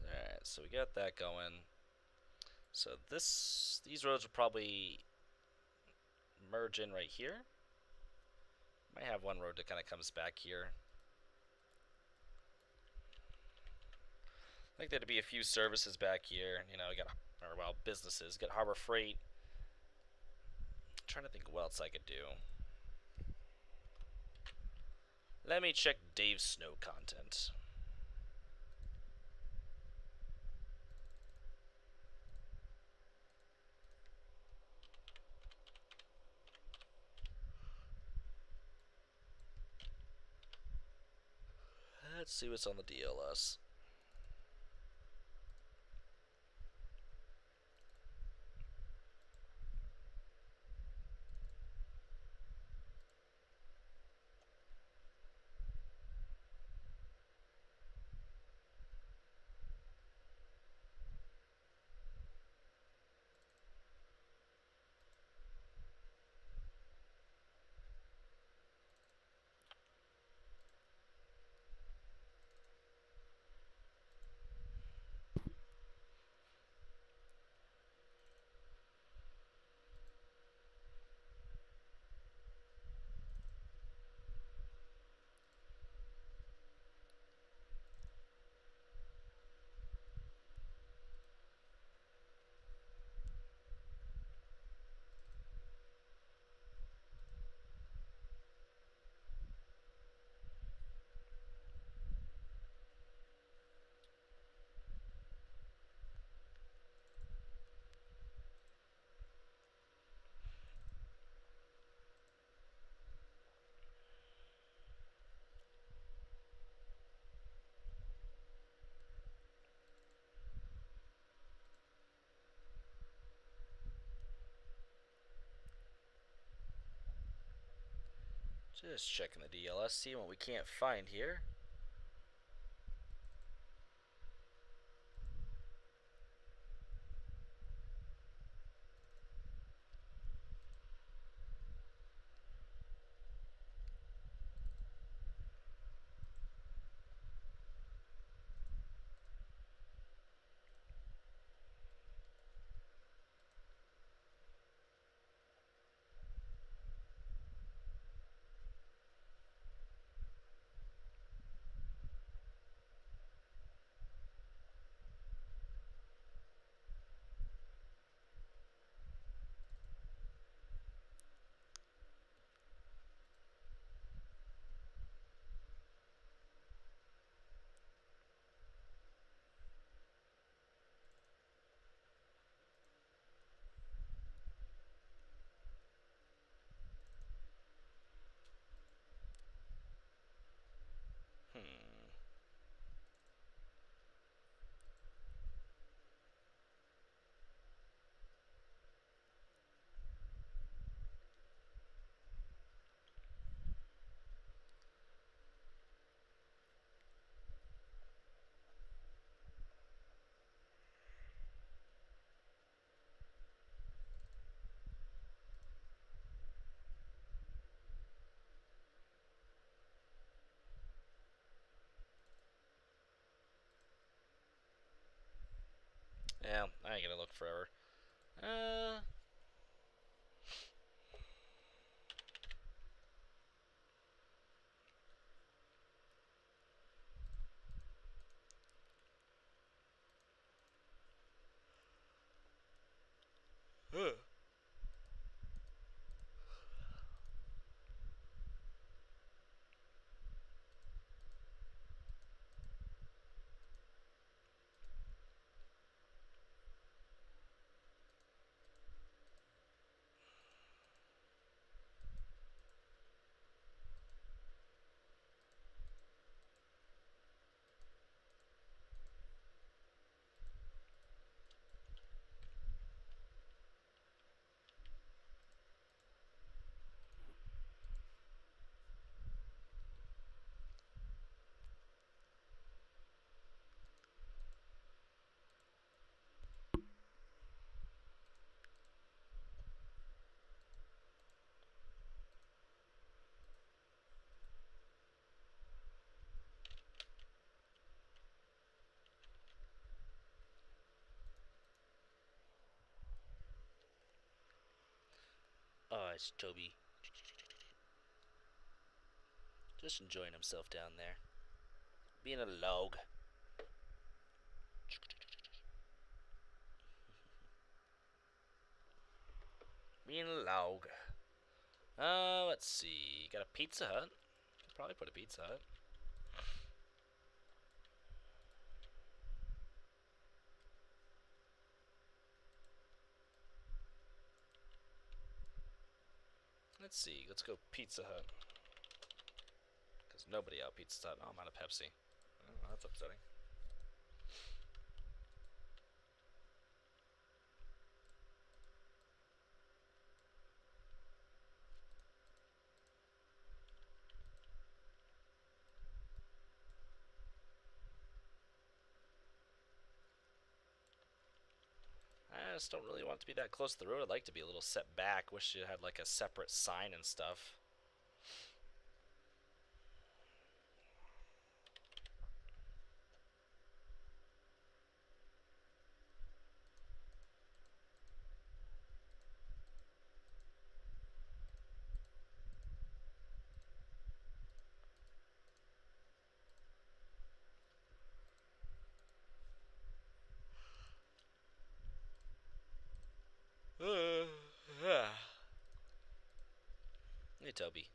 Alright, so we got that going. So these roads will probably merge in right here. Might have one road that kind of comes back here. I think there'd be a few services back here. We got, or well, businesses. Got Harbor Freight. I'm trying to think what else I could do. Let me check Dave's Snow content. Let's see what's on the DLS. Just checking the DLS, seeing what we can't find here. Hmm. Yeah, I ain't gonna look forever. Uh. Huh. Oh, it's Toby. Just enjoying himself down there. Being a log. In log. Let's see. Got a Pizza Hut. Could probably put a Pizza Hut. Let's see. Let's go Pizza Hut. Because nobody out Pizza Hut. Oh, I'm out of Pepsi. Oh, that's upsetting. I just don't really want it to be that close to the road. I'd like to be a little set back. Wish it had like a separate sign and stuff. Hey, Toby.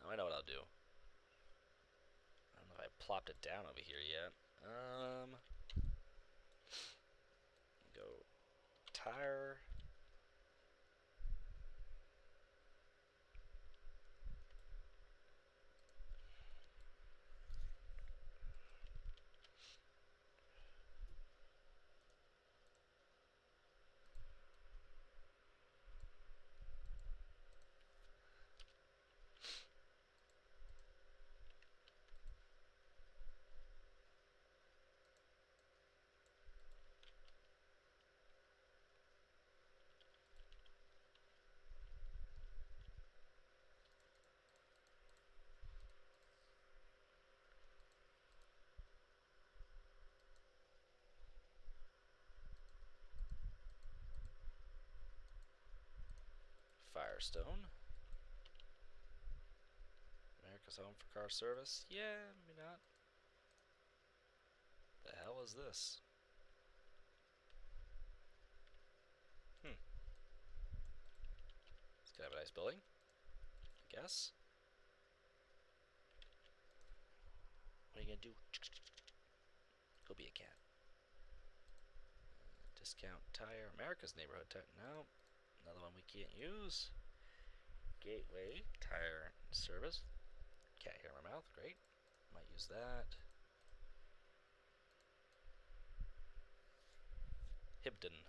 Now I know what I'll do. I don't know if I plopped it down over here yet. Go tire. Firestone. America's home for car service. Yeah, maybe not. The hell is this? It's gonna have a nice building, I guess. What are you gonna do? Go be a cat. Discount tire. America's neighborhood tire. No. Another one we can't use. Gateway tire service. Cat hair in my mouth. Great. Might use that. Hibden.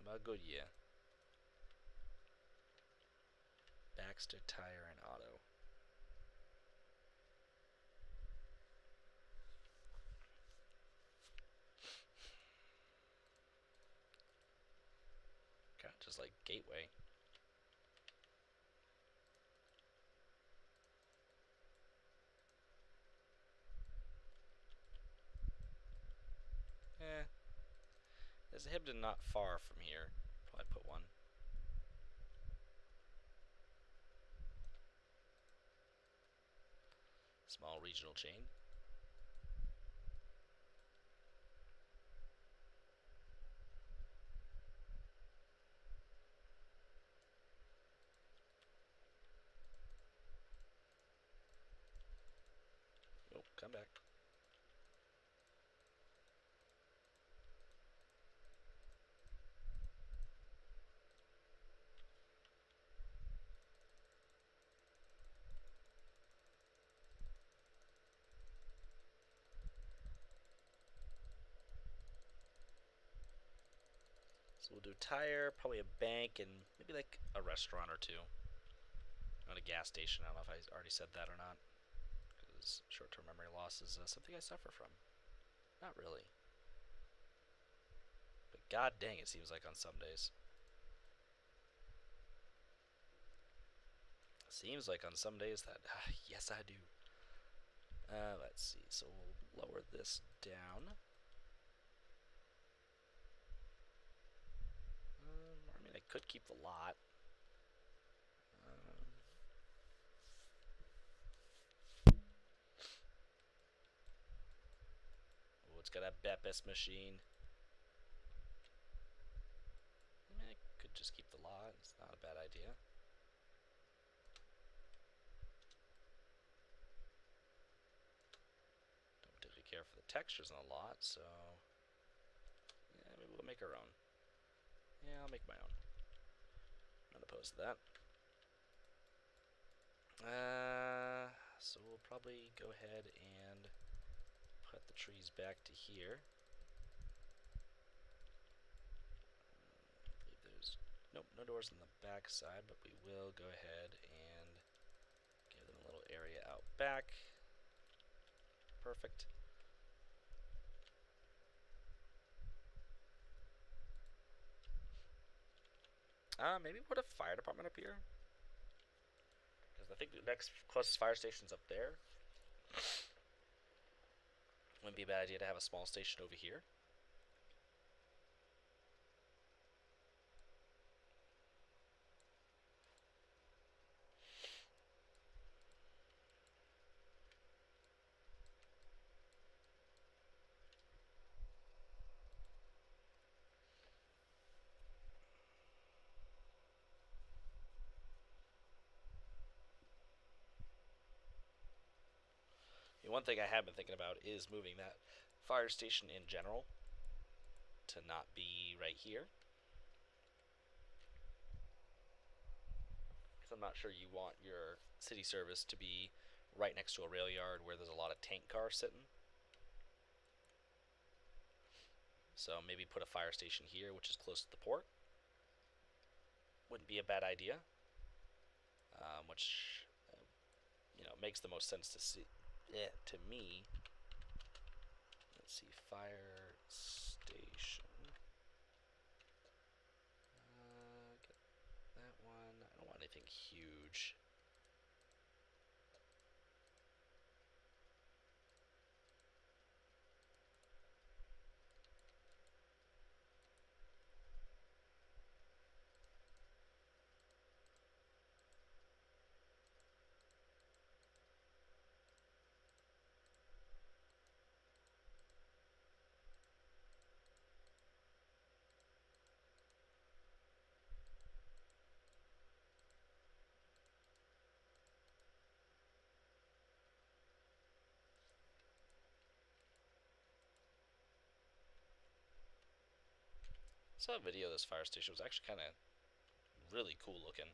About Goodyear. Baxter Tire and Auto. Kind of just like Gateway. Eh. There's a Hibden not far from here. Probably put one. Small regional chain. Nope, come back. So we'll do tire, probably a bank, and maybe like a restaurant or two. Not a gas station. I don't know if I already said that or not. Because short-term memory loss is something I suffer from. Not really. But god dang, it seems like on some days. Seems like on some days that, yes I do. Let's see. So we'll lower this down. I mean, I could keep the lot. Oh, it's got a Beppis machine. I mean, I could just keep the lot. It's not a bad idea. Don't particularly care for the textures in the lot, so yeah, maybe we'll make our own. Yeah, I'll make my own. Not opposed to that. So we'll probably go ahead and put the trees back to here. I believe there's no doors on the back side, but we will go ahead and give them a little area out back. Perfect. Maybe put a fire department up here. Because I think the next closest fire station's up there. Wouldn't be a bad idea to have a small station over here. One thing I have been thinking about is moving that fire station in general to not be right here. Because I'm not sure you want your city service to be right next to a rail yard where there's a lot of tank cars sitting. So maybe put a fire station here, which is close to the port. Wouldn't be a bad idea. Which makes the most sense to see. To me. Let's see, fire station. Get that one. I don't want anything huge. I saw a video of this fire station. It was actually kind of really cool looking.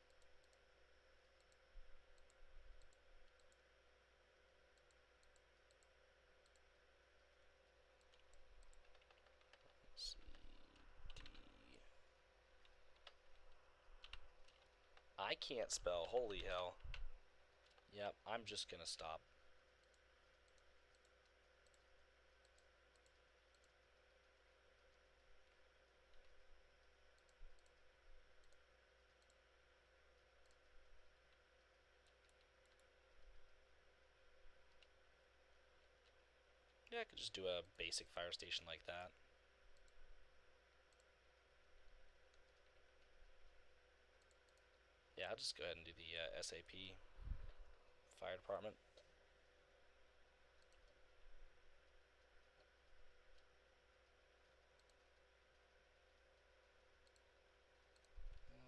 Let's see. D. I can't spell. Holy hell. Yep, I'm just gonna stop. Yeah, I could just do a basic fire station like that. Yeah, I'll just go ahead and do the SAP fire department.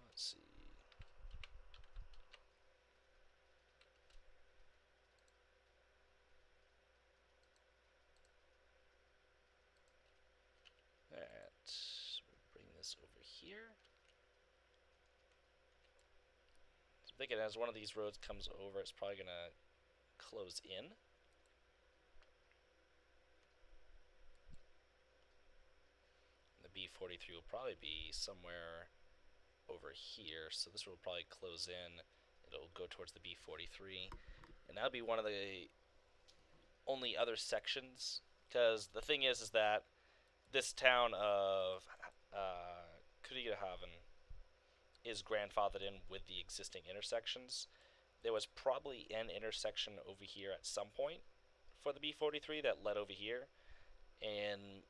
Let's see. Alright, bring this over here. So I'm thinking as one of these roads comes over, it's probably gonna close in. And the B43 will probably be somewhere over here, so this will probably close in. It'll go towards the B43, and that'll be one of the only other sections. Because the thing is that this town of Kurigahaven is grandfathered in with the existing intersections. There was probably an intersection over here at some point for the B43 that led over here, and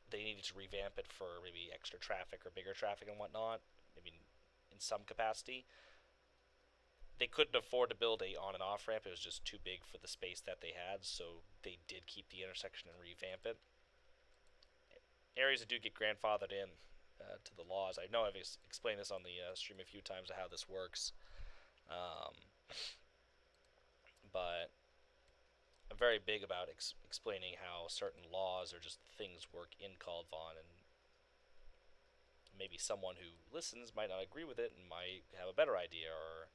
they needed to revamp it for maybe extra traffic or bigger traffic and whatnot, maybe in some capacity. They couldn't afford to build a on and off ramp. It was just too big for the space that they had, so they did keep the intersection and revamp it. Areas that do get grandfathered in to the laws. I know I've explained this on the stream a few times of how this works, um, but I'm very big about explaining how certain laws or just things work in Kaldvann, and maybe someone who listens might not agree with it and might have a better idea, or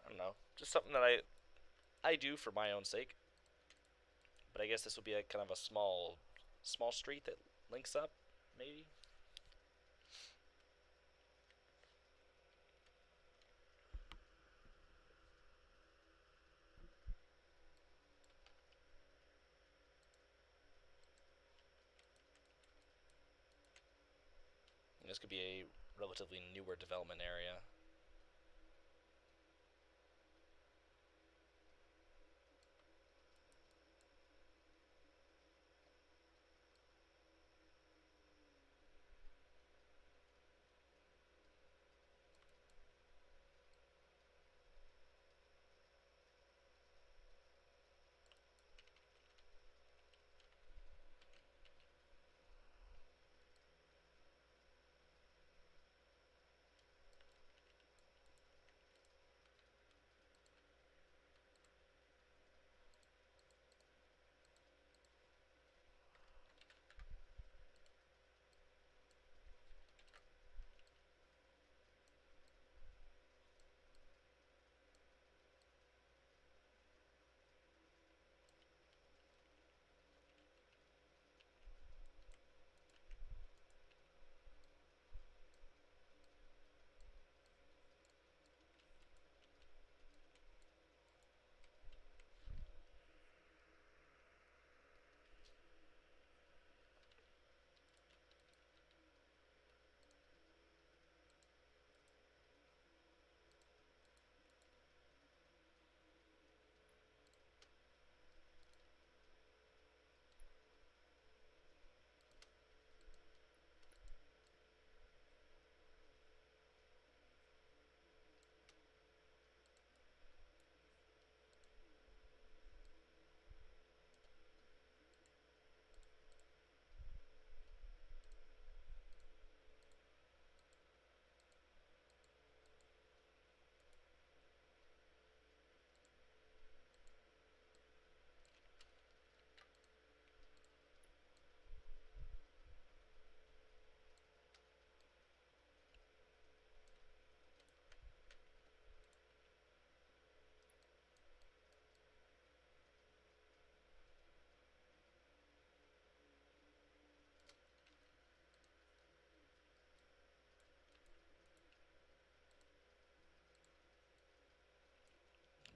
I don't know, just something that I do for my own sake. But I guess this would be like kind of a small street that links up, maybe. And this could be a relatively newer development area.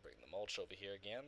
Bring the mulch over here again.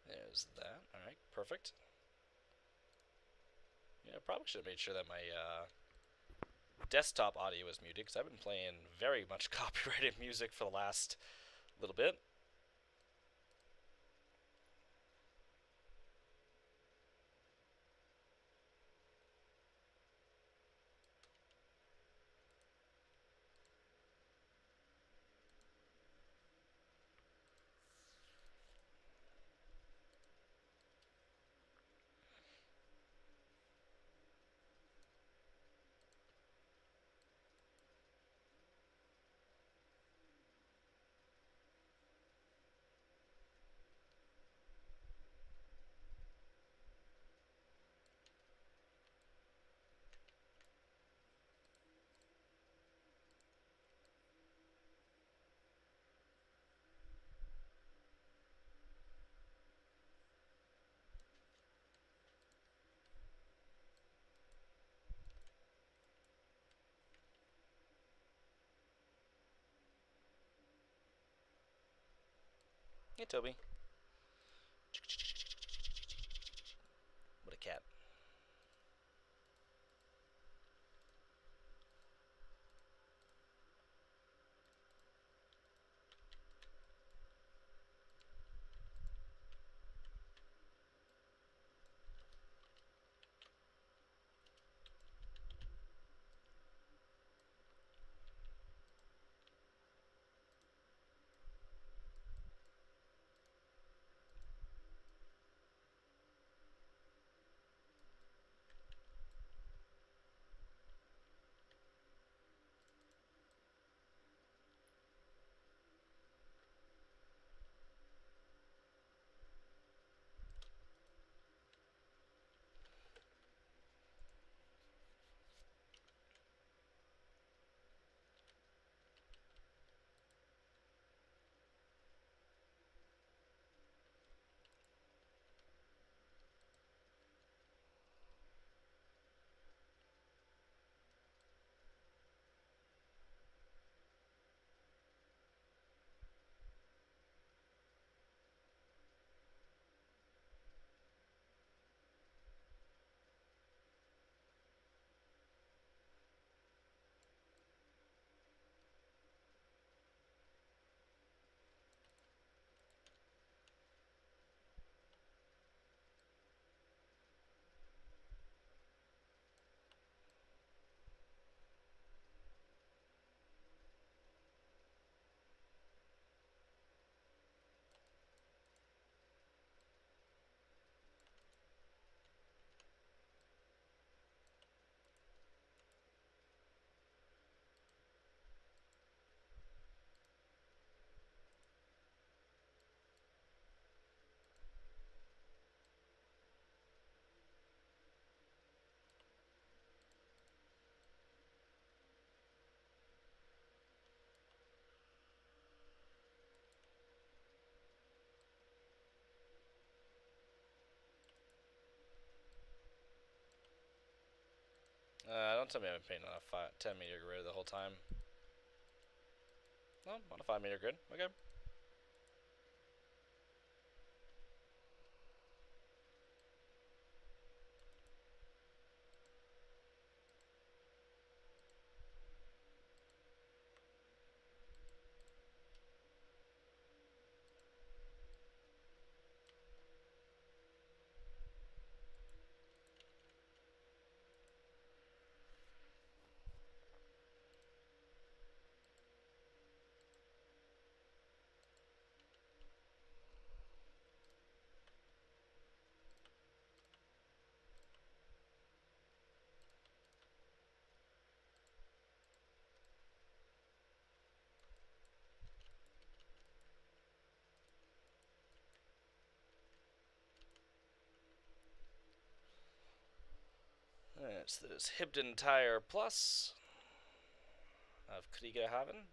There's that. Alright, perfect. Yeah, I probably should have made sure that my desktop audio is muted, because I've been playing very much copyrighted music for the last little bit. Hey, Toby. What a cat. Don't tell me I've been painting on a 10-meter grid the whole time. No, on a 5-meter grid. Okay. Alright, so there's Hibden Tire Plus of Kriegerhaven.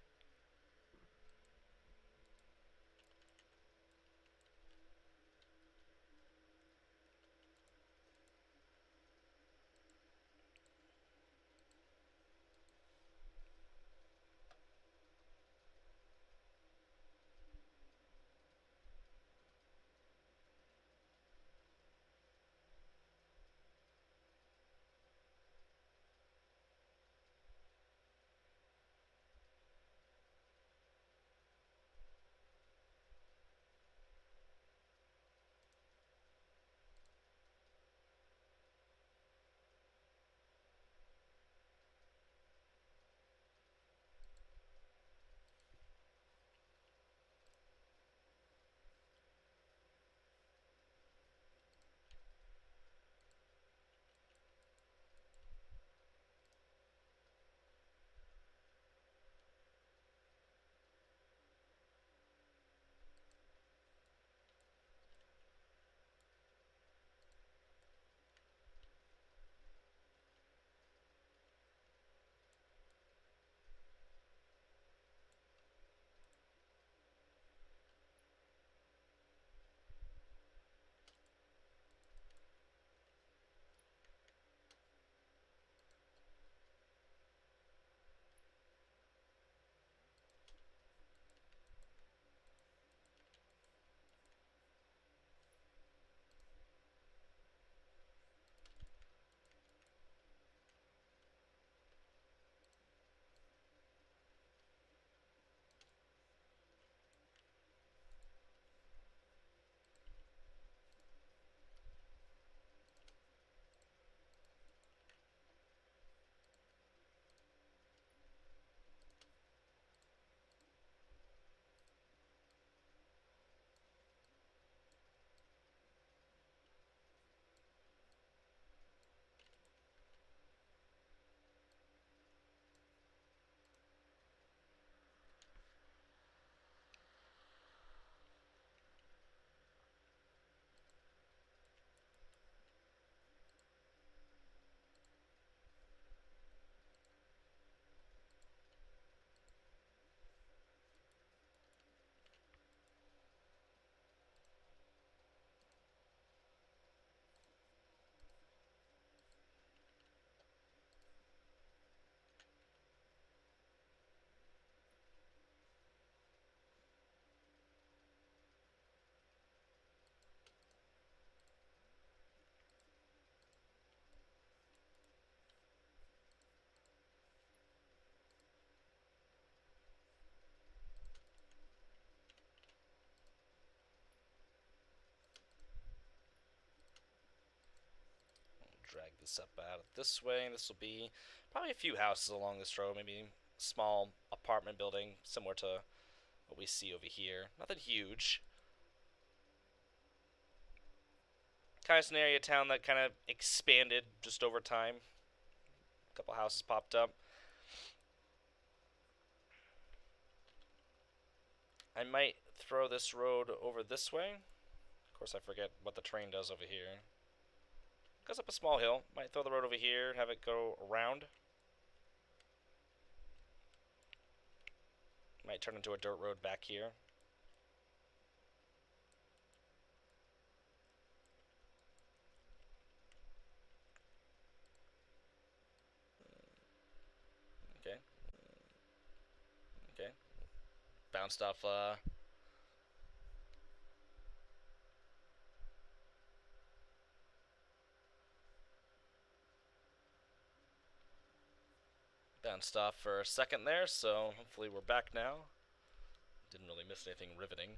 drag this up out this way. This will be probably a few houses along this road, maybe a small apartment building similar to what we see over here. Nothing huge. Kind of an area town that kind of expanded just over time. A couple houses popped up. I might throw this road over this way. Of course, I forget what the train does over here. Goes up a small hill. Might throw the road over here and have it go around. Might turn into a dirt road back here. Okay. Okay. Bounced off, bounced off for a second there, so hopefully we're back now. Didn't really miss anything riveting.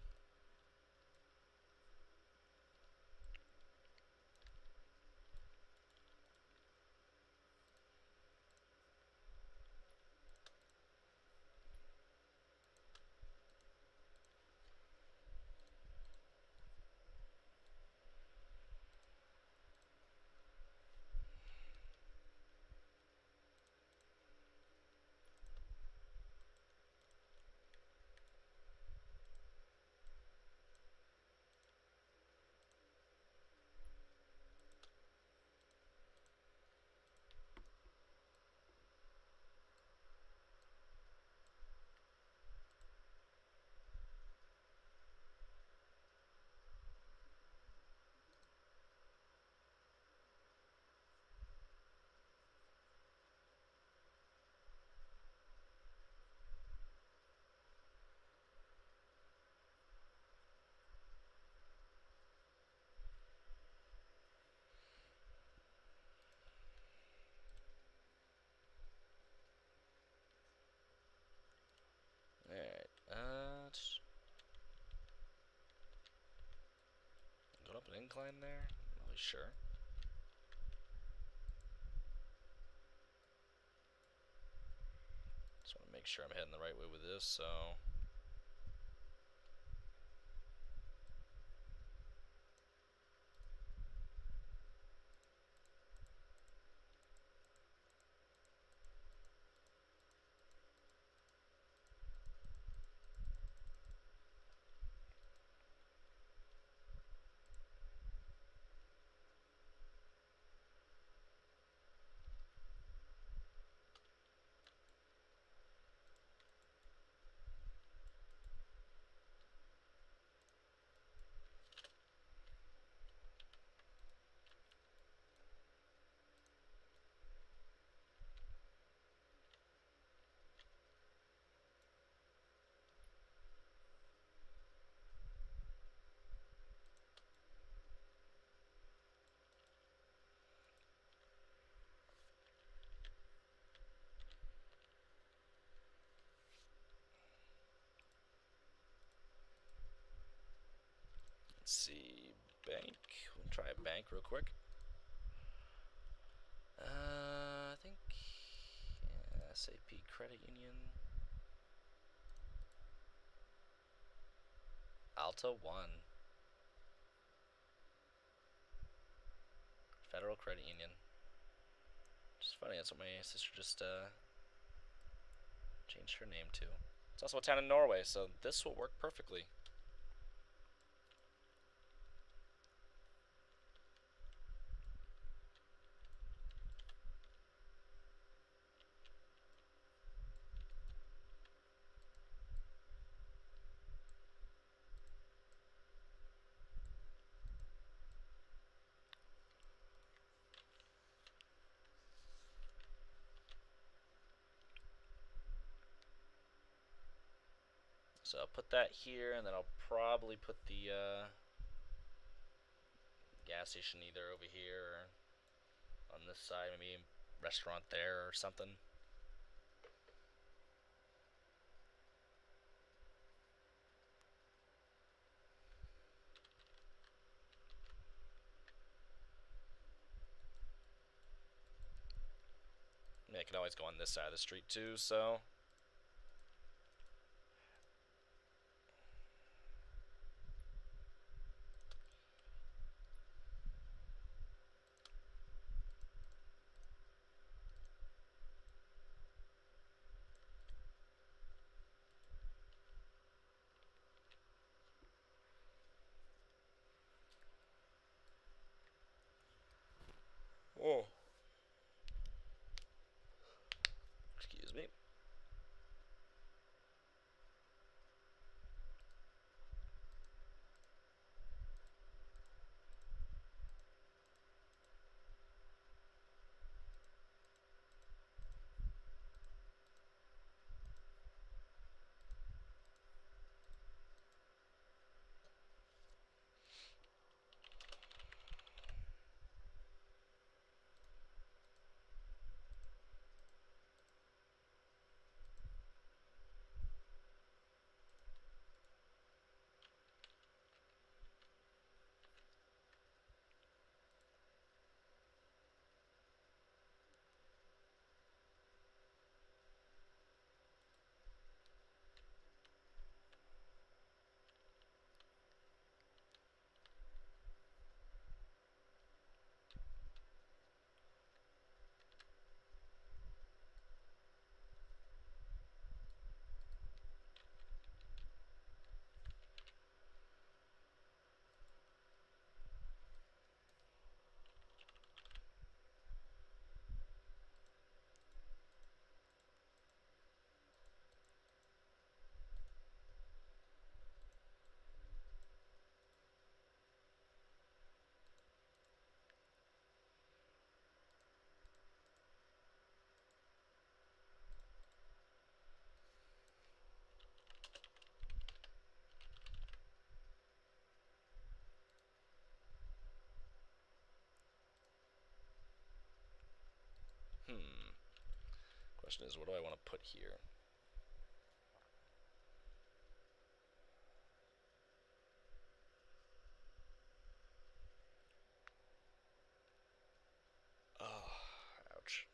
Alright, going up an incline there? Not really sure. Just want to make sure I'm heading the right way with this, so... Let's see, bank. We'll try a bank real quick. I think yeah, SAP Credit Union. Alta 1. Federal Credit Union. Just funny, that's what my sister just changed her name to. It's also a town in Norway, so this will work perfectly. So I'll put that here, and then I'll probably put the gas station either over here or on this side, maybe a restaurant there or something. can always go on this side of the street too, so. Oh. Excuse me. Question is, what do I want to put here? Oh, ouch.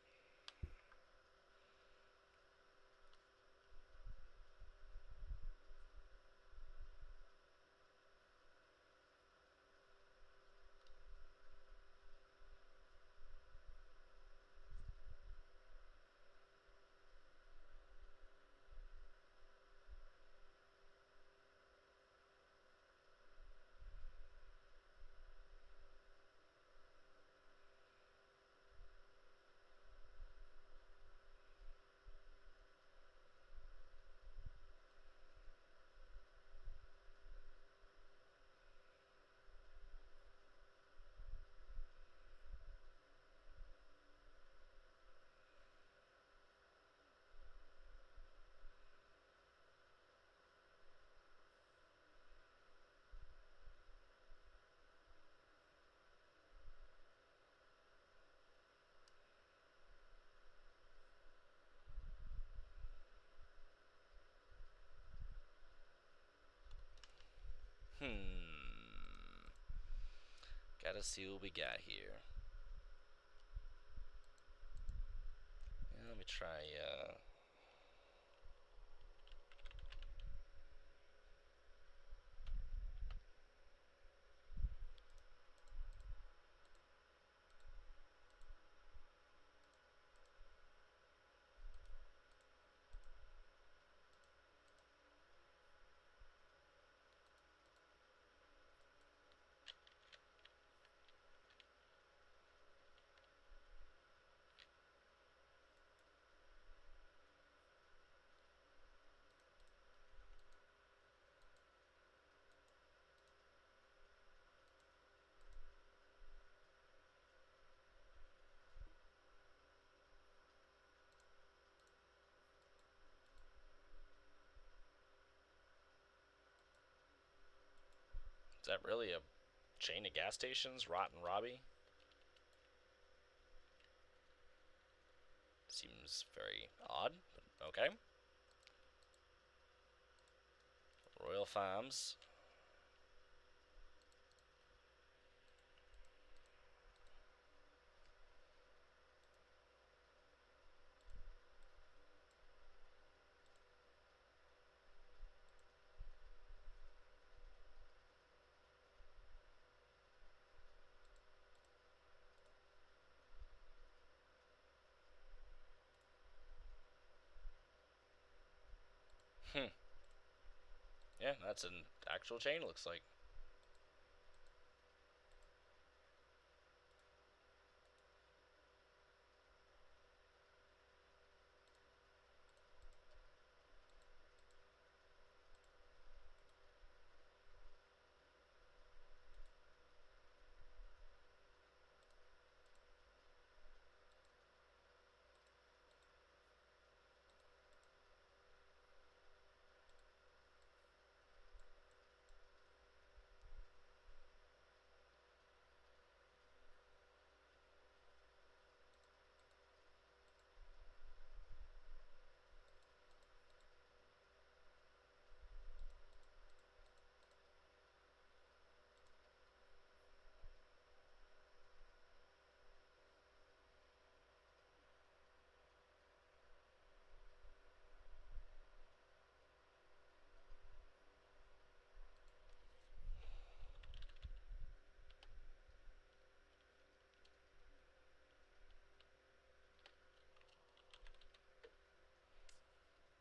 Gotta see what we got here. Yeah, let me try, is that really a chain of gas stations? Rotten Robbie? Seems very odd, but okay. Royal Farms. Yeah, that's an actual chain, looks like.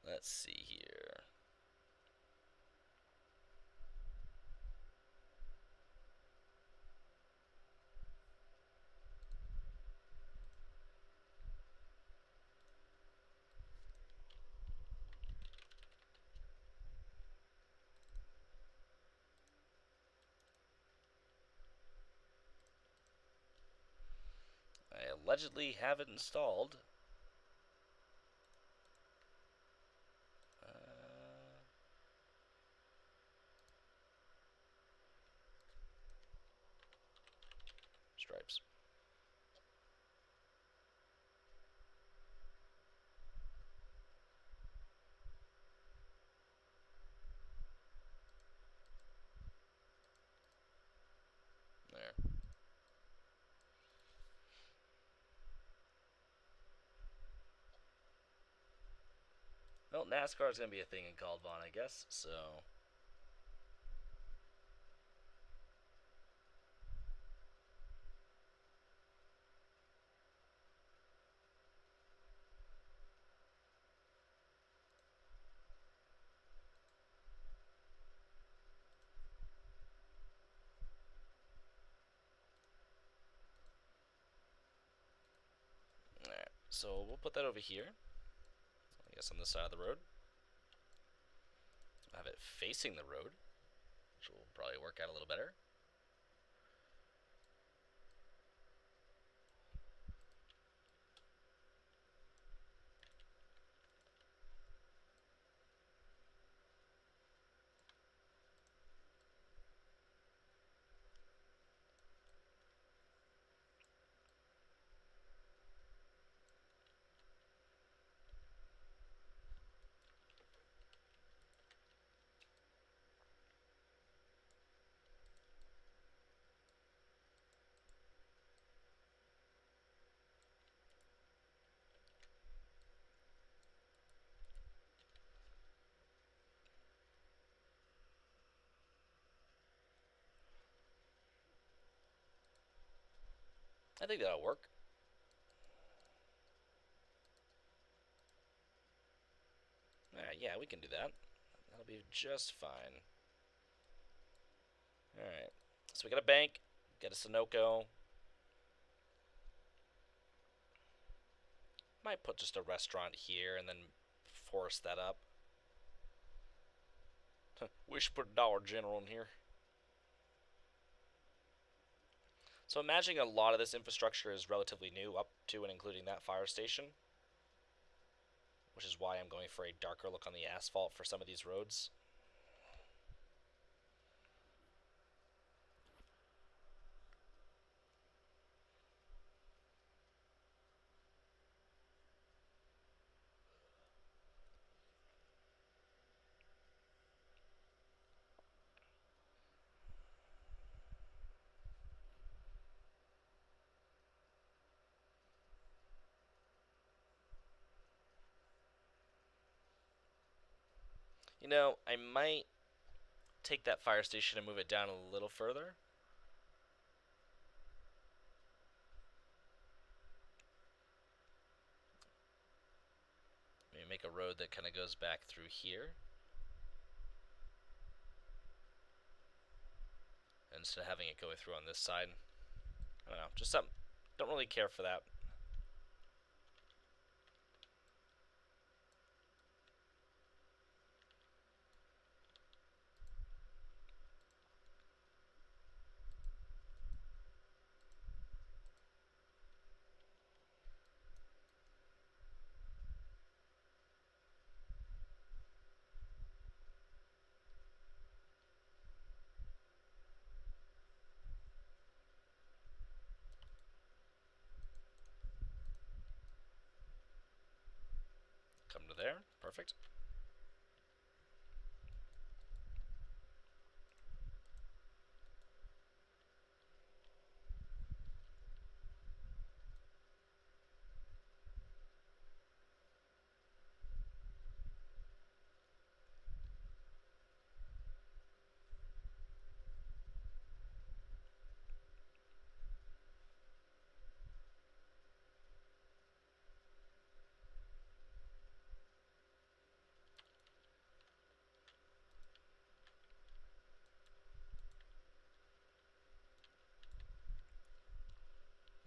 Let's see here. I allegedly have it installed. Stripes. There. Well, NASCAR is going to be a thing in Kaldvann, I guess, so... Alright, so we'll put that over here. I guess on this side of the road. I'll have it facing the road, which will probably work out a little better. I think that'll work. Alright, yeah, we can do that. That'll be just fine. Alright, so we got a bank, got a Sunoco. Might put just a restaurant here and then force that up. We should put a Dollar General in here. So imagining a lot of this infrastructure is relatively new, up to and including that fire station. Which is why I'm going for a darker look on the asphalt for some of these roads. You know, I might take that fire station and move it down a little further. Maybe make a road that kind of goes back through here. instead of having it go through on this side. I don't know, just something. Don't really care for that. Come to there. Perfect.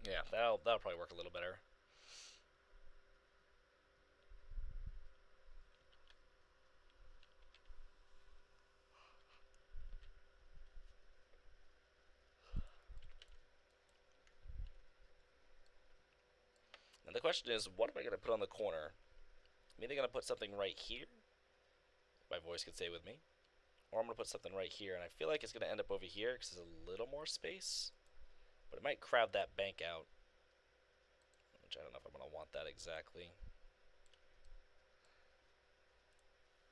Yeah, that'll probably work a little better. Now the question is, what am I gonna put on the corner? I'm either gonna put something right here. My voice can stay with me. Or I'm gonna put something right here, and I feel like it's gonna end up over here because there's a little more space. But it might crowd that bank out, which I don't know if I'm gonna want that exactly.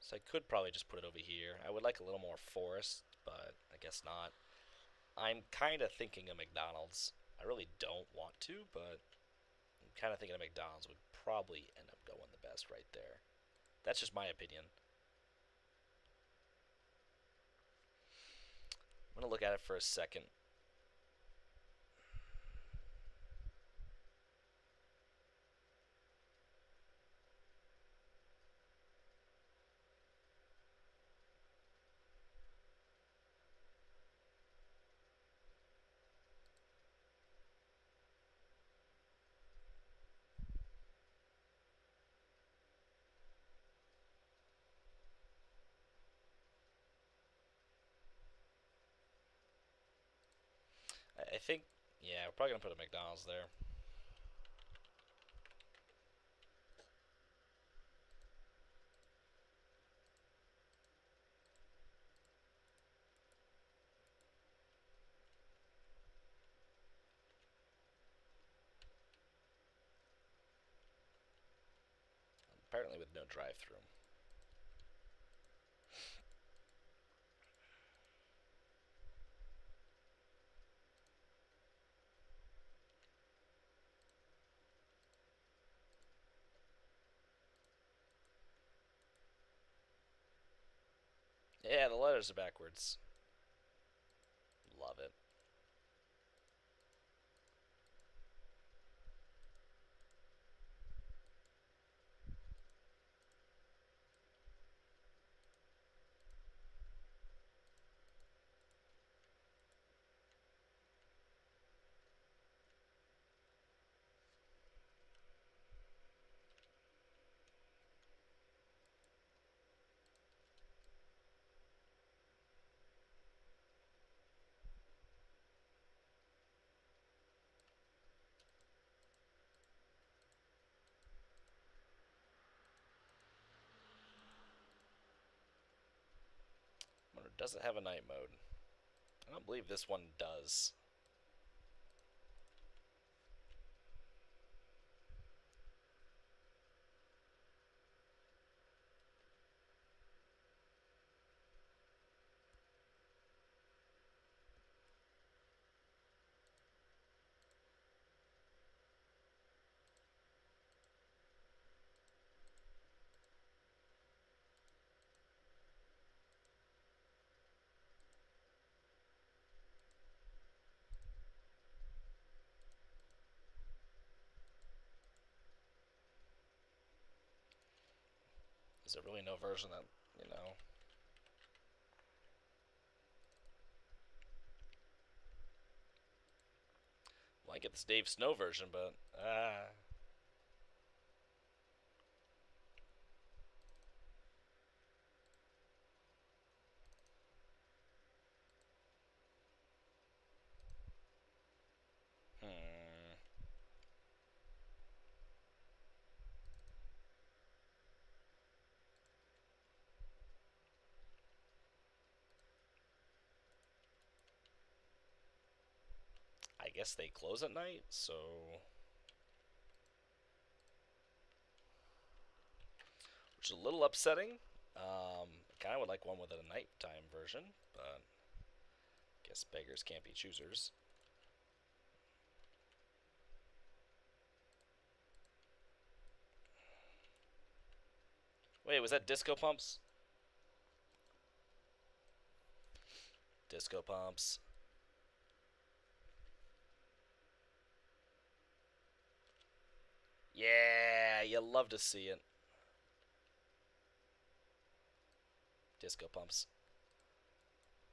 So I could probably just put it over here. I would like a little more forest, but I guess not. I'm kind of thinking of McDonald's. I really don't want to, but I'm kind of thinking of McDonald's would probably end up going the best right there. That's just my opinion. I'm going to look at it for a second. I think, yeah, we're probably going to put a McDonald's there. Apparently with no drive-through. Yeah, the letters are backwards. Love it. Wonder, does it have a night mode? I don't believe this one does. Is there really no version that, you know? Might get this Dave Snow version, but hmm. I guess they close at night, so which is a little upsetting. Kind of would like one with a nighttime version, but guess beggars can't be choosers. Wait, was that Disco Pumps? Disco Pumps. Yeah, you love to see it. Disco Pumps.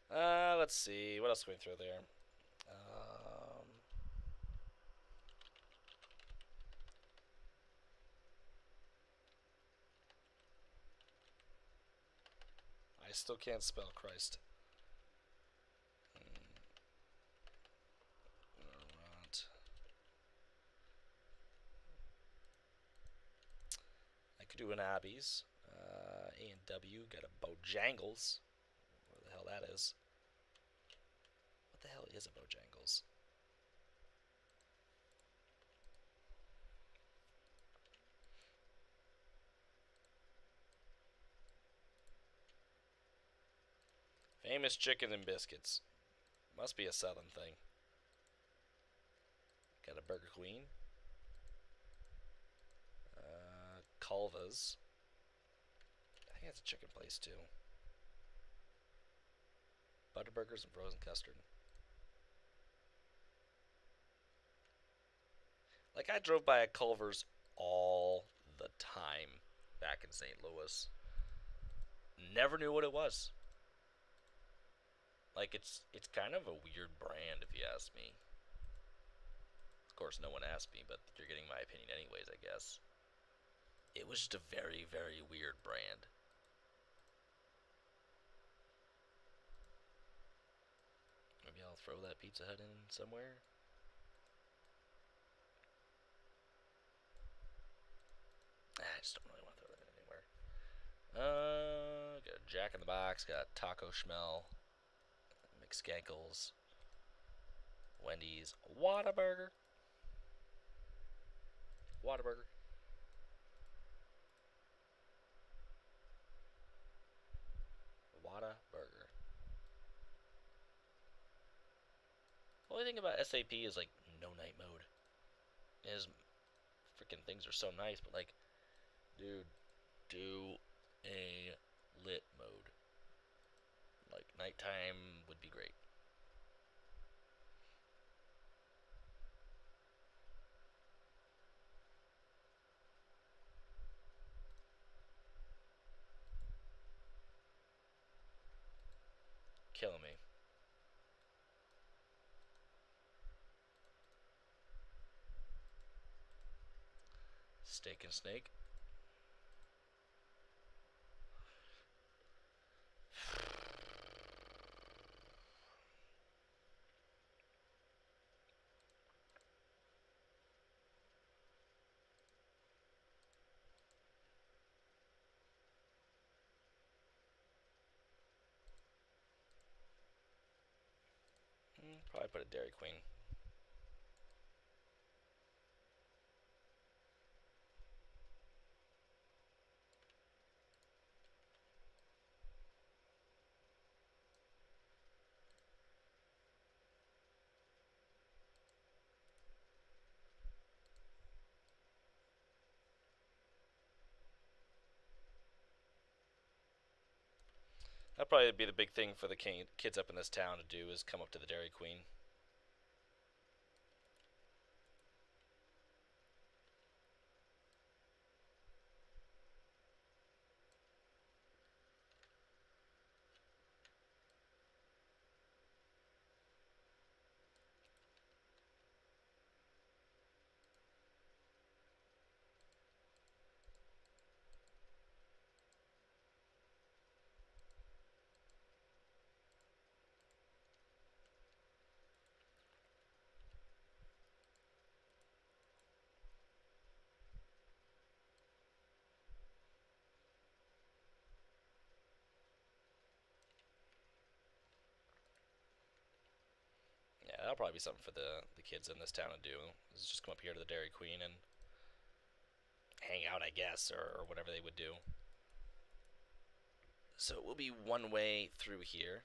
Let's see. What else can we throw there? I still can't spell Christ. Right. I could do an Abby's. A and W got a Bojangles. Where the hell that is? What the hell is a Bojangles? Famous chicken and biscuits. Must be a southern thing. Got a Burger Queen. Calva's. I think that's a chicken place too. Butterburgers and frozen custard. Like, I drove by a Culver's all the time back in St. Louis. Never knew what it was. Like, it's kind of a weird brand if you ask me. Of course, no one asked me, but you're getting my opinion anyways, I guess. It was just a very, very weird brand. Maybe I'll throw that Pizza Hut in somewhere. I just don't really want to throw that in anywhere. Got Jack in the Box, got Taco Schmel, McSkankles, Wendy's, Whataburger. Whataburger. Whataburger. The only thing about SAP is like no night mode. His freaking things are so nice, but like, dude, do a lit mode. Like nighttime would be great. Killing me. Steak and Snake. Probably put a Dairy Queen. That'd probably be the big thing for the kids up in this town to do is come up to the Dairy Queen. that'll probably be something for the kids in this town to do. Is just come up here to the Dairy Queen and hang out, I guess, or whatever they would do. So it will be one way through here.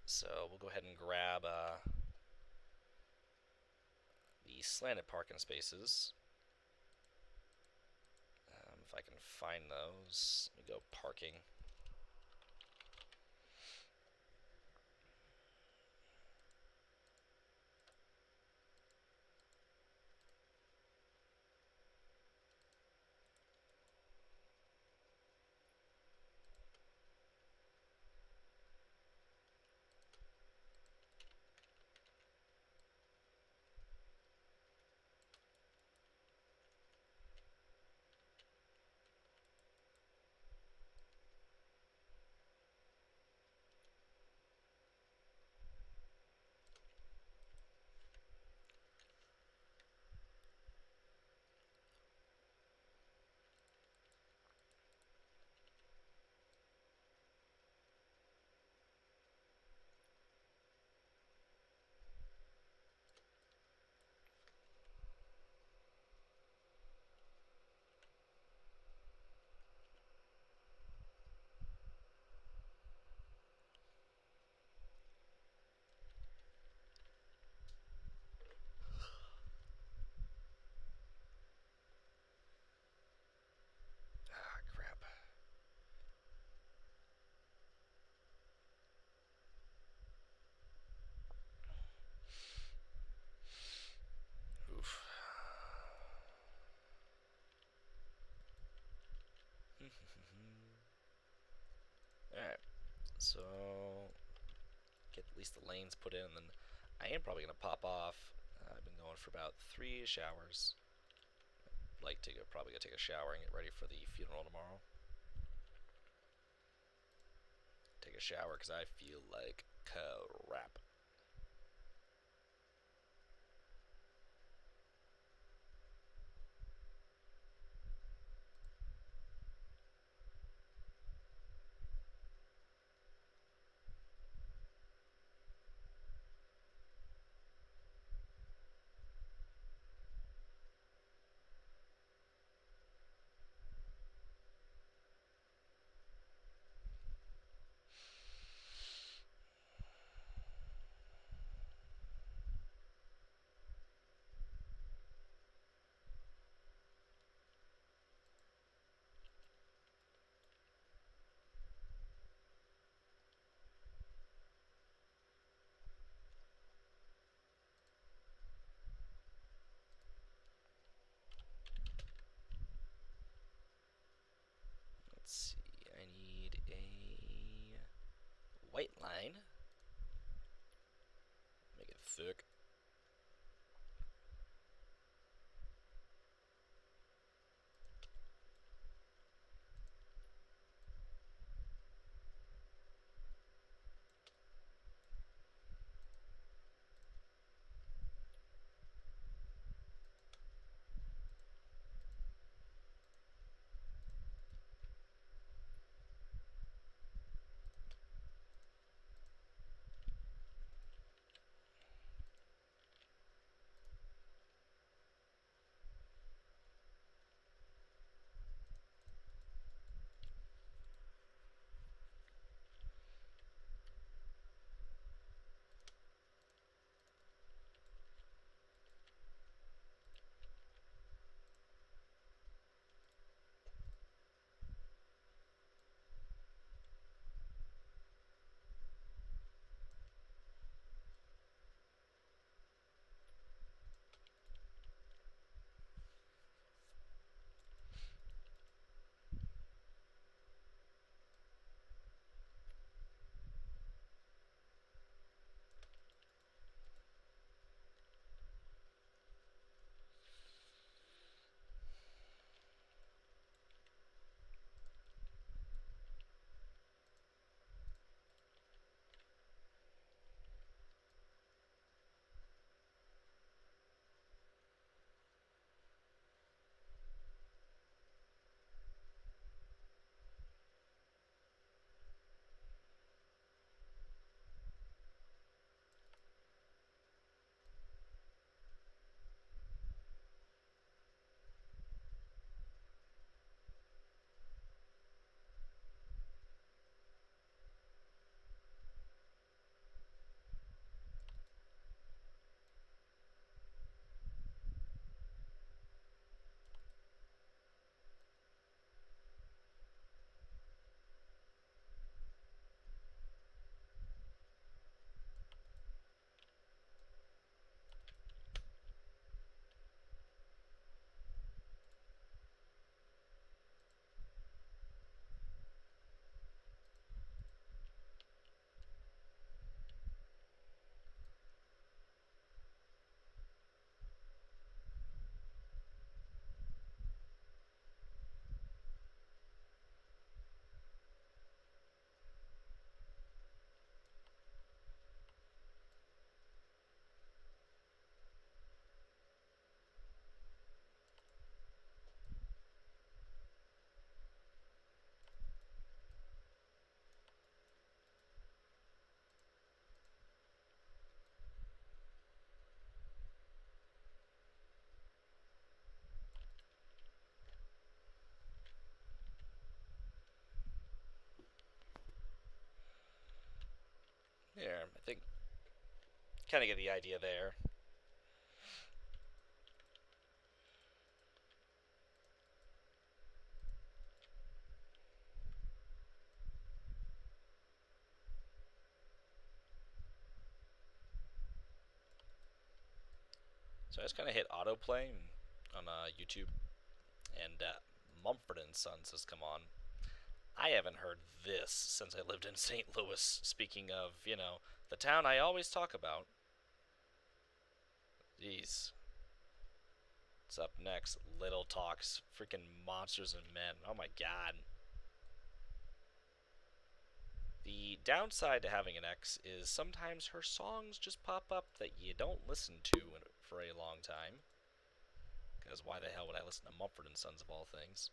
So we'll go ahead and grab the slanted parking spaces. If I can find those, let me go parking. Ah, crap. Oof. Alright, so get at least the lanes put in, and then I am probably going to pop off. I've been going for about 3 showers. Like to go, probably go take a shower and get ready for the funeral tomorrow. Take a shower because I feel like crap. think kind of get the idea there. So I just kind of hit autoplay on YouTube, and Mumford and Sons has come on. I haven't heard this since I lived in St. Louis. Speaking of, the town I always talk about. Jeez. What's up next? Little Talks. Freaking Monsters and Men. Oh my god. The downside to having an ex is sometimes her songs just pop up that you don't listen to for a long time. Because why the hell would I listen to Mumford and Sons of all things?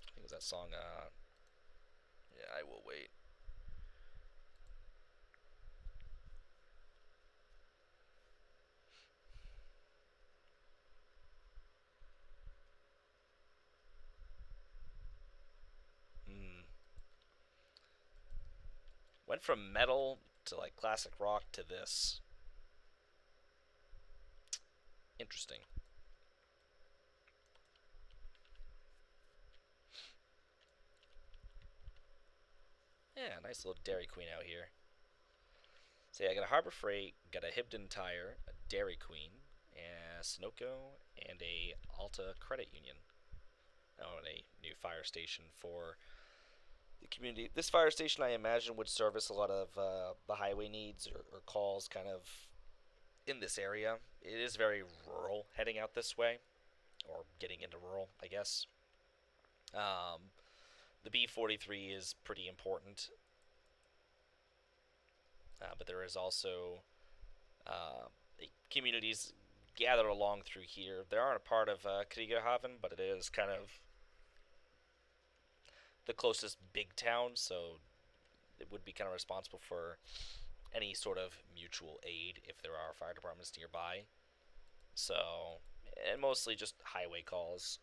I think it was that song, Yeah, I Will Wait. Hmm. Went from metal to like classic rock to this. Interesting. Yeah, nice little Dairy Queen out here. So yeah, I got a Harbor Freight, got a Hibden Tire, a Dairy Queen, a Sunoco, and a Alta Credit Union. Oh, and a new fire station for the community. This fire station, I imagine, would service a lot of the highway needs or calls kind of in this area. It is very rural heading out this way, or getting into rural, I guess. Um, the B-43 is pretty important, but there is also uh, communities gathered along through here. They aren't a part of Kriegerhaven, but it is kind of the closest big town, so it would be kind of responsible for any sort of mutual aid if there are fire departments nearby. So, and mostly just highway calls,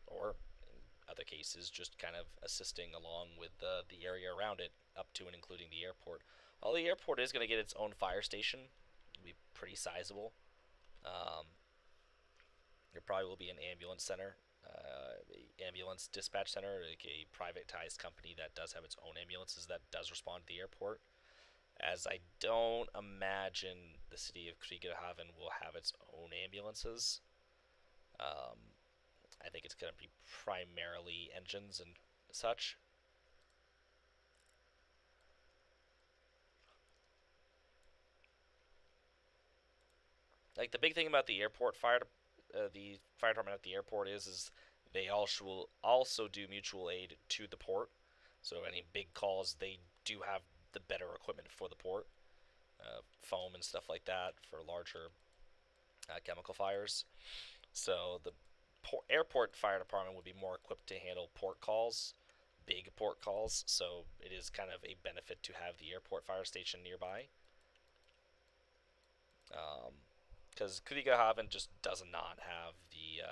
or in other cases, just kind of assisting along with the area around it, up to and including the airport. Well, the airport is going to get its own fire station. It'll be pretty sizable. Um, there probably will be an ambulance center, ambulance dispatch center, like a privatized company that does have its own ambulances that does respond to the airport. As I don't imagine the city of Kriegerhaven will have its own ambulances. Um, I think it's going to be primarily engines and such. Like the big thing about the fire department at the airport is they also do mutual aid to the port. So any big calls, they do have the better equipment for the port, foam and stuff like that for larger chemical fires. So the airport fire department would be more equipped to handle port calls, big port calls. So it is kind of a benefit to have the airport fire station nearby. Because Kriegerhaven just does not have the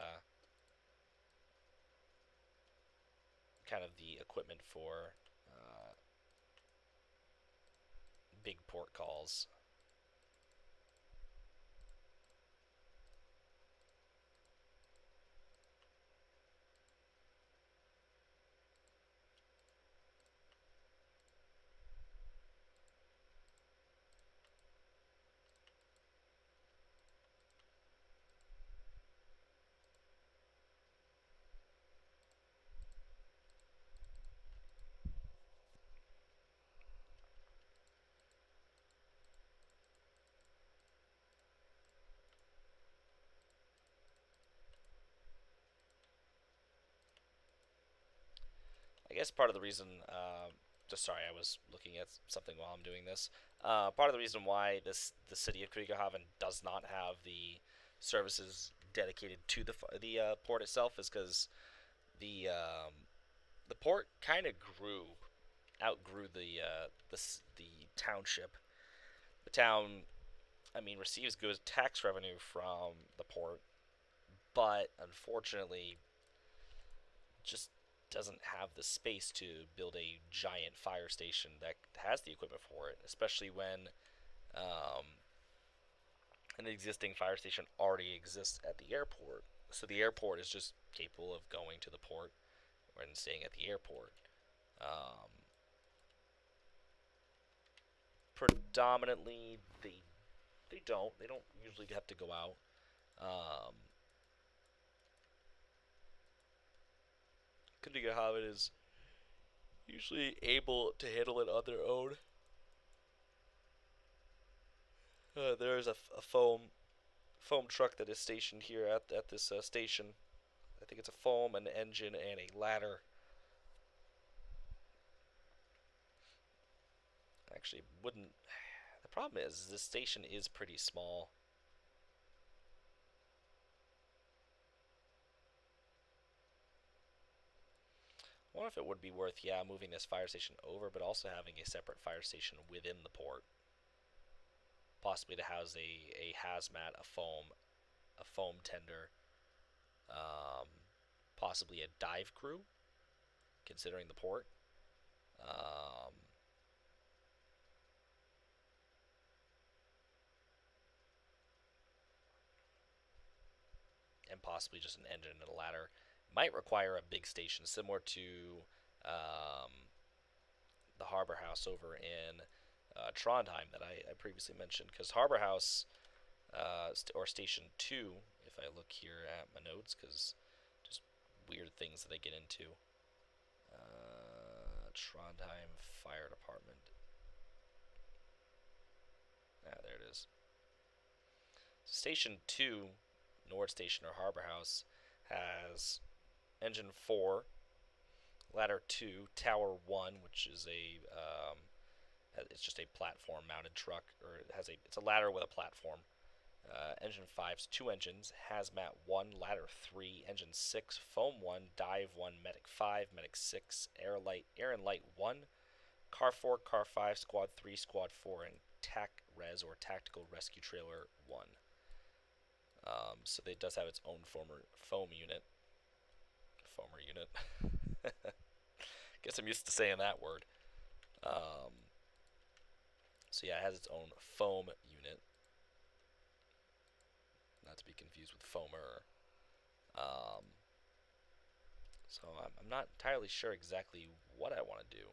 kind of the equipment for big port calls. I guess part of the reason, just sorry, I was looking at something while I'm doing this. Part of the reason why the city of Kriegerhaven does not have the services dedicated to the port itself is because the the port kind of outgrew the township. The town, I mean, receives good tax revenue from the port, but unfortunately, just doesn't have the space to build a giant fire station that has the equipment for it, especially when um, an existing fire station already exists at the airport. So the airport is just capable of going to the port and staying at the airport. Um, Predominantly, they don't usually have to go out. Um, Kundiga Hobbit is usually able to handle it on their own. There is a foam truck that is stationed here at this station. I think it's a foam, an engine, and a ladder. Actually, wouldn't. The problem is this station is pretty small. I wonder if it would be worth, yeah, moving this fire station over, but also having a separate fire station within the port, possibly to house a hazmat, a foam tender, um, possibly a dive crew, considering the port. Um, and possibly just an engine and a ladder. Might require a big station similar to um, the Harbor House over in Trondheim that I previously mentioned. Because Harbor House, or Station 2, if I look here at my notes, because just weird things that I get into. Trondheim Fire Department. Ah, there it is. Station 2, Nord Station or Harbor House, has Engine 4, Ladder 2, Tower 1, which is it's just a platform mounted truck, or it's a ladder with a platform. Engine 5's two engines, Hazmat 1, Ladder 3, Engine 6, Foam 1, Dive 1, Medic 5, Medic 6, Air and Light 1, Car 4, Car 5, Squad 3, Squad 4, and TAC Res or Tactical Rescue Trailer 1. So it does have its own foam unit. Foamer unit. Guess I'm used to saying that word. Um, so yeah, it has its own foam unit, not to be confused with foamer. Um, so I'm not entirely sure exactly what I want to do.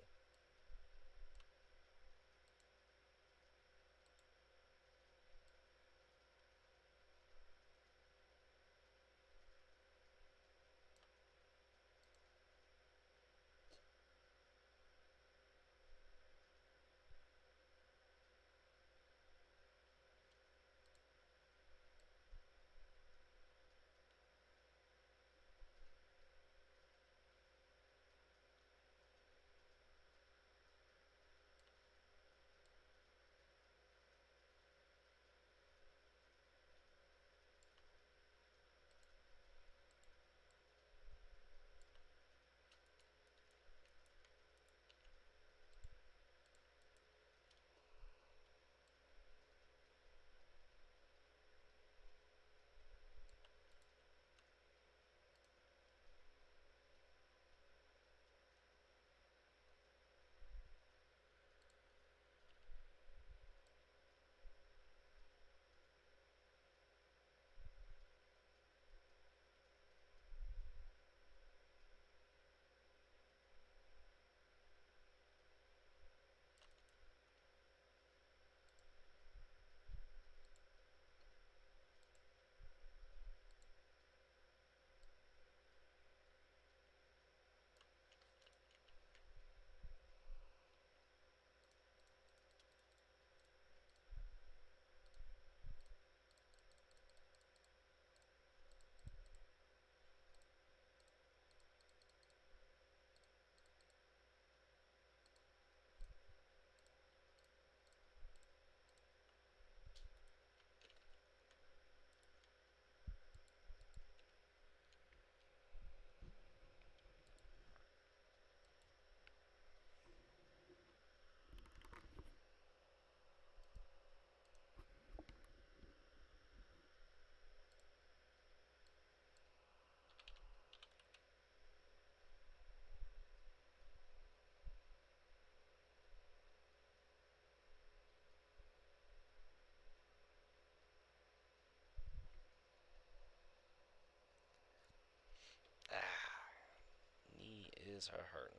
is hurting.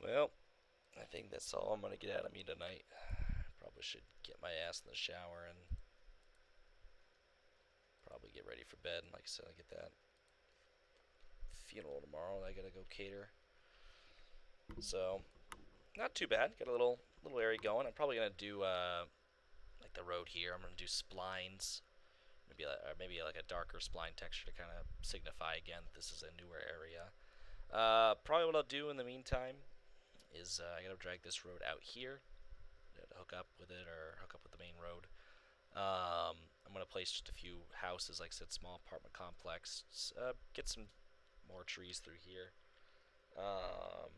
Well, I think that's all I'm gonna get out of me tonight. Probably should get my ass in the shower and probably get ready for bed. And like I said, I get that funeral tomorrow that I gotta go cater. So not too bad. Got a little area going. I'm probably gonna do like the road here. I'm gonna do splines, maybe like a darker spline texture to kind of signify again that this is a newer area. Probably what I'll do in the meantime is I gotta drag this road out here to hook up with it or hook up with the main road. I'm gonna place just a few houses, like I said, small apartment complex. Get some more trees through here. Um,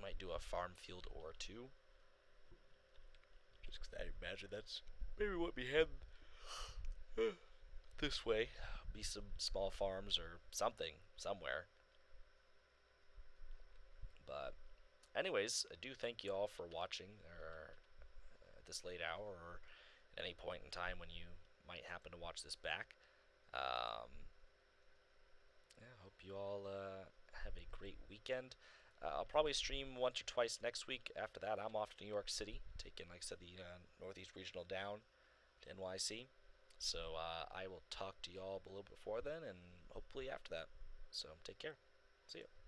might do a farm field or two. Just 'cause I imagine that's maybe what we head this way. Be some small farms or something somewhere. But anyways, I do thank you all for watching or at this late hour or at any point in time when you might happen to watch this back. Um, yeah, hope you all have a great weekend. I'll probably stream once or twice next week. After that, I'm off to New York City, taking, like I said, the Northeast Regional down to NYC. So I will talk to y'all a little before then, and hopefully after that. So take care. See ya.